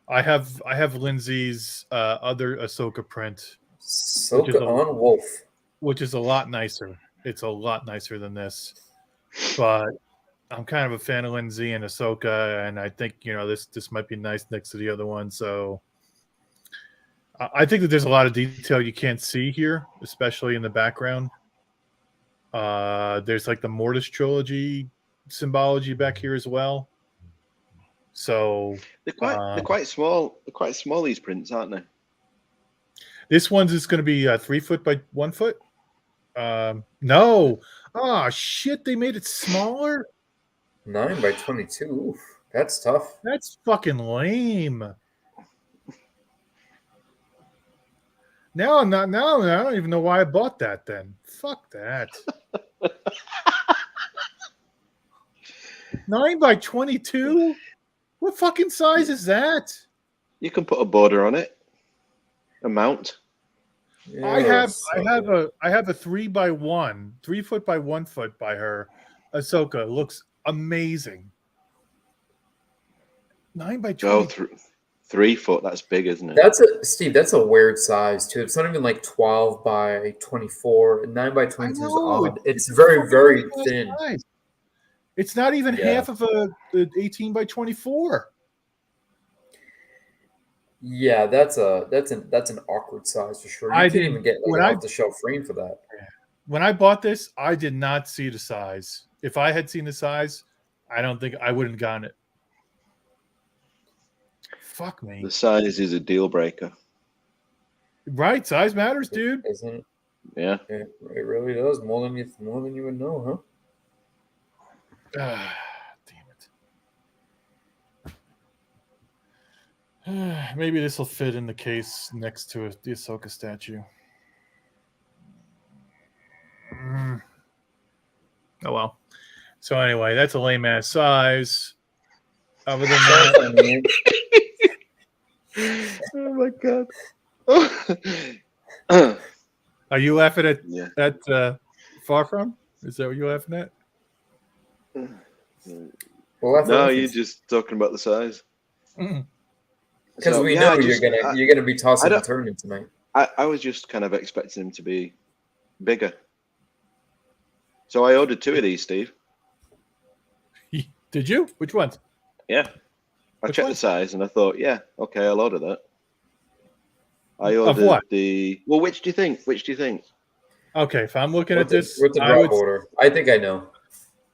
B: I have Lindsay's other Ahsoka print,
D: Soka on Wolf.
B: which is a lot nicer. It's a lot nicer than this, but I'm kind of a fan of Lindsay and Ahsoka, and I think this might be nice next to the other one. So I think that there's a lot of detail you can't see here, especially in the background. There's like the Mortis trilogy symbology back here as well. So
C: They're quite small. They're quite small, these prints, aren't they?
B: this one's is going to be 3 foot by 1 foot. No. Oh shit! They made it smaller.
D: 9 by 22. Oof, that's tough.
B: That's fucking lame. Now I'm not. Now I don't even know why I bought that. Then fuck that. 9 by 22. What fucking size is that?
C: You can put a border on it. A mount.
B: I have a 3 by 1, 3 foot by 1 foot by her. Ahsoka looks amazing. 9 by 20.
C: Oh, 3 foot. That's big, isn't it?
D: Steve. That's a weird size too. It's not even like 12 by 24. 9 by 22 is odd. It's very, very thin.
B: Size. It's not even half of a 18 by 24.
D: Yeah, that's an awkward size for sure. You
B: I
D: can't
B: didn't
D: even get like
B: when
D: an
B: I
D: off the shelf frame for that.
B: when I bought this, I did not see the size. If I had seen the size, I don't think I wouldn't have gotten it. Fuck me.
C: The size is a deal breaker.
B: Right, size matters, dude.
D: Isn't it?
C: Yeah.
D: It really does more than you would know,
B: Ah, damn it. Maybe this will fit in the case next to the Ahsoka statue. Oh well. So anyway, that's a lame ass size. Other than that,
C: Oh my god.
B: are you laughing at
C: Yeah.
B: that Far From? Is that what you're laughing at?
D: Well,
C: No, you're just talking about the size.
D: because
C: So,
D: we
C: yeah,
D: know you're gonna be tossing and turning tonight.
C: I was just kind of expecting him to be bigger. So I ordered 2 of these, Steve.
B: Did you? Which ones?
C: Yeah. I
B: Which
C: checked
B: one?
C: the size and I thought, yeah, okay, I'll order that. I
B: Of
C: ordered
B: what?
C: well, which do you think? Which do you think?
B: Okay, if I'm looking at this,
D: What's the
B: I
D: drop
B: would
D: order? I think I know.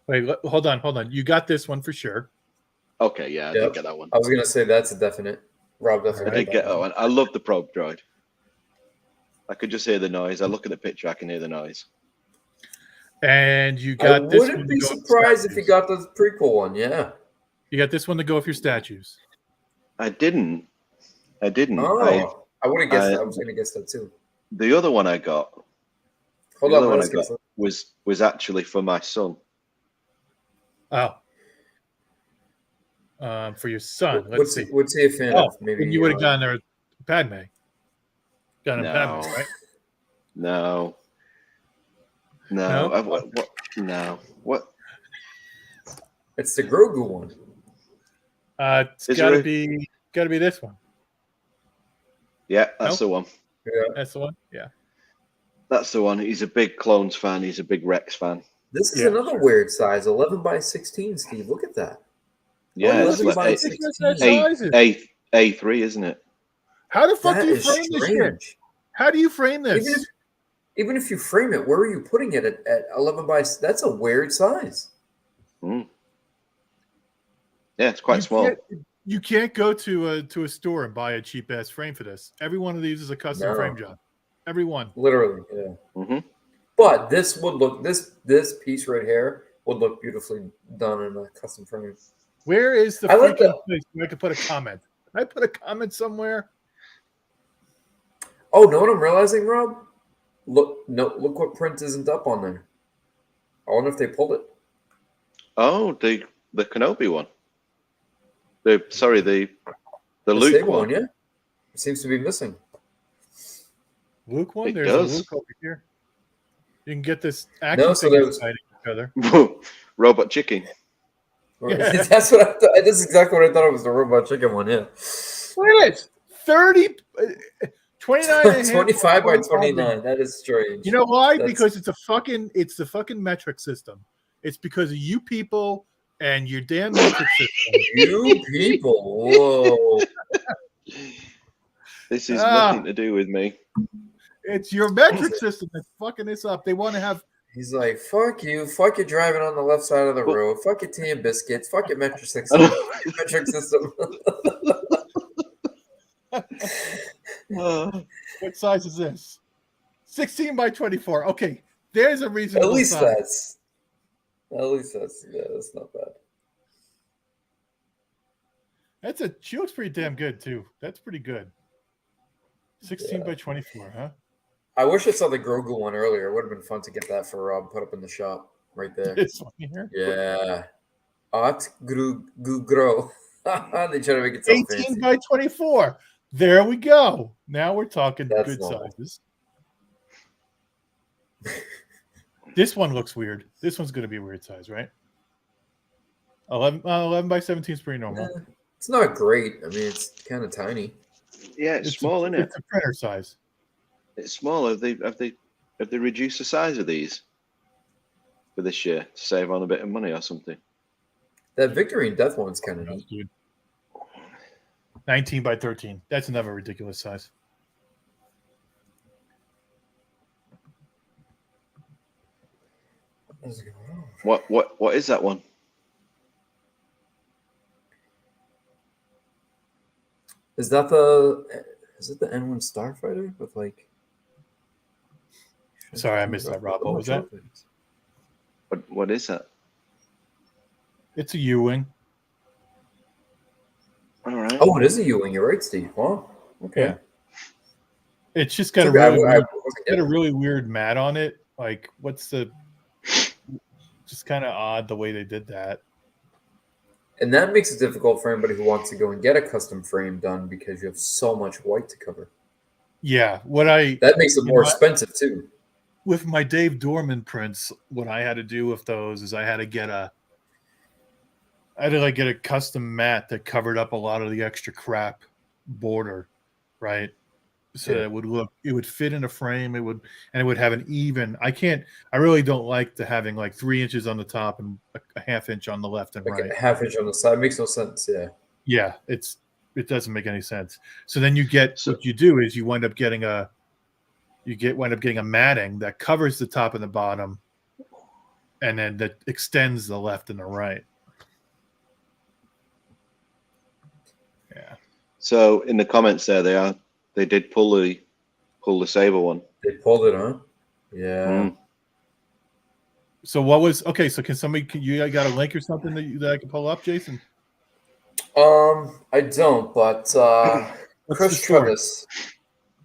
B: wait. Hold on. You got this one for sure.
C: Okay, yeah, I
D: Yep.
C: did get that one.
D: I was gonna say that's a definite. Rob
C: I
D: definitely
C: did get that one. I love the probe droid. I could just hear the noise. I look at the picture, I can hear the noise.
B: And you
D: I
B: got this one.
D: wouldn't
B: to
D: be
B: go with
D: surprised if you
B: statues.
D: got the prequel one. Yeah.
B: You got this one to go with your statues.
C: I didn't.
D: Oh, I would have guessed
C: I-
D: that. I was gonna guess that too.
C: The other one I got,
D: Hold
C: the
D: on,
C: other one I
D: let's guess.
C: got was actually for my son.
B: Oh. For your son. Let's see.
D: What's he a fan
B: Oh,
D: of? Maybe
B: then you would have gotten there Padme. Got him
C: No.
B: Padme, right?
C: No.
B: No?
C: What? No. What?
D: It's the Grogu one.
B: It's
C: Is
B: gotta
C: there a-
B: be this one.
C: Yeah, that's the one.
D: Yeah.
B: That's the one? Yeah.
C: That's the one. He's a big Clones fan. He's a big Rex fan.
D: This is
B: Yeah,
D: another
B: sure.
D: weird size, 11 by 16. Steve, look at that.
C: Yeah,
B: Oh,
C: it's
B: look
C: like
B: at that sizes.
C: A3, isn't it?
B: How the fuck
D: That
B: do you
D: is
B: frame this shit?
D: strange.
B: How do you frame this?
D: Even if you frame it, where are you putting it at 11 by? That's a weird size.
C: Mm. Yeah, it's quite
B: You
C: small.
B: You can't go to a store and buy a cheap ass frame for this. Every one of these is a custom
D: No.
B: frame job. Every one.
D: Literally, yeah.
C: Mm-hmm.
D: But this would look this piece right here would look beautifully done in a custom frame.
B: Where is the
D: I like
B: freaking
D: the-
B: place where I could put a comment? Can I put a comment somewhere?
D: Oh, know what I'm realizing, Rob? Look what print isn't up on there. I wonder if they pulled it.
C: Oh, the Kenobi one. The
D: The
C: Luke
D: Sable
C: one.
D: yeah. It seems to be missing.
B: Luke one?
C: It
B: There's
C: does.
B: a Luke over here. You can get this action
D: No, so
B: figures
D: there's-
B: fighting each other.
C: Robot chicken.
B: Yeah.
D: That's what I thought. That's exactly what I thought it was, the robot chicken one, yeah.
B: Look at it. 29 and a half
D: 25 by
B: 25.
D: 29. That is strange.
B: You know why?
D: That's-
B: Because it's the fucking metric system. It's because of you people and your damn metric system.
D: You people. Whoa.
C: This is
B: Ah.
C: nothing to do with me.
B: It's your metric system that's fucking this up. They want to have
D: He's like, fuck you. Fuck you driving on the left side of the
C: Well-
D: road. Fuck your tea and biscuits. Fuck your metric system. Fuck your metric system.
B: what size is this? 16 by 24. Okay, there's a reason.
D: At least that's not bad.
B: She looks pretty damn good too. That's pretty good. 16 by 24, huh?
D: I wish I saw the Grogu one earlier. It would have been fun to get that for Rob, put up in the shop right there.
B: This one here.
D: Yeah. Art Gugro. They try to make it so
B: 18
D: fancy.
B: by 24. There we go. Now we're talking
D: That's
B: good
D: normal.
B: sizes. This one looks weird. This one's going to be a weird size, right? 11 by 17 is pretty normal.
D: It's not great. I mean, it's kind of tiny.
C: Yeah, it's small, isn't it?
B: It's a printer size.
C: It's small. Have they reduced the size of these for this year to save on a bit of money or something?
D: That Victory and Death one's kind of neat.
B: Dude. 19 by 13. That's another ridiculous size.
C: What is that one?
D: Is it the N1 Starfighter with like?
B: Sorry, I missed that, Rob. What was that?
C: What is that?
B: It's a U-wing.
C: All right.
D: Oh, it is a U-wing. You're right, Steve. Wow. Okay.
B: Yeah. It's just got a really weird mat on it. Like, just kind of odd the way they did that.
D: And that makes it difficult for anybody who wants to go and get a custom frame done because you have so much white to cover.
B: Yeah,
D: that makes it more expensive too.
B: With my Dave Dorman prints, what I had to do with those is I had to get a custom mat that covered up a lot of the extra crap border, right? So that it would fit in a frame. It would have an even. I really don't like having like 3 inches on the top and a half inch on the left and right.
D: A half inch on the side makes no sense. Yeah.
B: Yeah, it doesn't make any sense. So then what you do is you wind up getting a matting that covers the top and the bottom, and then that extends the left and the right. Yeah.
C: So in the comments there, they did pull the saber one.
D: They pulled it, huh? Yeah.
B: So what was okay? So you got a link or something that I can pull up, Jason?
D: I don't, but Chris Travis.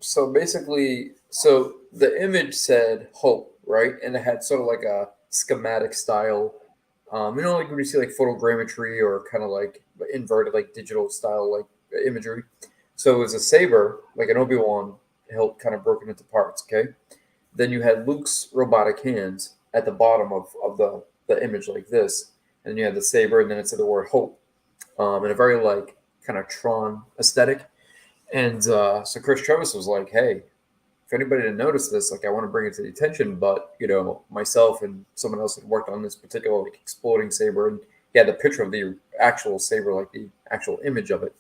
D: So basically, the image said hope, right? And it had sort of like a schematic style. Like when you see like photogrammetry or kind of like inverted, like digital style, like imagery. So it was a saber, like an Obi-Wan hilt, kind of broken into parts. Okay. Then you had Luke's robotic hands at the bottom of the image like this, and then you had the saber, and then it said the word hope, in a very like kind of Tron aesthetic. And so Chris Travis was like, "Hey, if anybody didn't notice this, like I want to bring it to the attention." But myself and someone else had worked on this particular like exploding saber, and he had the picture of the actual saber, like the actual image of it.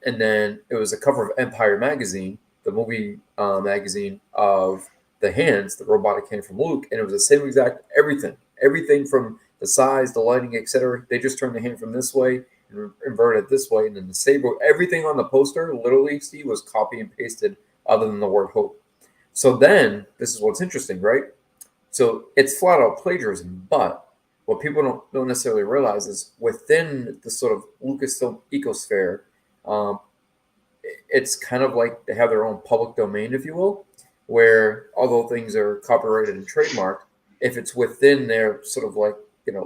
D: And then it was a cover of Empire magazine, the movie magazine of the hands, the robotic hand from Luke, and it was the same exact everything from the size, the lighting, etc. They just turned the hand from this way and inverted it this way, and then the saber, everything on the poster, literally, Steve, was copy and pasted, other than the word hope. So then, this is what's interesting, right? So it's flat out plagiarism, but what people don't necessarily realize is within the sort of Lucasfilm ecosphere, it's kind of like they have their own public domain, if you will, where although things are copyrighted and trademarked, if it's within their sort of like,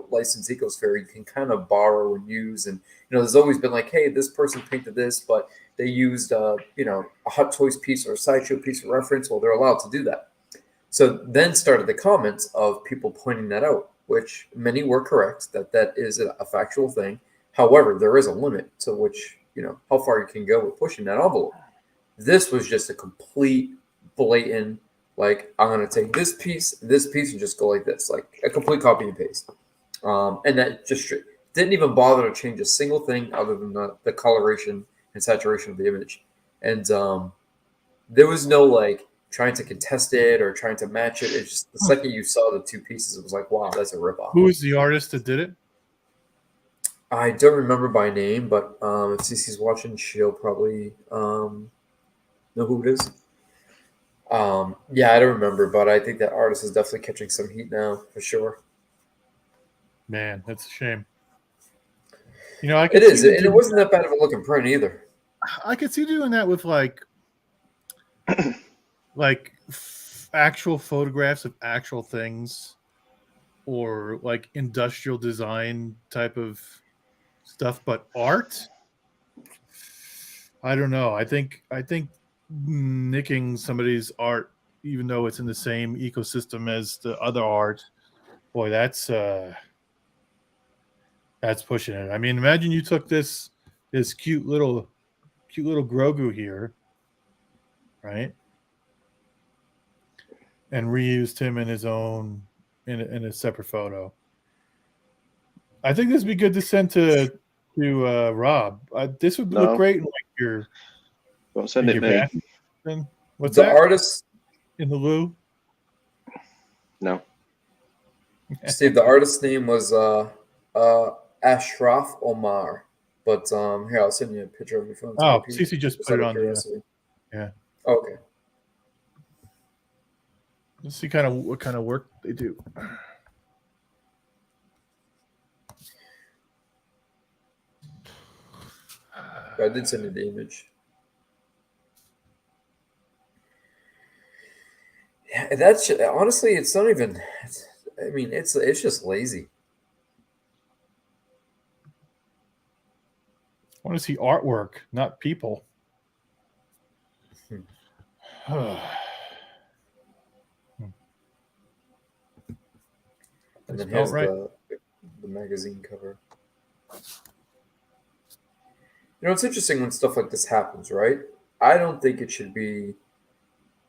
D: licensed ecosphere, you can kind of borrow and use. And, there's always been like, hey, this person painted this, but they used, a Hot Toys piece or a Sideshow piece of reference. Well, they're allowed to do that. So then started the comments of people pointing that out, which many were correct, that is a factual thing. However, there is a limit to which, how far you can go with pushing that envelope. This was just a complete blatant, like, I'm going to take this piece, and just go like this, like a complete copy and paste. And that just didn't even bother to change a single thing other than the coloration and saturation of the image. And there was no, like, trying to contest it or trying to match it. It's just the second you saw the two pieces, it was like, wow, that's a ripoff.
B: Who is the artist that did it?
D: I don't remember by name, but if Cece's watching, she'll probably know who it is. Yeah, I don't remember, but I think that artist is definitely catching some heat now, for sure.
B: Man, that's a shame.
D: It is, and it wasn't that bad of a looking print either.
B: I could see doing that with like actual photographs of actual things, or like industrial design type of stuff. But art, I don't know. I think nicking somebody's art, even though it's in the same ecosystem as the other art, boy, that's pushing it. I mean, imagine you took this cute little Grogu here, right, and reused him in his own in a separate photo. I think this would be good to send to to Rob. This would
C: No.
B: look great in like your
C: Don't send it me.
B: bathroom. What's
D: The
B: that?
D: artist,
B: In the loo?
C: No.
D: Steve, the artist's name was Ashraf Omar. But here, I'll send you a picture of your phone.
B: Oh, Cece just put
D: out
B: it
D: of
B: on the
D: curiosity.
B: yeah.
D: Oh, okay.
B: Let's see what kind of work they do.
D: I did send you the image. Yeah, that's honestly, it's not even. I mean, it's just lazy.
B: I want to see artwork, not people.
D: And then
B: Spelled
D: here's
B: right.
D: the magazine cover. You know, it's interesting when stuff like this happens, right? I don't think it should be,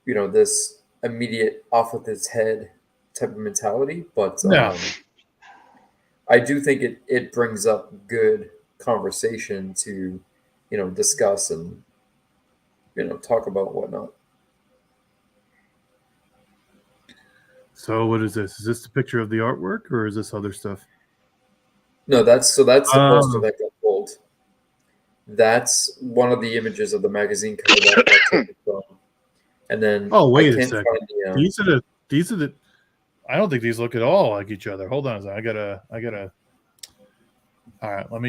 D: this immediate off with its head type of mentality, but
B: No.
D: I do think it brings up good conversation to, discuss and, talk about whatnot.
B: So what is this? Is this the picture of the artwork or is this other stuff?
D: No, that's the poster that got pulled. That's one of the images of the magazine cover that got taken from. And then
B: wait
D: I
B: a
D: can't
B: second.
D: find
B: These are the I don't think these look at all like each other. Hold on a second. I gotta all right, let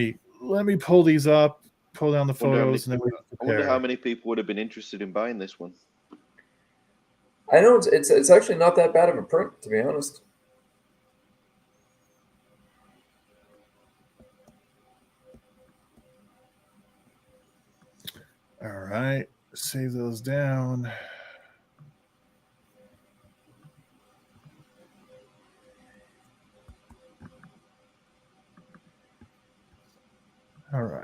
B: me pull these up, pull down the photos, and then we
C: I wonder how many people would have been interested in buying this one.
D: I know it's actually not that bad of a print, to be honest.
B: All right, save those down. All right.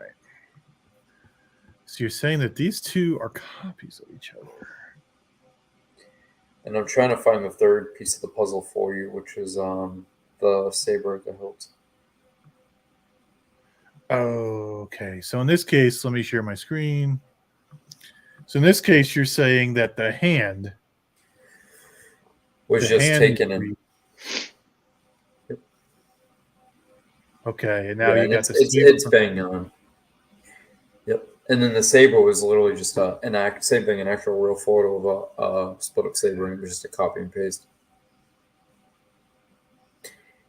B: So you're saying that these two are copies of each other.
D: And I'm trying to find the third piece of the puzzle for you, which is the saber at the hilt.
B: Okay. So in this case, let me share my screen. So in this case, you're saying that the hand
D: was just taken in.
B: Okay, and now
D: Yeah,
B: you got
D: it's bang on. Yep. And then the saber was literally just same thing, an actual real photo of a split up saber, and it was just a copy and paste.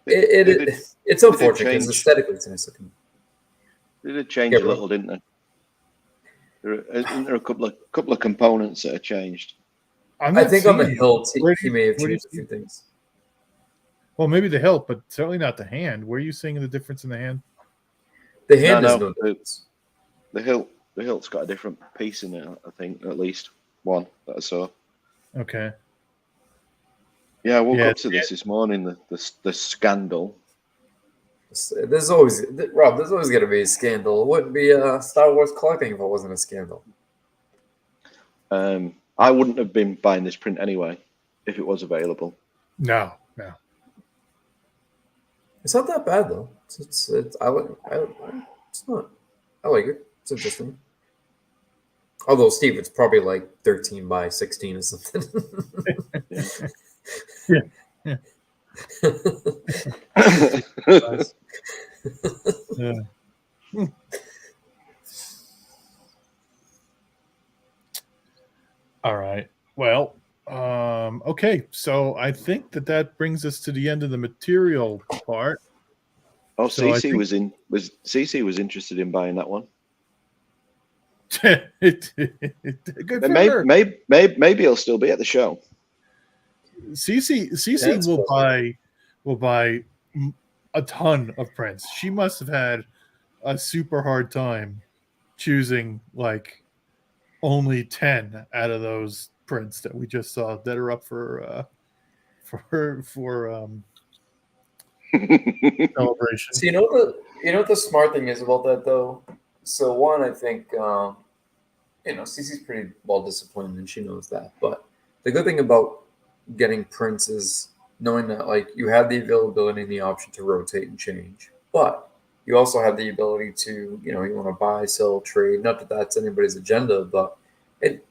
D: It's unfortunate because aesthetically it's nice looking.
C: They did change a little, didn't they? Isn't there a couple of components that are changed?
D: I think on the hilt he may have changed a few things.
B: Well, maybe the hilt, but certainly not the hand. Where are you seeing the difference in the hand?
D: The hand is no difference.
C: The hilt's got a different piece in it, I think, at least one that I saw.
B: Okay.
C: Yeah, I woke up to this morning, the scandal.
D: There's always going to be a scandal. It wouldn't be Star Wars collecting if it wasn't a scandal.
C: I wouldn't have been buying this print anyway if it was available.
B: No.
D: It's not that bad though. It's not. I like it. It's interesting. Although Steve, it's probably like 13 by 16 or something.
B: Yeah. Yeah. All right. Well, okay. So I think that brings us to the end of the material part.
C: Oh, so Cece was interested in buying that one.
B: Good for her.
C: Maybe he'll still be at the show.
B: Cece will buy a ton of prints. She must have had a super hard time choosing like only 10 out of those prints that we just saw that are up for celebration.
D: So you know what the smart thing is about that though. So one, I think Cece's pretty well disciplined and she knows that. But the good thing about getting prints is knowing that like you have the availability and the option to rotate and change. But you also have the ability to, you want to buy, sell, trade. Not that that's anybody's agenda, but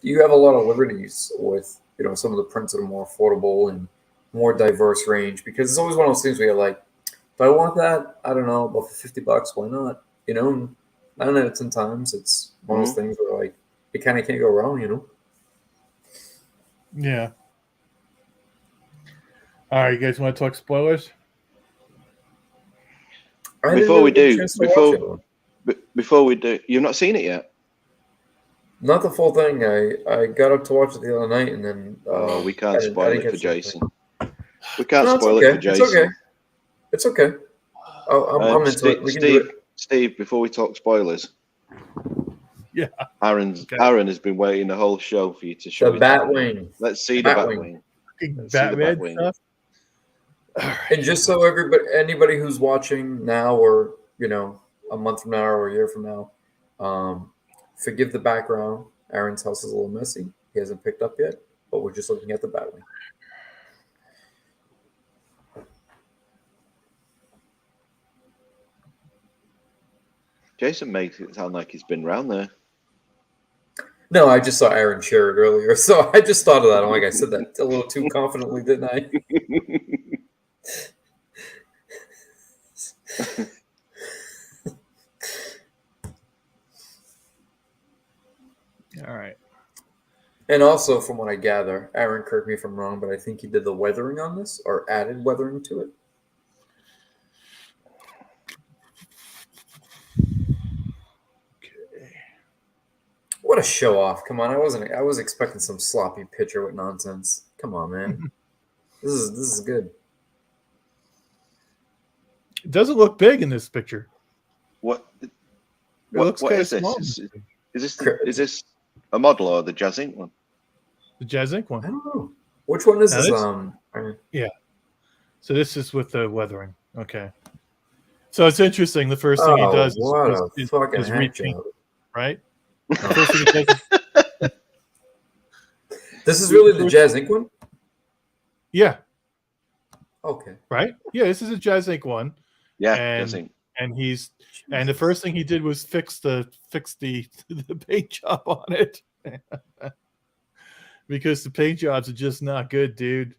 D: you have a lot of liberties with, some of the prints that are more affordable and more diverse range, because it's always one of those things where you're like, if I want that, I don't know, but for $50, why not? 9 out of 10 times, it's one of those things where like it kind of can't go wrong.
B: Yeah. All right, you guys want to talk spoilers?
C: Before we do, you've not seen it yet?
D: Not the full thing. I got up to watch it the other night, and then
C: we can't spoil it for Jason. We can't
D: No,
C: spoil it for Jason.
D: It's okay. I'm into it. We can do it.
C: Steve, before we talk spoilers,
B: yeah,
C: Aaron has been waiting the whole show for you to show
D: the Batwing.
C: Let's see the Batwing.
B: Batman stuff.
D: And just so anybody who's watching now, or a month from now or a year from now, forgive the background. Aaron's house is a little messy. He hasn't picked up yet, but we're just looking at the Batwing.
C: Jason makes it sound like he's been around there.
D: No, I just saw Aaron share it earlier, so I just thought of that. I'm like, I said that a little too confidently, didn't I?
B: All right.
D: And also, from what I gather, Aaron, correct me if I'm wrong, but I think he did the weathering on this, or added weathering to it.
B: Okay.
D: What a show off! Come on, I was expecting some sloppy picture with nonsense. Come on, man. This is good.
B: It doesn't look big in this picture.
C: What
B: looks
C: what
B: kind
C: is
B: of
C: this?
B: small.
C: Is this a model or the Jazz Inc. one?
B: The Jazz Inc. one.
D: I don't know. Which one is
B: Now
D: this?
B: Yeah. So this is with the weathering. Okay. So it's interesting. The first thing he does is repaint, right? The first thing he does
D: this is really the Jazz Inc. one?
B: Yeah.
D: Okay.
B: Right? Yeah, this is a Jazz Inc. one.
C: Yeah, Jazz Inc.
B: And the first thing he did was fix the paint job on it. Because the paint jobs are just not good, dude.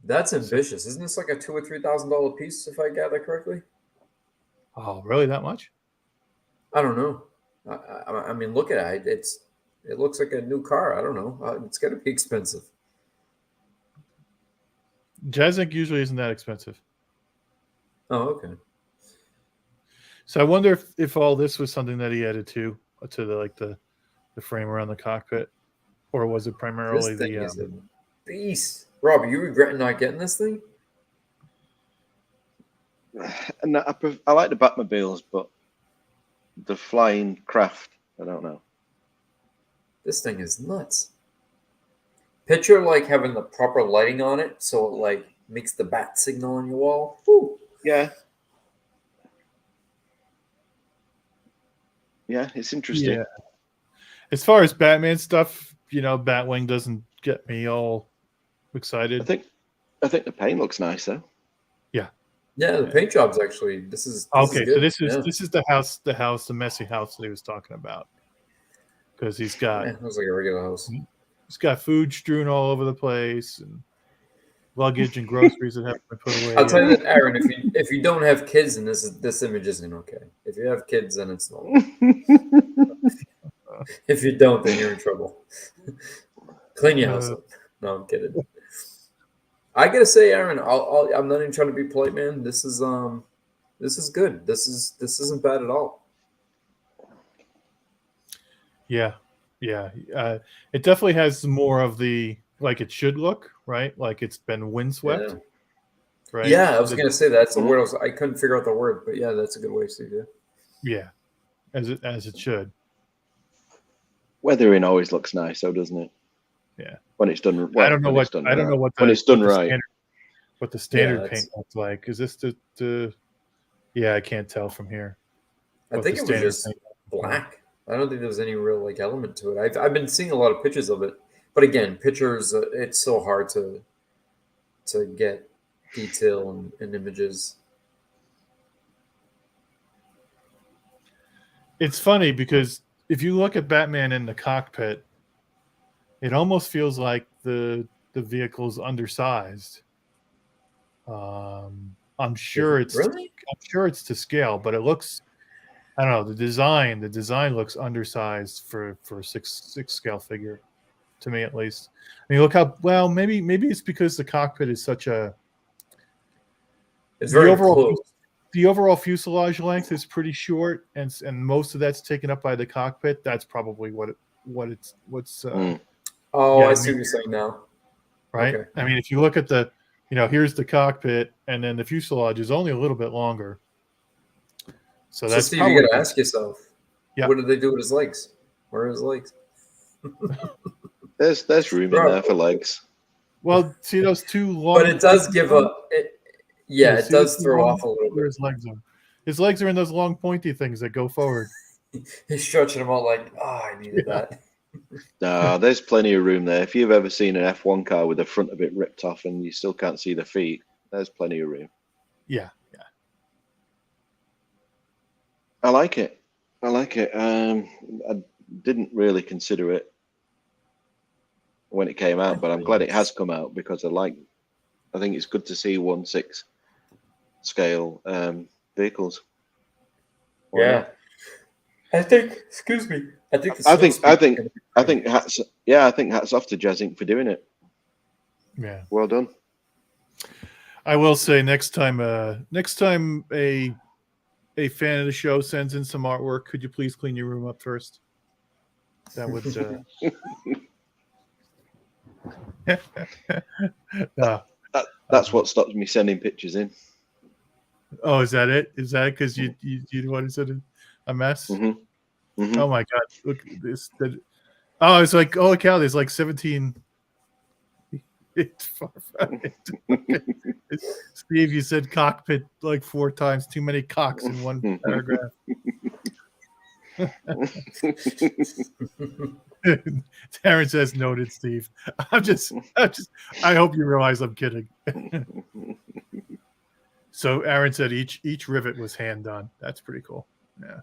D: That's ambitious. Isn't this like a $2,000 or $3,000 piece, if I gather correctly?
B: Oh, really? That much?
D: I don't know. I mean, look at it. It looks like a new car. I don't know. It's got to be expensive.
B: Jazz Inc. usually isn't that expensive.
D: Oh, okay.
B: So I wonder if all this was something that he added to the frame around the cockpit, or was it primarily
D: this thing is a beast. Rob, are you regretting not getting this thing?
C: And I like the Batmobiles, but the flying craft, I don't know.
D: This thing is nuts. Picture like having the proper lighting on it, so it like makes the bat signal on your wall. Woo.
C: Yeah. Yeah, it's interesting.
B: Yeah. As far as Batman stuff, Batwing doesn't get me all excited.
C: I think the paint looks nice though.
D: Yeah, the paint job's actually this is
B: okay.
D: Is
B: so this is the messy house that he was talking about, because he's got
D: it looks like a regular house.
B: He's got food strewn all over the place and luggage and groceries that have been put away.
D: I'll tell you that, Aaron. If you don't have kids, then this image isn't okay. If you have kids, then it's not. If you don't, then you're in trouble. Clean your house up. No, I'm kidding. I gotta say, Aaron, I'm not even trying to be polite, man. This is good. This isn't bad at all.
B: Yeah. It definitely has more of the like it should look, right? Like it's been windswept, right?
D: Yeah, I was gonna say that's the word. I couldn't figure out the word, but yeah, that's a good way to do it.
B: Yeah, as it should.
C: Weathering always looks nice, though, doesn't it?
B: Yeah.
C: When it's done, well,
B: I don't know what
C: when it's done right.
B: What the standard paint looks like. Is this the? Yeah, I can't tell from here.
D: I think it was just black. I don't think there was any real like element to it. I've been seeing a lot of pictures of it, but again, pictures it's so hard to get detail and images.
B: It's funny because if you look at Batman in the cockpit, it almost feels like the vehicle's undersized. I'm sure it's
D: Really?
B: to scale, but it looks, I don't know, the design looks undersized for a six scale figure, to me at least. I mean, look how well, maybe it's because the cockpit is such a
D: It's
B: the
D: very
B: overall
D: close.
B: the overall fuselage length is pretty short, and most of that's taken up by the cockpit. That's probably what's
D: Oh, I
B: getting
D: see
B: me,
D: what you're saying now.
B: right?
D: Okay.
B: I mean, if you look at the, here's the cockpit, and then the fuselage is only a little bit longer. So
D: So,
B: that's
D: Steve, you
B: probably
D: got to ask yourself,
B: Yeah.
D: what did they do with his legs? Where are his legs?
C: There's room in
D: Bro.
C: there for legs.
B: Well, see those two long.
D: But it does give a. It
B: see those
D: does
B: two
D: throw
B: long-
D: off a little
B: where
D: bit.
B: his legs are. His legs are in those long pointy things that go forward.
D: He's stretching them out like, I needed that.
C: There's plenty of room there. If you've ever seen an F1 car with the front of it ripped off and you still can't see the feet, there's plenty of room.
B: Yeah.
C: I like it. I didn't really consider it when it came out, but I'm glad it has come out because I think it's good to see 1/6 scale vehicles. Why
D: Yeah.
C: not?
D: I think, excuse me. I think
C: hats off to Jazz Inc. for doing it.
B: Yeah.
C: Well done.
B: I will say next time a fan of the show sends in some artwork, could you please clean your room up first? That would
C: That's what stops me sending pictures in.
B: Oh, is that it? Is that because you wanted to a mess?
C: Mm-hmm. Mm-hmm.
B: Oh my god! Look at this. Oh, it's like, holy cow! There's like 17. It's far. Steve, you said cockpit like 4 times. Too many cocks in one paragraph. Terrence says noted, Steve. I hope you realize I'm kidding. So Aaron said each rivet was hand done. That's pretty cool. Yeah.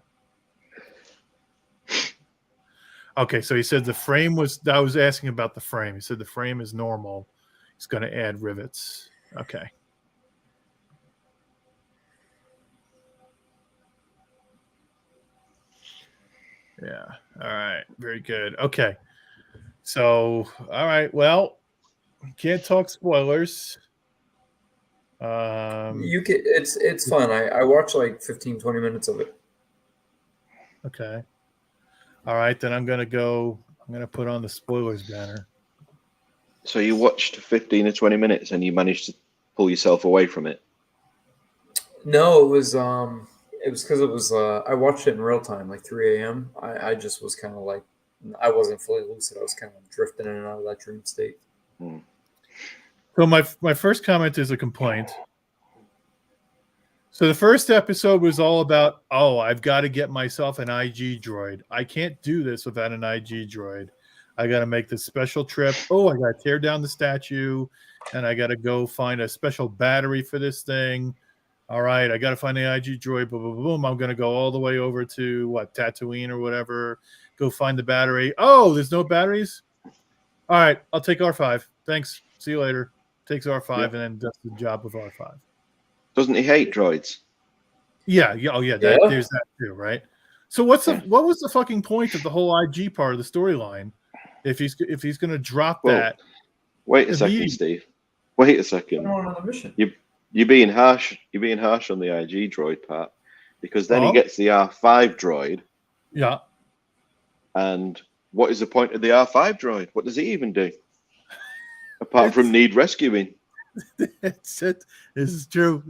B: Okay, so he said the frame was. I was asking about the frame. He said the frame is normal. He's going to add rivets. Okay. Yeah. All right. Very good. Okay. So, all right. Well, can't talk spoilers.
D: You can. It's fun. I watched like 15, 20 minutes of it.
B: Okay. All right, then I'm going to put on the spoilers banner.
C: So you watched 15 or 20 minutes and you managed to pull yourself away from it?
D: No, it was because it was I watched it in real time, like 3 a.m. I just was kind of like, I wasn't fully lucid. I was kind of drifting in and out of that dream state.
B: So my first comment is a complaint. So the first episode was all about, I've got to get myself an IG droid. I can't do this without an IG droid. I got to make this special trip. I got to tear down the statue, and I got to go find a special battery for this thing. All right, I got to find the IG droid. Boom, boom, boom. I'm going to go all the way over to Tatooine or whatever. Go find the battery. Oh, there's no batteries. All right, I'll take R5. Thanks. See you later. Takes R5 and then does the job with R5.
C: Doesn't he hate droids?
B: Yeah. Oh, yeah. There's that too, right? So what was the fucking point of the whole IG part of the storyline? If he's going to drop that.
C: Wait a second, Steve. Wait a second.
D: On the mission.
C: You're being harsh. You're being harsh on the IG droid part, because then he gets the R5 droid.
B: Yeah.
C: And what is the point of the R5 droid? What does he even do? Apart from need rescuing.
B: That's it. This is true.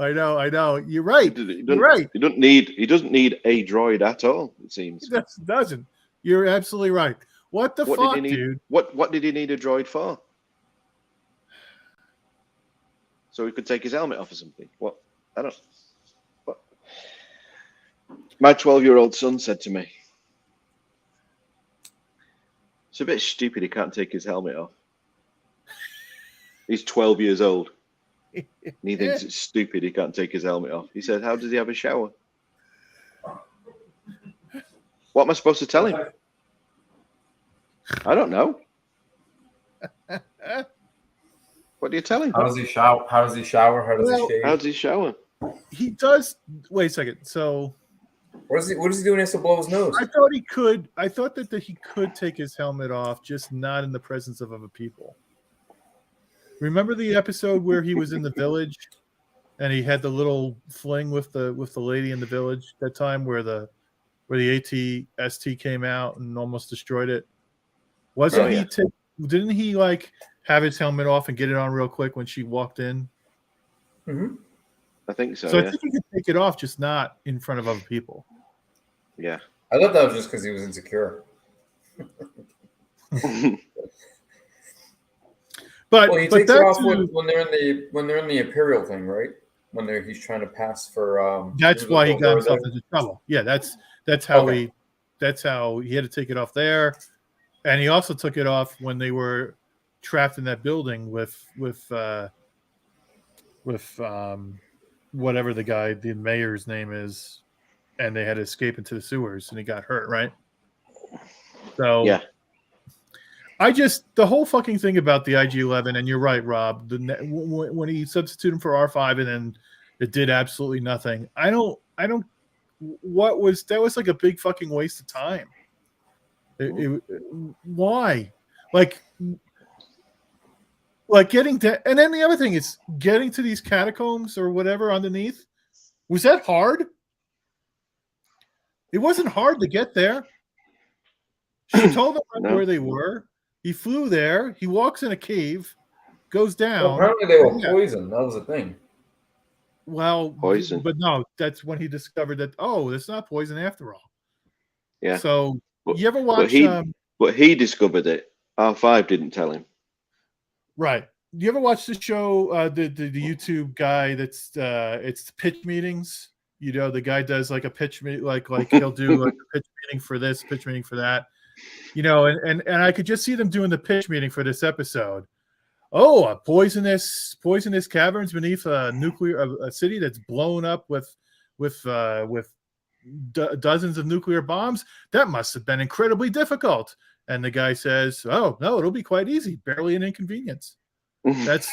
B: I know. You're right.
C: You're right. He doesn't need a droid at all, it seems.
B: It doesn't. You're absolutely right. What fuck, dude?
C: What did he need a droid for? So he could take his helmet off or something. What? I don't. What? My 12-year-old son said to me, "It's a bit stupid. He can't take his helmet off." He's 12 years old. And he thinks it's stupid he can't take his helmet off. He said, "How does he have a shower?" What am I supposed to tell him? I don't know. What do you tell him?
D: How does he shower? How does he shower? How does he shave?
C: How does he shower?
B: He does. Wait a second. So,
D: What is he doing? He has to blow his nose.
B: I thought he could. I thought that he could take his helmet off, just not in the presence of other people. Remember the episode where he was in the village, and he had the little fling with the lady in the village? That time where the AT-ST came out and almost destroyed it. Wasn't he? Didn't he like have his helmet off and get it on real quick when she walked in?
D: Mm-hmm.
C: I think so.
B: So I think he could take it off, just not in front of other people.
C: Yeah.
D: I thought that was just because he was insecure.
B: But
D: he takes it off when they're in the Imperial thing, right? When he's trying to pass for.
B: That's why he got himself into trouble. Yeah, that's how he had to take it off there, and he also took it off when they were trapped in that building with whatever the mayor's name is, and they had to escape into the sewers, and he got hurt, right? So
C: yeah.
B: The whole fucking thing about the IG-11, and you're right, Rob. When he substituted him for R5, and then it did absolutely nothing. That was like a big fucking waste of time. Why? Like getting to, and then the other thing is getting to these catacombs or whatever underneath. Was that hard? It wasn't hard to get there. She told them where they were. He flew there. He walks in a cave, goes down.
D: Well, apparently they were poisoned. That was the thing.
B: Well,
C: poison.
B: But no, that's when he discovered that, it's not poison after all.
C: Yeah.
B: So you ever watch?
C: But he discovered it. R5 didn't tell him.
B: Right. Do you ever watch the show? The YouTube guy it's pitch meetings. You know, the guy does like a pitch meeting, like he'll do like a pitch meeting for this, pitch meeting for that. You know, and I could just see them doing the pitch meeting for this episode. Oh, poisonous caverns beneath a city that's blown up with dozens of nuclear bombs. That must have been incredibly difficult. And the guy says, "Oh no, it'll be quite easy. Barely an inconvenience." That's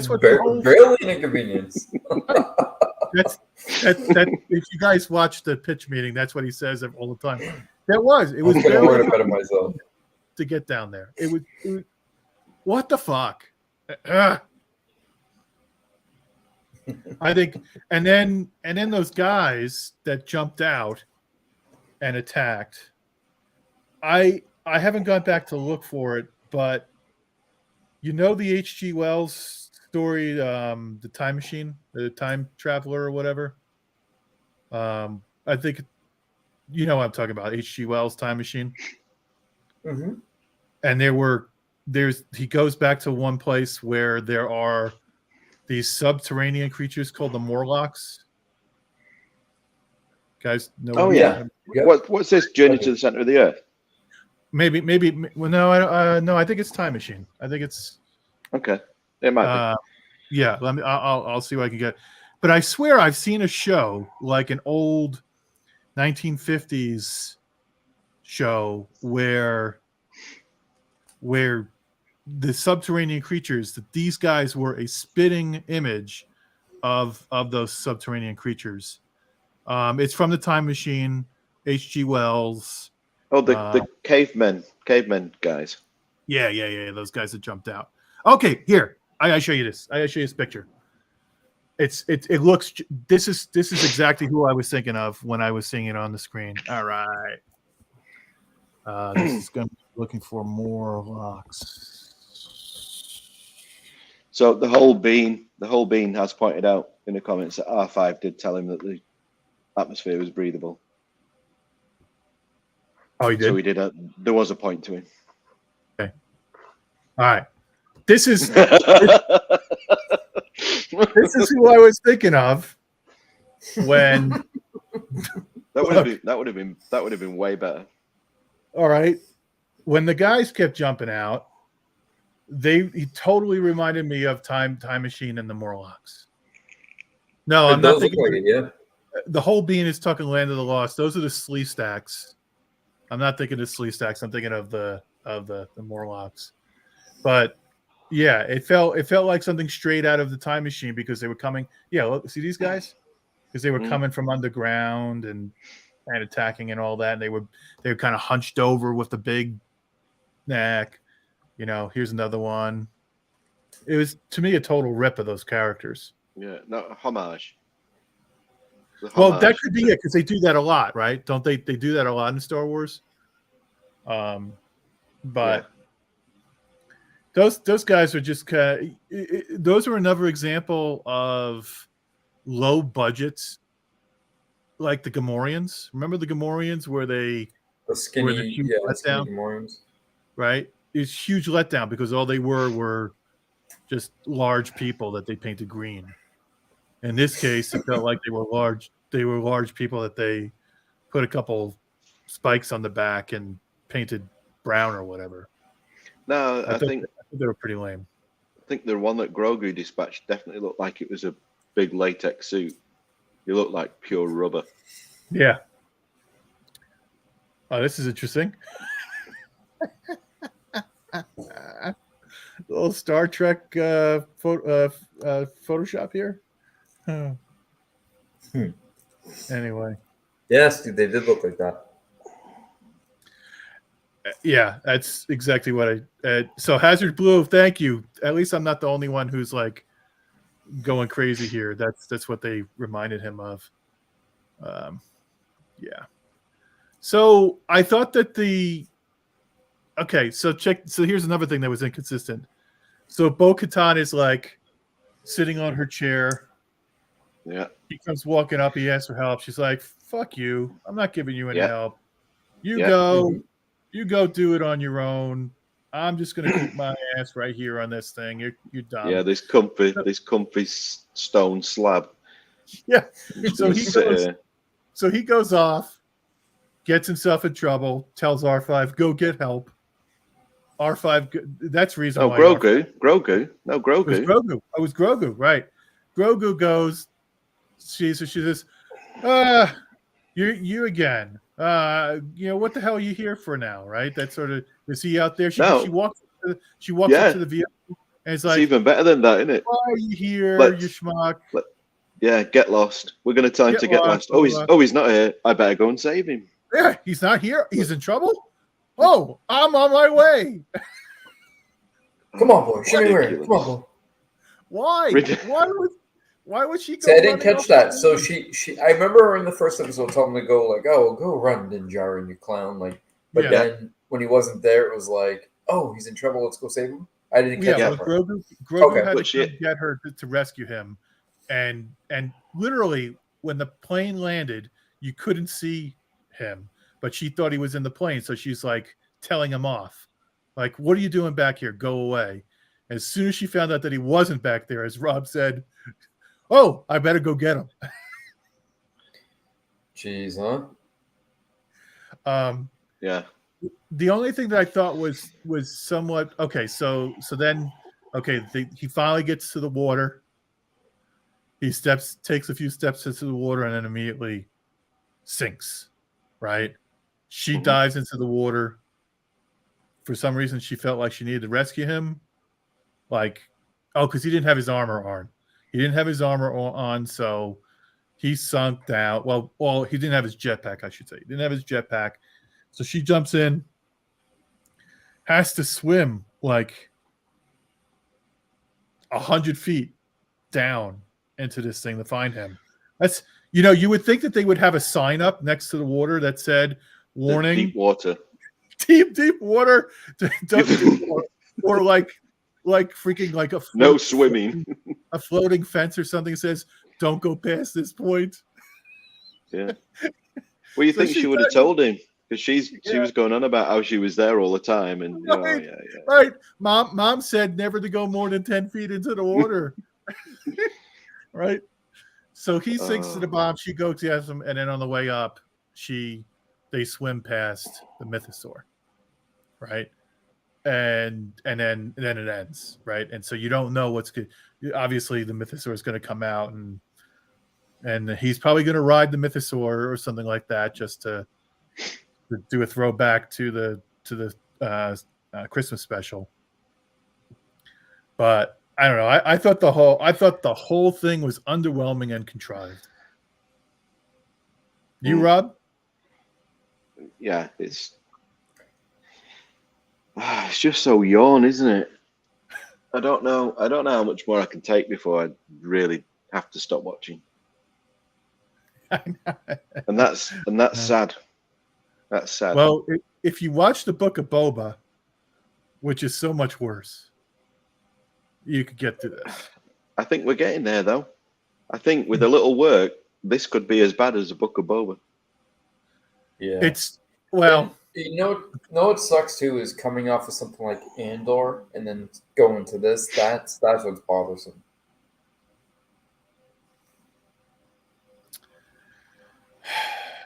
B: what
D: barely an inconvenience.
B: That's if you guys watch the pitch meeting, that's what he says all the time. It was barely
D: better myself
B: to get down there. It was what the fuck? I think, and then those guys that jumped out and attacked. I haven't gone back to look for it, but you know the H.G. Wells story, the time machine, the time traveler or whatever. I think you know what I'm talking about, H.G. Wells' time machine.
D: Mm-hmm.
B: And he goes back to one place where there are these subterranean creatures called the Morlocks. Guys know?
C: Oh yeah. What's this? Journey to the Center of the Earth?
B: Maybe. Well, no, no. I think it's Time Machine. I think it's
C: okay. It might be.
B: Yeah. I'll see what I can get. But I swear I've seen a show, like an old 1950s show, where the subterranean creatures, that these guys were a spitting image of those subterranean creatures. It's from the Time Machine, H.G. Wells.
C: Oh, the cavemen guys.
B: Yeah. Those guys that jumped out. Okay, here I show you this. I show you this picture. It looks. This is exactly who I was thinking of when I was seeing it on the screen. All right. This is going to be looking for more locks.
C: So the whole bean has pointed out in the comments that R5 did tell him that the atmosphere was breathable.
B: Oh, he did.
C: So he did. There was a point to him.
B: Okay. All right. This is who I was thinking of when
C: that would have been way better.
B: All right. When the guys kept jumping out, he totally reminded me of Time Machine and the Morlocks. No, I'm not thinking.
D: Like it, yeah.
B: the whole being is talking Land of the Lost. Those are the Slee stacks. I'm not thinking of Slee stacks. I'm thinking of the Morlocks. But yeah, it felt like something straight out of the Time Machine because they were coming. Yeah, look, see these guys? Because they were coming from underground and attacking and all that, and they were kind of hunched over with the big neck. You know, here's another one. It was, to me, a total rip of those characters.
C: Yeah, no homage.
B: Well, that could be it because they do that a lot, right? Don't they? They do that a lot in Star Wars. But those guys are just kind of, those are another example of low budgets, like the Gamorreans. Remember the Gamorreans where they
D: The skinny,
B: the huge
D: skinny
B: letdown,
D: Gamorreans.
B: right? It's huge letdown because all they were just large people that they painted green. In this case, it felt like they were large. They were large people that they put a couple spikes on the back and painted brown or whatever.
C: No, I think
B: they were pretty lame.
C: I think the one that Grogu dispatched definitely looked like it was a big latex suit. It looked like pure rubber.
B: Yeah. Oh, this is interesting. A little Star Trek Photoshop here. Anyway.
D: Yes, they did look like that.
B: Yeah, that's exactly what I. So Hazard Blue, thank you. At least I'm not the only one who's like going crazy here. That's what they reminded him of. Yeah. So I thought that okay. So here's another thing that was inconsistent. So Bo-Katan is like sitting on her chair.
C: Yeah.
B: He comes walking up. He asks for help. She's like, "Fuck you! I'm not giving you any help. You go." You go do it on your own. I'm just gonna keep my ass right here on this thing. You're dumb.
C: Yeah, this comfy stone slab.
B: Yeah. So he goes off, gets himself in trouble, tells R5, go get help. R5, that's reason why.
C: Grogu. No, Grogu.
B: It was Grogu. It was Grogu, right. Grogu goes, she says, you again. What the hell are you here for now, right? That sort of, is he out there? She walks up to the vehicle and it's like,
C: it's even better than that, isn't it?
B: Why are you here, you schmuck?
C: Get lost. We're going to time to get lost. Oh, he's not here. I better go and save him.
B: Yeah, he's not here. He's in trouble. Oh, I'm on my way.
D: Come on, boy. Show me where. Come on, boy.
B: Why? Why would she go?
D: See, I didn't catch that. So she I remember her in the first episode telling him to go like, "Oh, go run, Din Djarin, you clown!" Like, but then when he wasn't there, it was like, "Oh, he's in trouble. Let's go save him." I didn't catch that.
B: Grogu had to get her to rescue him, and literally when the plane landed, you couldn't see him, but she thought he was in the plane, so she's like telling him off, like, "What are you doing back here? Go away!" As soon as she found out that he wasn't back there, as Rob said, "Oh, I better go get him."
D: Jeez, huh?
C: Yeah.
B: The only thing that I thought was somewhat okay. So then, he finally gets to the water. He takes a few steps into the water, and then immediately sinks. Right? She dives into the water. For some reason, she felt like she needed to rescue him. Because he didn't have his armor on. He didn't have his armor on, so he sunk down. Well, he didn't have his jetpack, I should say. He didn't have his jetpack. So she jumps in, has to swim like 100 feet down into this thing to find him. That's, you would think that they would have a sign up next to the water that said, "Warning,
C: deep water."
B: Deep water. Or like freaking like
C: no swimming.
B: A floating fence or something says, "Don't go past this point."
C: Yeah. Well, you think she would have told him, because she was going on about how she was there all the time, and
B: right. Mom said never to go more than 10 feet into the water. Right. So he sinks to the bottom. She goes to him, and then on the way up, they swim past the mythosaur. Right. And then it ends, right? And so you don't know what's good. Obviously, the mythosaur is going to come out and and he's probably going to ride the mythosaur or something like that, just to do a throwback to the Christmas special. But I don't know. I thought the whole thing was underwhelming and contrived. You, Rob?
C: Yeah, it's just so yawn, isn't it? I don't know how much more I can take before I really have to stop watching. And that's sad. That's sad.
B: Well, if you watch the Book of Boba, which is so much worse, you could get to this.
C: I think we're getting there, though. I think with a little work, this could be as bad as the Book of Boba.
D: Yeah.
B: It's, well...
D: You know what sucks, too, is coming off of something like Andor and then going to this. That's what's bothersome.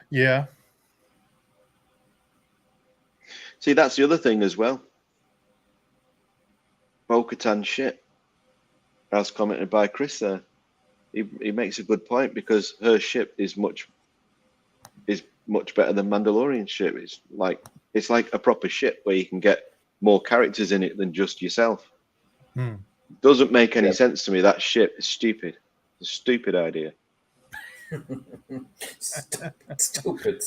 B: Yeah.
C: See, that's the other thing as well. Bo-Katan's shit, as commented by Chris there. He makes a good point, because her ship is much better than Mandalorian ship. It's like a proper ship where you can get more characters in it than just yourself. Doesn't make any sense to me. That ship is stupid. It's a stupid idea. Stupid.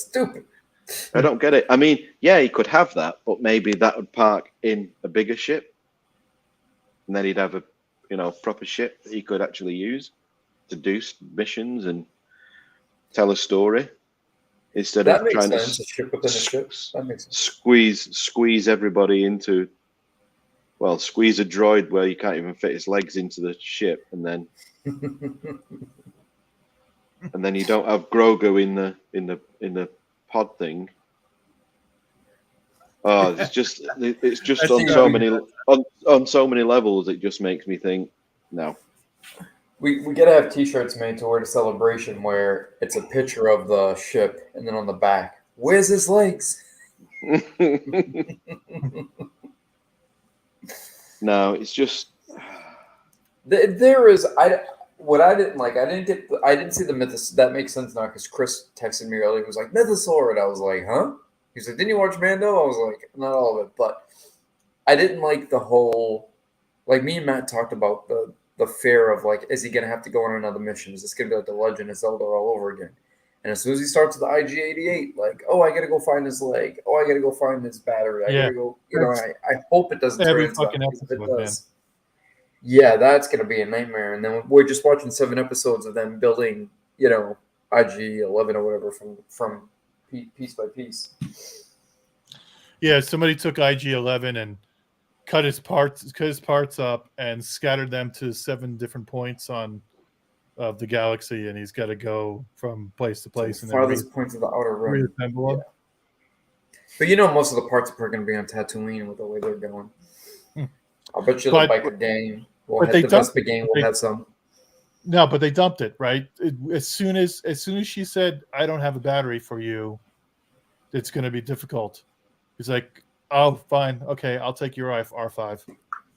C: I don't get it. I mean, yeah, he could have that, but maybe that would park in a bigger ship, and then he'd have a proper ship that he could actually use to do missions and tell a story, instead of trying to squeeze everybody into, well, squeeze a droid where you can't even fit his legs into the ship, and then you don't have Grogu in the pod thing. Oh, it's just on so many levels. It just makes me think, no.
D: We gotta have T-shirts made to wear to Celebration where it's a picture of the ship, and then on the back, where's his legs?
C: No, it's just
D: there is what I didn't like. I didn't see the mythos. That makes sense now because Chris texted me earlier. He was like, mythosaur, and I was like, huh? He's like, didn't you watch Mando? I was like, not all of it, but I didn't like the whole. Like, me and Matt talked about the fear of, like, is he going to have to go on another mission? Is this going to be like The Legend of Zelda all over again? And as soon as he starts with the IG-88, like, oh, I got to go find his leg. Oh, I got to go find his battery. I got to go, I hope it doesn't turn into that. If it does, yeah, that's going to be a nightmare. And then we're just watching 7 episodes of them building, IG-11 or whatever from piece by piece.
B: Yeah, somebody took IG-11 and cut his parts up and scattered them to 7 different points of the galaxy, and he's got to go from place to place. And
D: farthest points of the outer rim.
B: Yeah.
D: But most of the parts are going to be on Tatooine with the way they're going. I'll bet you the biker gang will have the Vespa gang will have some.
B: No, but they dumped it, right? As soon as she said, "I don't have a battery for you," it's going to be difficult. He's like, "Oh, fine, okay, I'll take your R5,"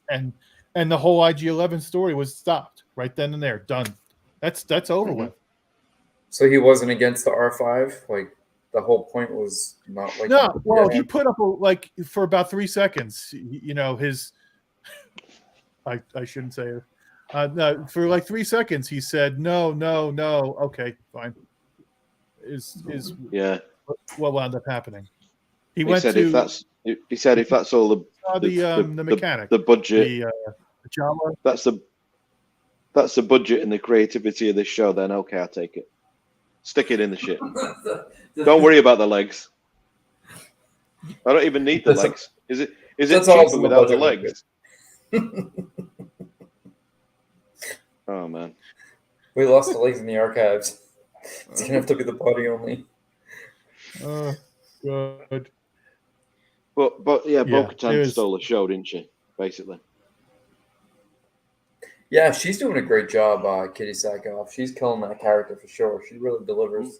B: and the whole IG-11 story was stopped right then and there, done. That's over with.
D: So he wasn't against the R5. Like, the whole point was not like.
B: No, well, he put up for about 3 seconds. His. I shouldn't say it. No, for like 3 seconds, he said no. Okay, fine. Is what wound up happening? He said if
C: that's all
B: the mechanic,
C: the budget,
B: the Java.
C: That's the budget and the creativity of this show. Then okay, I'll take it. Stick it in the shit. Don't worry about the legs. I don't even need the legs. Is it cheaper without the legs? Oh man,
D: we lost the legs in the archives. It's gonna have to be the body only.
B: Oh, good.
C: But yeah, Bo-Katan stole the show, didn't she? Basically.
D: Yeah, she's doing a great job, Kitty Sackhoff. She's killing that character for sure. She really delivers.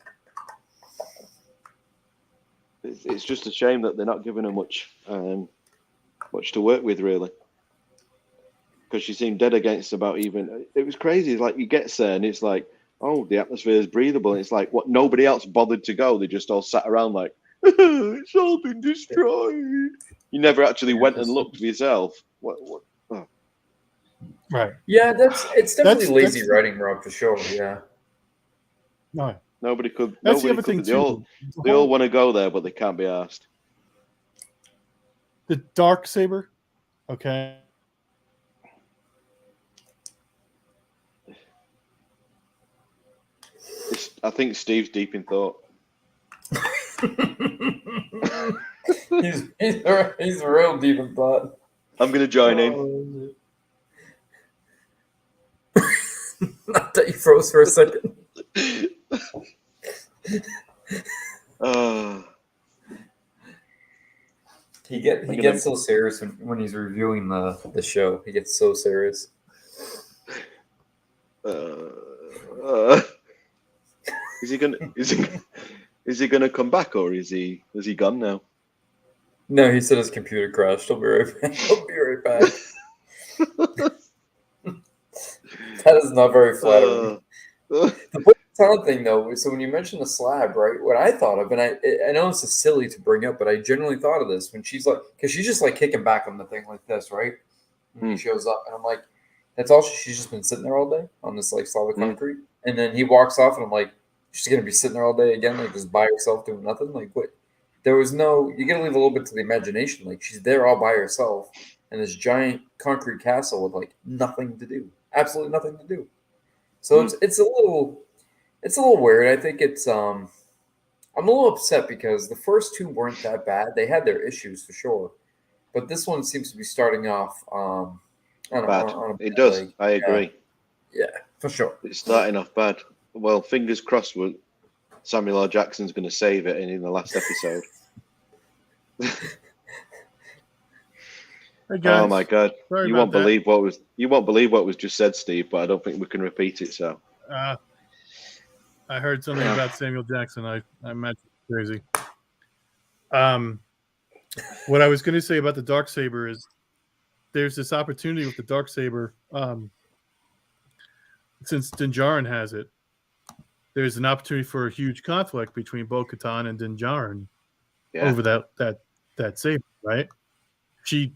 C: It's just a shame that they're not giving her much to work with, really. Because she seemed dead against about even. It was crazy. Like, you get there and it's like, oh, the atmosphere is breathable. And it's like, what? Nobody else bothered to go. They just all sat around like, it's all been destroyed. You never actually went and looked for yourself. What? Oh.
B: Right.
D: Yeah, it's definitely lazy
B: that's-
D: writing, Rob, for sure. Yeah.
B: No.
C: Nobody could.
B: That's the
C: Nobody
B: other thing
C: could.
B: too.
C: They all want to go there, but they can't be asked.
B: The dark saber. Okay.
C: I think Steve's deep in thought.
D: he's real deep in thought.
C: I'm going to join in.
D: Not that you froze for a second. He gets so serious when he's reviewing the show. He gets so serious.
C: Is he gonna come back, or is he gone now?
D: No, he said his computer crashed. He'll be right back. That is not very flattering. The talent thing, though, so when you mentioned the slab, right? What I thought of, and I know this is silly to bring up, but I genuinely thought of this when she's like, because she's just like kicking back on the thing like this, right? When he shows up, and I'm like, that's all she's just been sitting there all day on this like slab of concrete, and then he walks off, and I'm like, she's gonna be sitting there all day again, like just by herself doing nothing. Like what? There was no. You gotta leave a little bit to the imagination. Like she's there all by herself in this giant concrete castle with like nothing to do, absolutely nothing to do. So it's a little weird. I think it's I'm a little upset because the first two weren't that bad. They had their issues for sure, but this one seems to be starting off on a
C: it does.
D: leg.
C: I agree.
D: Yeah, for sure.
C: It's starting off bad. Well, fingers crossed. Samuel L. Jackson's going to save it in the last episode.
B: Hey guys,
C: oh my God!
B: sorry
C: You
B: about
C: won't believe what was just said, Steve. But I don't think we can repeat it. So
B: I heard something about Samuel Jackson. I imagine it's crazy. What I was going to say about the Darksaber is there's this opportunity with the Darksaber. Since Din Djarin has it, there's an opportunity for a huge conflict between Bo-Katan and Din Djarin over that saber, right? She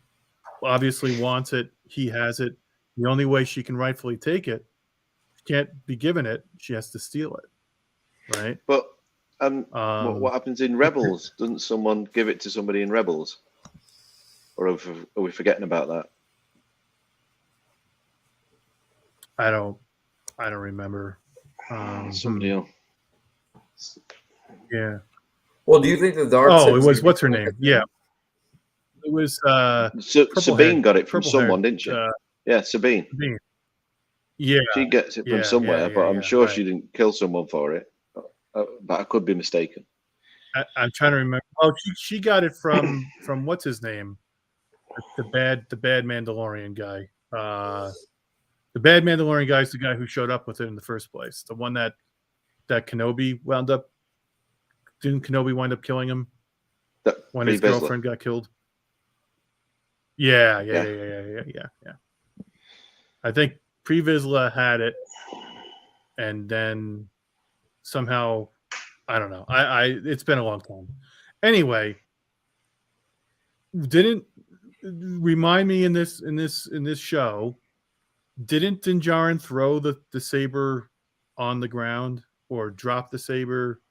B: obviously wants it. He has it. The only way she can rightfully take it, she can't be given it. She has to steal it, right?
C: But what happens in Rebels? Doesn't someone give it to somebody in Rebels? Or are we forgetting about that?
B: I don't remember.
C: Somebody else.
B: Yeah.
D: Well, do you think the dark?
B: Oh, it was what's her name? Yeah. It was
C: Sabine got it from
B: purple
C: someone,
B: hair.
C: didn't she? Yeah, Sabine.
B: Yeah.
C: She gets it from somewhere, but I'm sure she didn't kill someone for it. But I could be mistaken.
B: I'm trying to remember. Oh, she got it from what's his name? The bad Mandalorian guy. The bad Mandalorian guy is the guy who showed up with it in the first place. The one that Kenobi wound up. Didn't Kenobi wind up killing him when his girlfriend got killed? Yeah. I think Pre Vizsla had it, and then somehow, I don't know. It's been a long time. Anyway, didn't remind me in this show. Didn't Din Djarin throw the saber on the ground or drop the saber?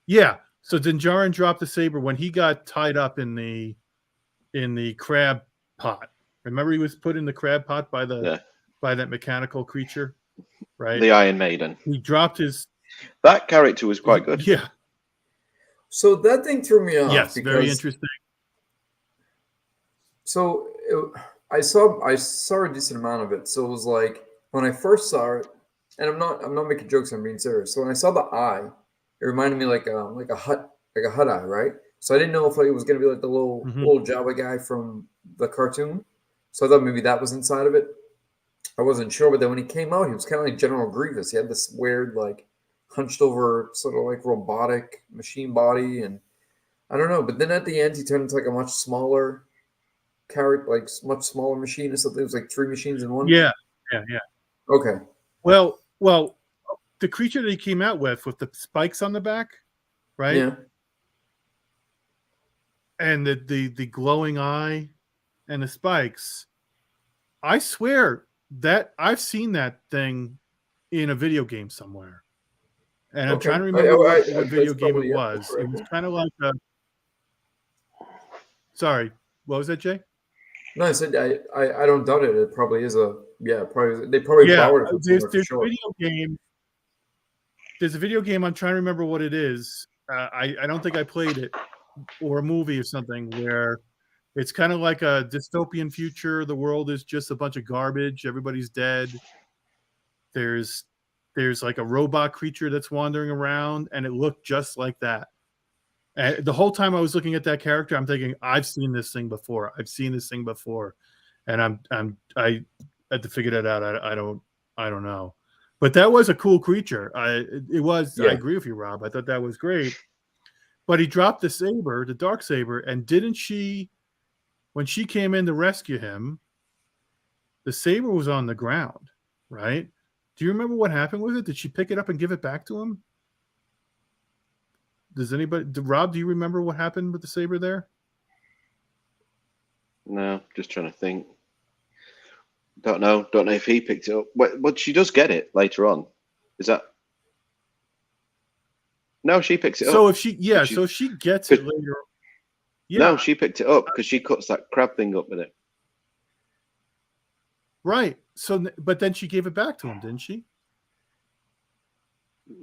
B: Yeah. So Din Djarin dropped the saber when he got tied up in the crab pot. Remember, he was put in the crab pot by that mechanical creature, right?
C: The Iron Maiden.
B: He dropped his.
C: That character was quite good.
B: Yeah.
D: So that thing threw me off.
B: Yes, very interesting.
D: So I saw a decent amount of it. So it was like when I first saw it, and I'm not making jokes. I'm being serious. So when I saw the eye, it reminded me like a hut eye, right? So I didn't know if it was going to be like the little Jabba guy from the cartoon. So I thought maybe that was inside of it. I wasn't sure, but then when he came out, he was kind of like General Grievous. He had this weird, like, hunched over, sort of like robotic machine body, and I don't know. But then at the end, he turned into like a much smaller character, like much smaller machine or something. It was like 3 machines in one.
B: Yeah.
D: Okay.
B: Well. the creature that he came out with the spikes on the back, right?
D: Yeah.
B: And the glowing eye and the spikes. I swear that I've seen that thing in a video game somewhere. And I'm trying to remember what video game it was. It was kind of like a. Sorry, what was that, Jay?
D: No, I said I don't doubt it. It probably is a probably they probably borrowed it from
B: there's
D: somewhere for
B: a
D: sure.
B: video game. There's a video game. I'm trying to remember what it is. I don't think I played it, or a movie or something where it's kind of like a dystopian future. The world is just a bunch of garbage. Everybody's dead. There's like a robot creature that's wandering around, and it looked just like that. And the whole time I was looking at that character, I'm thinking, I've seen this thing before. I've seen this thing before, and I had to figure that out. I don't know, but that was a cool creature. It was.
D: Yeah.
B: I agree with you, Rob. I thought that was great. But he dropped the saber, the dark saber, and didn't she? When she came in to rescue him, the saber was on the ground, right? Do you remember what happened with it? Did she pick it up and give it back to him? Does anybody, Rob, do you remember what happened with the saber there?
C: No, just trying to think. Don't know if he picked it up. But she does get it later on. Is that? No, she picks it up.
B: So if she gets it later. Yeah.
C: No, she picked it up because she cuts that crab thing up with it.
B: Right. So, but then she gave it back to him, didn't she?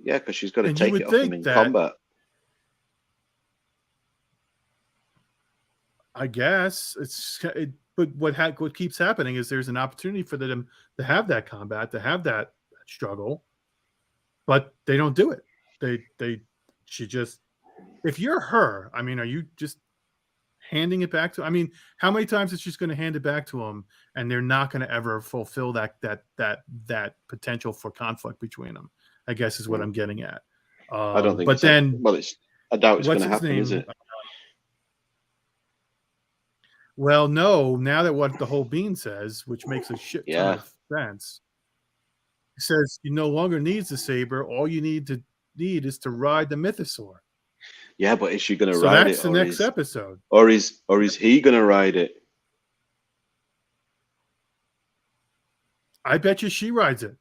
C: Yeah, because she's got to take it off him in combat.
B: I guess but what keeps happening is there's an opportunity for them to have that combat, to have that struggle, but they don't do it. She just, if you're her, I mean, are you just handing it back to? I mean, how many times is she's going to hand it back to him, and they're not going to ever fulfill that potential for conflict between them? I guess is what I'm getting at.
C: I don't think.
B: But then,
C: I doubt it's going to happen, is it?
B: Well, no. Now that what the whole bean says, which makes a shit ton of sense, he says you no longer needs the saber. All you need is to ride the mythosaur.
C: Yeah, but is she going to ride it?
B: So that's the next episode.
C: Or is he going to ride it?
B: I bet you she rides it.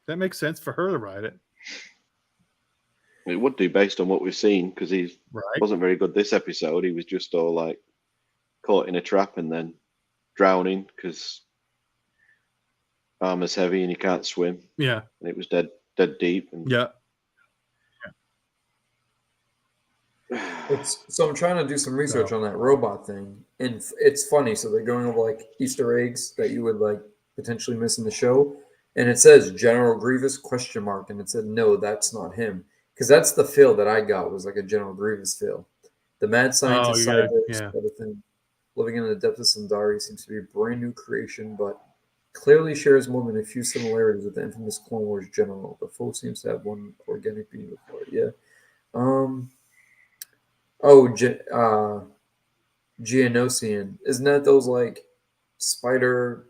B: That makes sense for her to ride it.
C: It would do based on what we've seen, because he wasn't very good this episode. He was just all like caught in a trap and then drowning because armor's heavy and he can't swim.
B: Yeah.
C: And it was dead deep. And
D: So I'm trying to do some research on that robot thing, and it's funny. So they're going over like Easter eggs that you would like potentially miss in the show, and it says General Grievous ? And it said no, that's not him, because that's the feel that I got, was like a General Grievous feel. The mad scientist thing, living in the depths of Sundari, seems to be a brand new creation, but clearly shares more than a few similarities with the infamous Clone Wars general. The foe seems to have one organic being before it. Yeah. Geonosian. Isn't that those like spider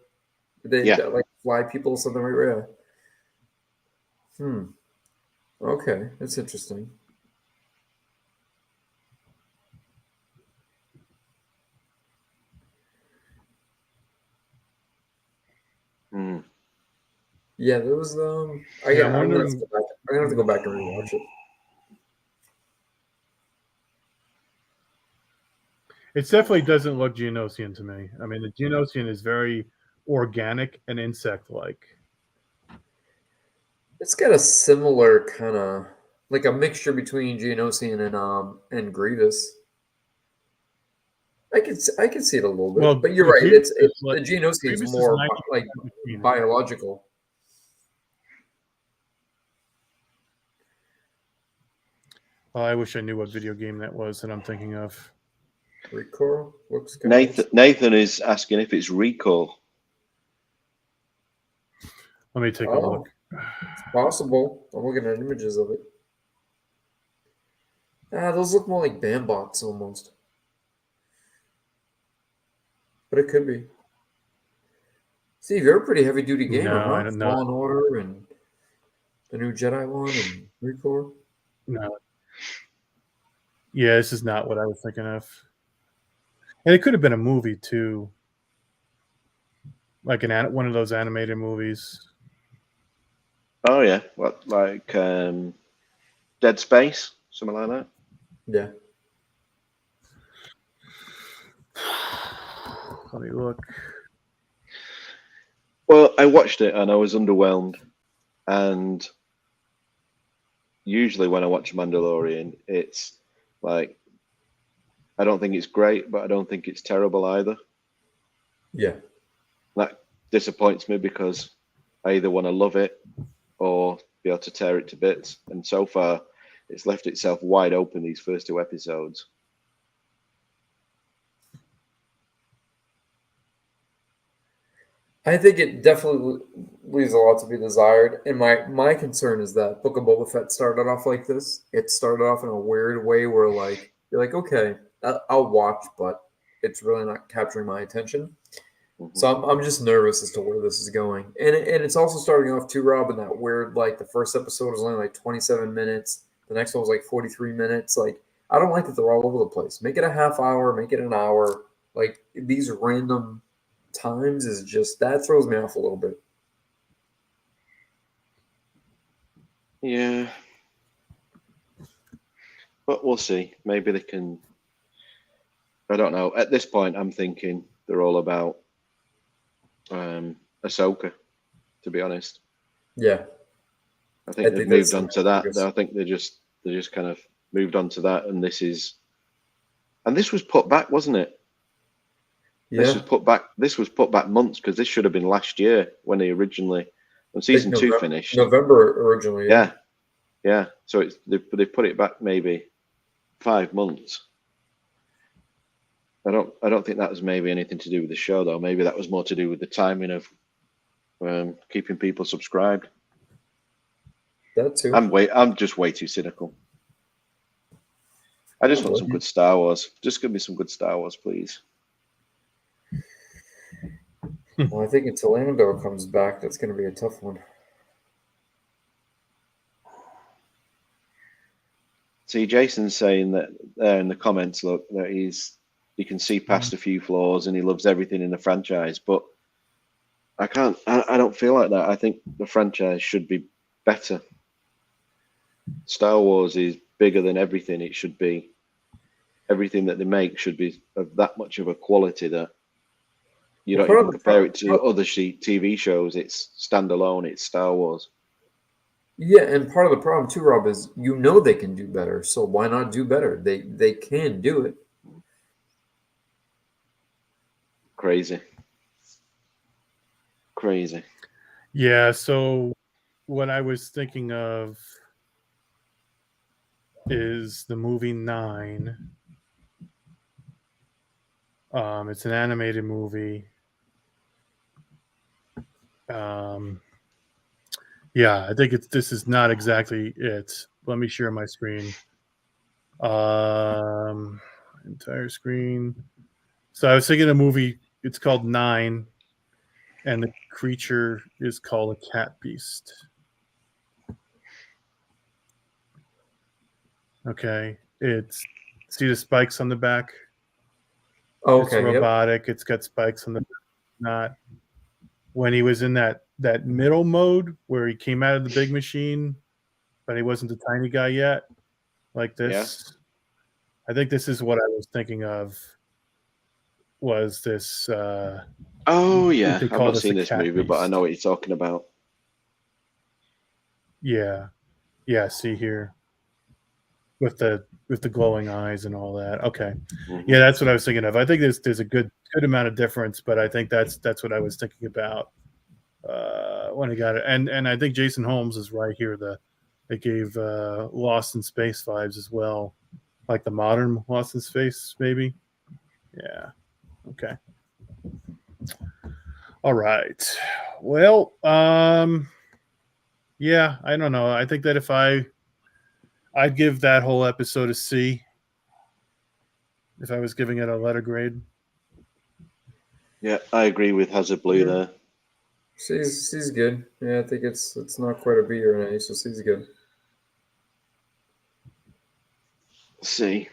D: that like fly people or something, right? Yeah. Okay, that's interesting. Yeah, there was I'm gonna have to go back and rewatch it.
B: It definitely doesn't look Geonosian to me. I mean, the Geonosian is very organic and insect-like.
D: It's got a similar kind of like a mixture between Geonosian and Grievous. I can see it a little bit, but you're right. It's the Geonosian is more like biological.
B: Oh, I wish I knew what video game that was that I'm thinking of.
D: Recall?
C: Nathan is asking if it's Recall.
B: Let me take a look.
D: It's possible. I'm looking at images of it. Those look more like Bambots almost. But it could be. Steve, you're a pretty heavy-duty gamer, huh?
B: I don't know.
D: Fallen Order and The new Jedi one and Recore?
B: No. Yeah, this is not what I was thinking of. And it could have been a movie too, like one of those animated movies.
C: Oh yeah, what like Dead Space, something like that.
D: Yeah.
B: Let me look.
C: Well, I watched it and I was underwhelmed. And usually when I watch Mandalorian, it's like I don't think it's great, but I don't think it's terrible either.
D: Yeah.
C: That disappoints me because I either want to love it or be able to tear it to bits. And so far, it's left itself wide open these first 2 episodes.
D: I think it definitely leaves a lot to be desired. And my concern is that Book of Boba Fett started off like this. It started off in a weird way where like you're like, okay, I'll watch, but it's really not capturing my attention.
C: Mm-hmm.
D: So I'm just nervous as to where this is going. And it's also starting off too, Rob, in that weird, like the first episode was only like 27 minutes. The next one was like 43 minutes. Like, I don't like that they're all over the place. Make it a half hour, make it an hour. Like these random times is just, that throws me off a little bit.
C: Yeah. But we'll see. Maybe they can. I don't know. At this point, I'm thinking they're all about Ahsoka, to be honest.
D: Yeah.
C: I think they've moved on to that. I think they just kind of moved on to that, and this was put back, wasn't it?
D: Yeah.
C: This was put back months because this should have been last year when season 2 finished.
D: November originally.
C: Yeah. So they put it back maybe 5 months. I don't think that was maybe anything to do with the show though. Maybe that was more to do with the timing of keeping people subscribed.
D: That too.
C: I'm just way too cynical. I just want some good Star Wars. Just give me some good Star Wars, please.
D: Well, I think until Mando comes back, that's going to be a tough one.
C: See, Jason's saying that there in the comments, look, that you can see past a few flaws and he loves everything in the franchise, but I don't feel like that. I think the franchise should be better. Star Wars is bigger than everything it should be. Everything that they make should be of that much of a quality that you don't even compare it to other TV shows. It's standalone. It's Star Wars.
D: Yeah, and part of the problem too, Rob, is they can do better. So why not do better? They can do it.
C: Crazy.
B: Yeah, so what I was thinking of is the movie 9. It's an animated movie. Yeah, I think this is not exactly it. Let me share my screen. Entire screen. So I was thinking a movie, it's called 9, and the creature is called a cat beast. Okay. See the spikes on the back?
D: Okay.
B: It's robotic. Yep. It's got spikes on the back. Not when he was in that middle mode where he came out of the big machine, but he wasn't the tiny guy yet. Like this. Yeah. I think this is what I was thinking of. Was this
C: oh yeah, I've not seen this movie, but I know what you're talking about.
B: Yeah. See here with the glowing eyes and all that. Okay, yeah, that's what I was thinking of. I think there's a good amount of difference, but I think that's what I was thinking about when I got it. And I think Jason Holmes is right here. They gave Lost in Space vibes as well, like the modern Lost in Space, maybe. Yeah. Okay. All right. Well, yeah, I don't know. I think that if I'd give that whole episode a C if I was giving it a letter grade.
C: Yeah, I agree with Hazard Blue there.
D: C's good. Yeah, I think it's not quite a B or an A, so C's good.
C: C.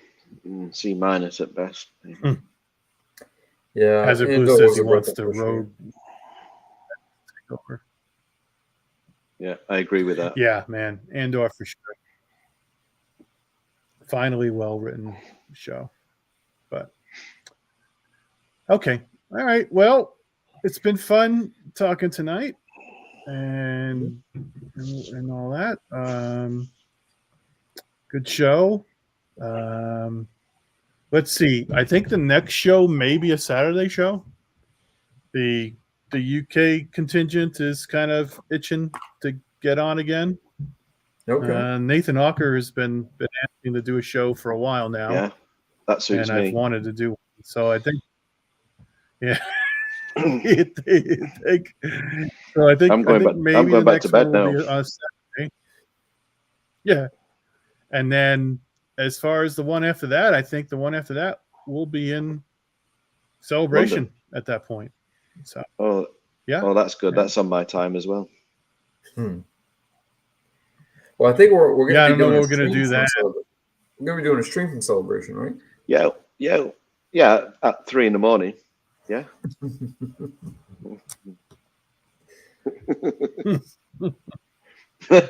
C: C minus at best.
D: Yeah,
B: As Blue
D: Andor
B: says,
D: was
B: he
D: a breath
B: wants
D: of
B: the
D: fresh air.
B: road. Over.
C: Yeah, I agree with that.
B: Yeah, man, Andor for sure. Finally, well written show, but okay, all right. Well, it's been fun talking tonight, and all that. Good show. Let's see. I think the next show may be a Saturday show. The UK contingent is kind of itching to get on again.
D: Okay.
B: Nathan Hawker has been asking to do a show for a while now.
C: Yeah, that suits
B: and
C: me.
B: I've wanted to do one. So I think, yeah. I think
C: I'm going
B: maybe the
C: back
B: next
C: to bed
B: one will
C: now.
B: be on Saturday. Yeah. And then as far as the one after that, I think the one after that will be in Celebration
C: London.
B: at that point. So
C: Oh,
B: yeah.
C: Oh, that's good.
B: Yeah.
C: That's on my time as well.
D: Well, I think we're going
B: Yeah, I
D: to be
B: don't know
D: doing
B: what we're going to do that.
D: We're going to be doing a stream from Celebration, right?
C: Yeah, at 3 a.m. Yeah.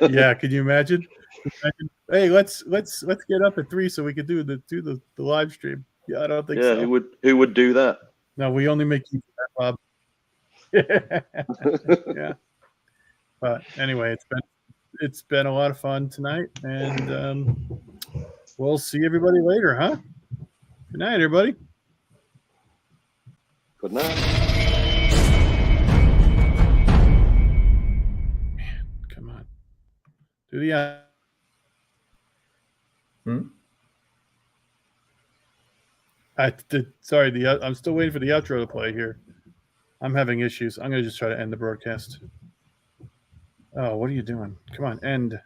B: Yeah, could you imagine? Hey, let's get up at 3 so we could do the live stream. Yeah, I don't think so.
C: Who would do that?
B: No, we only make you that, Bob. Yeah. But anyway, it's been a lot of fun tonight, and we'll see everybody later, huh? Good night, everybody.
C: Good night.
B: Man, come on. Do the sorry, I'm still waiting for the outro to play here. I'm having issues. I'm going to just try to end the broadcast. Oh, what are you doing? Come on, end.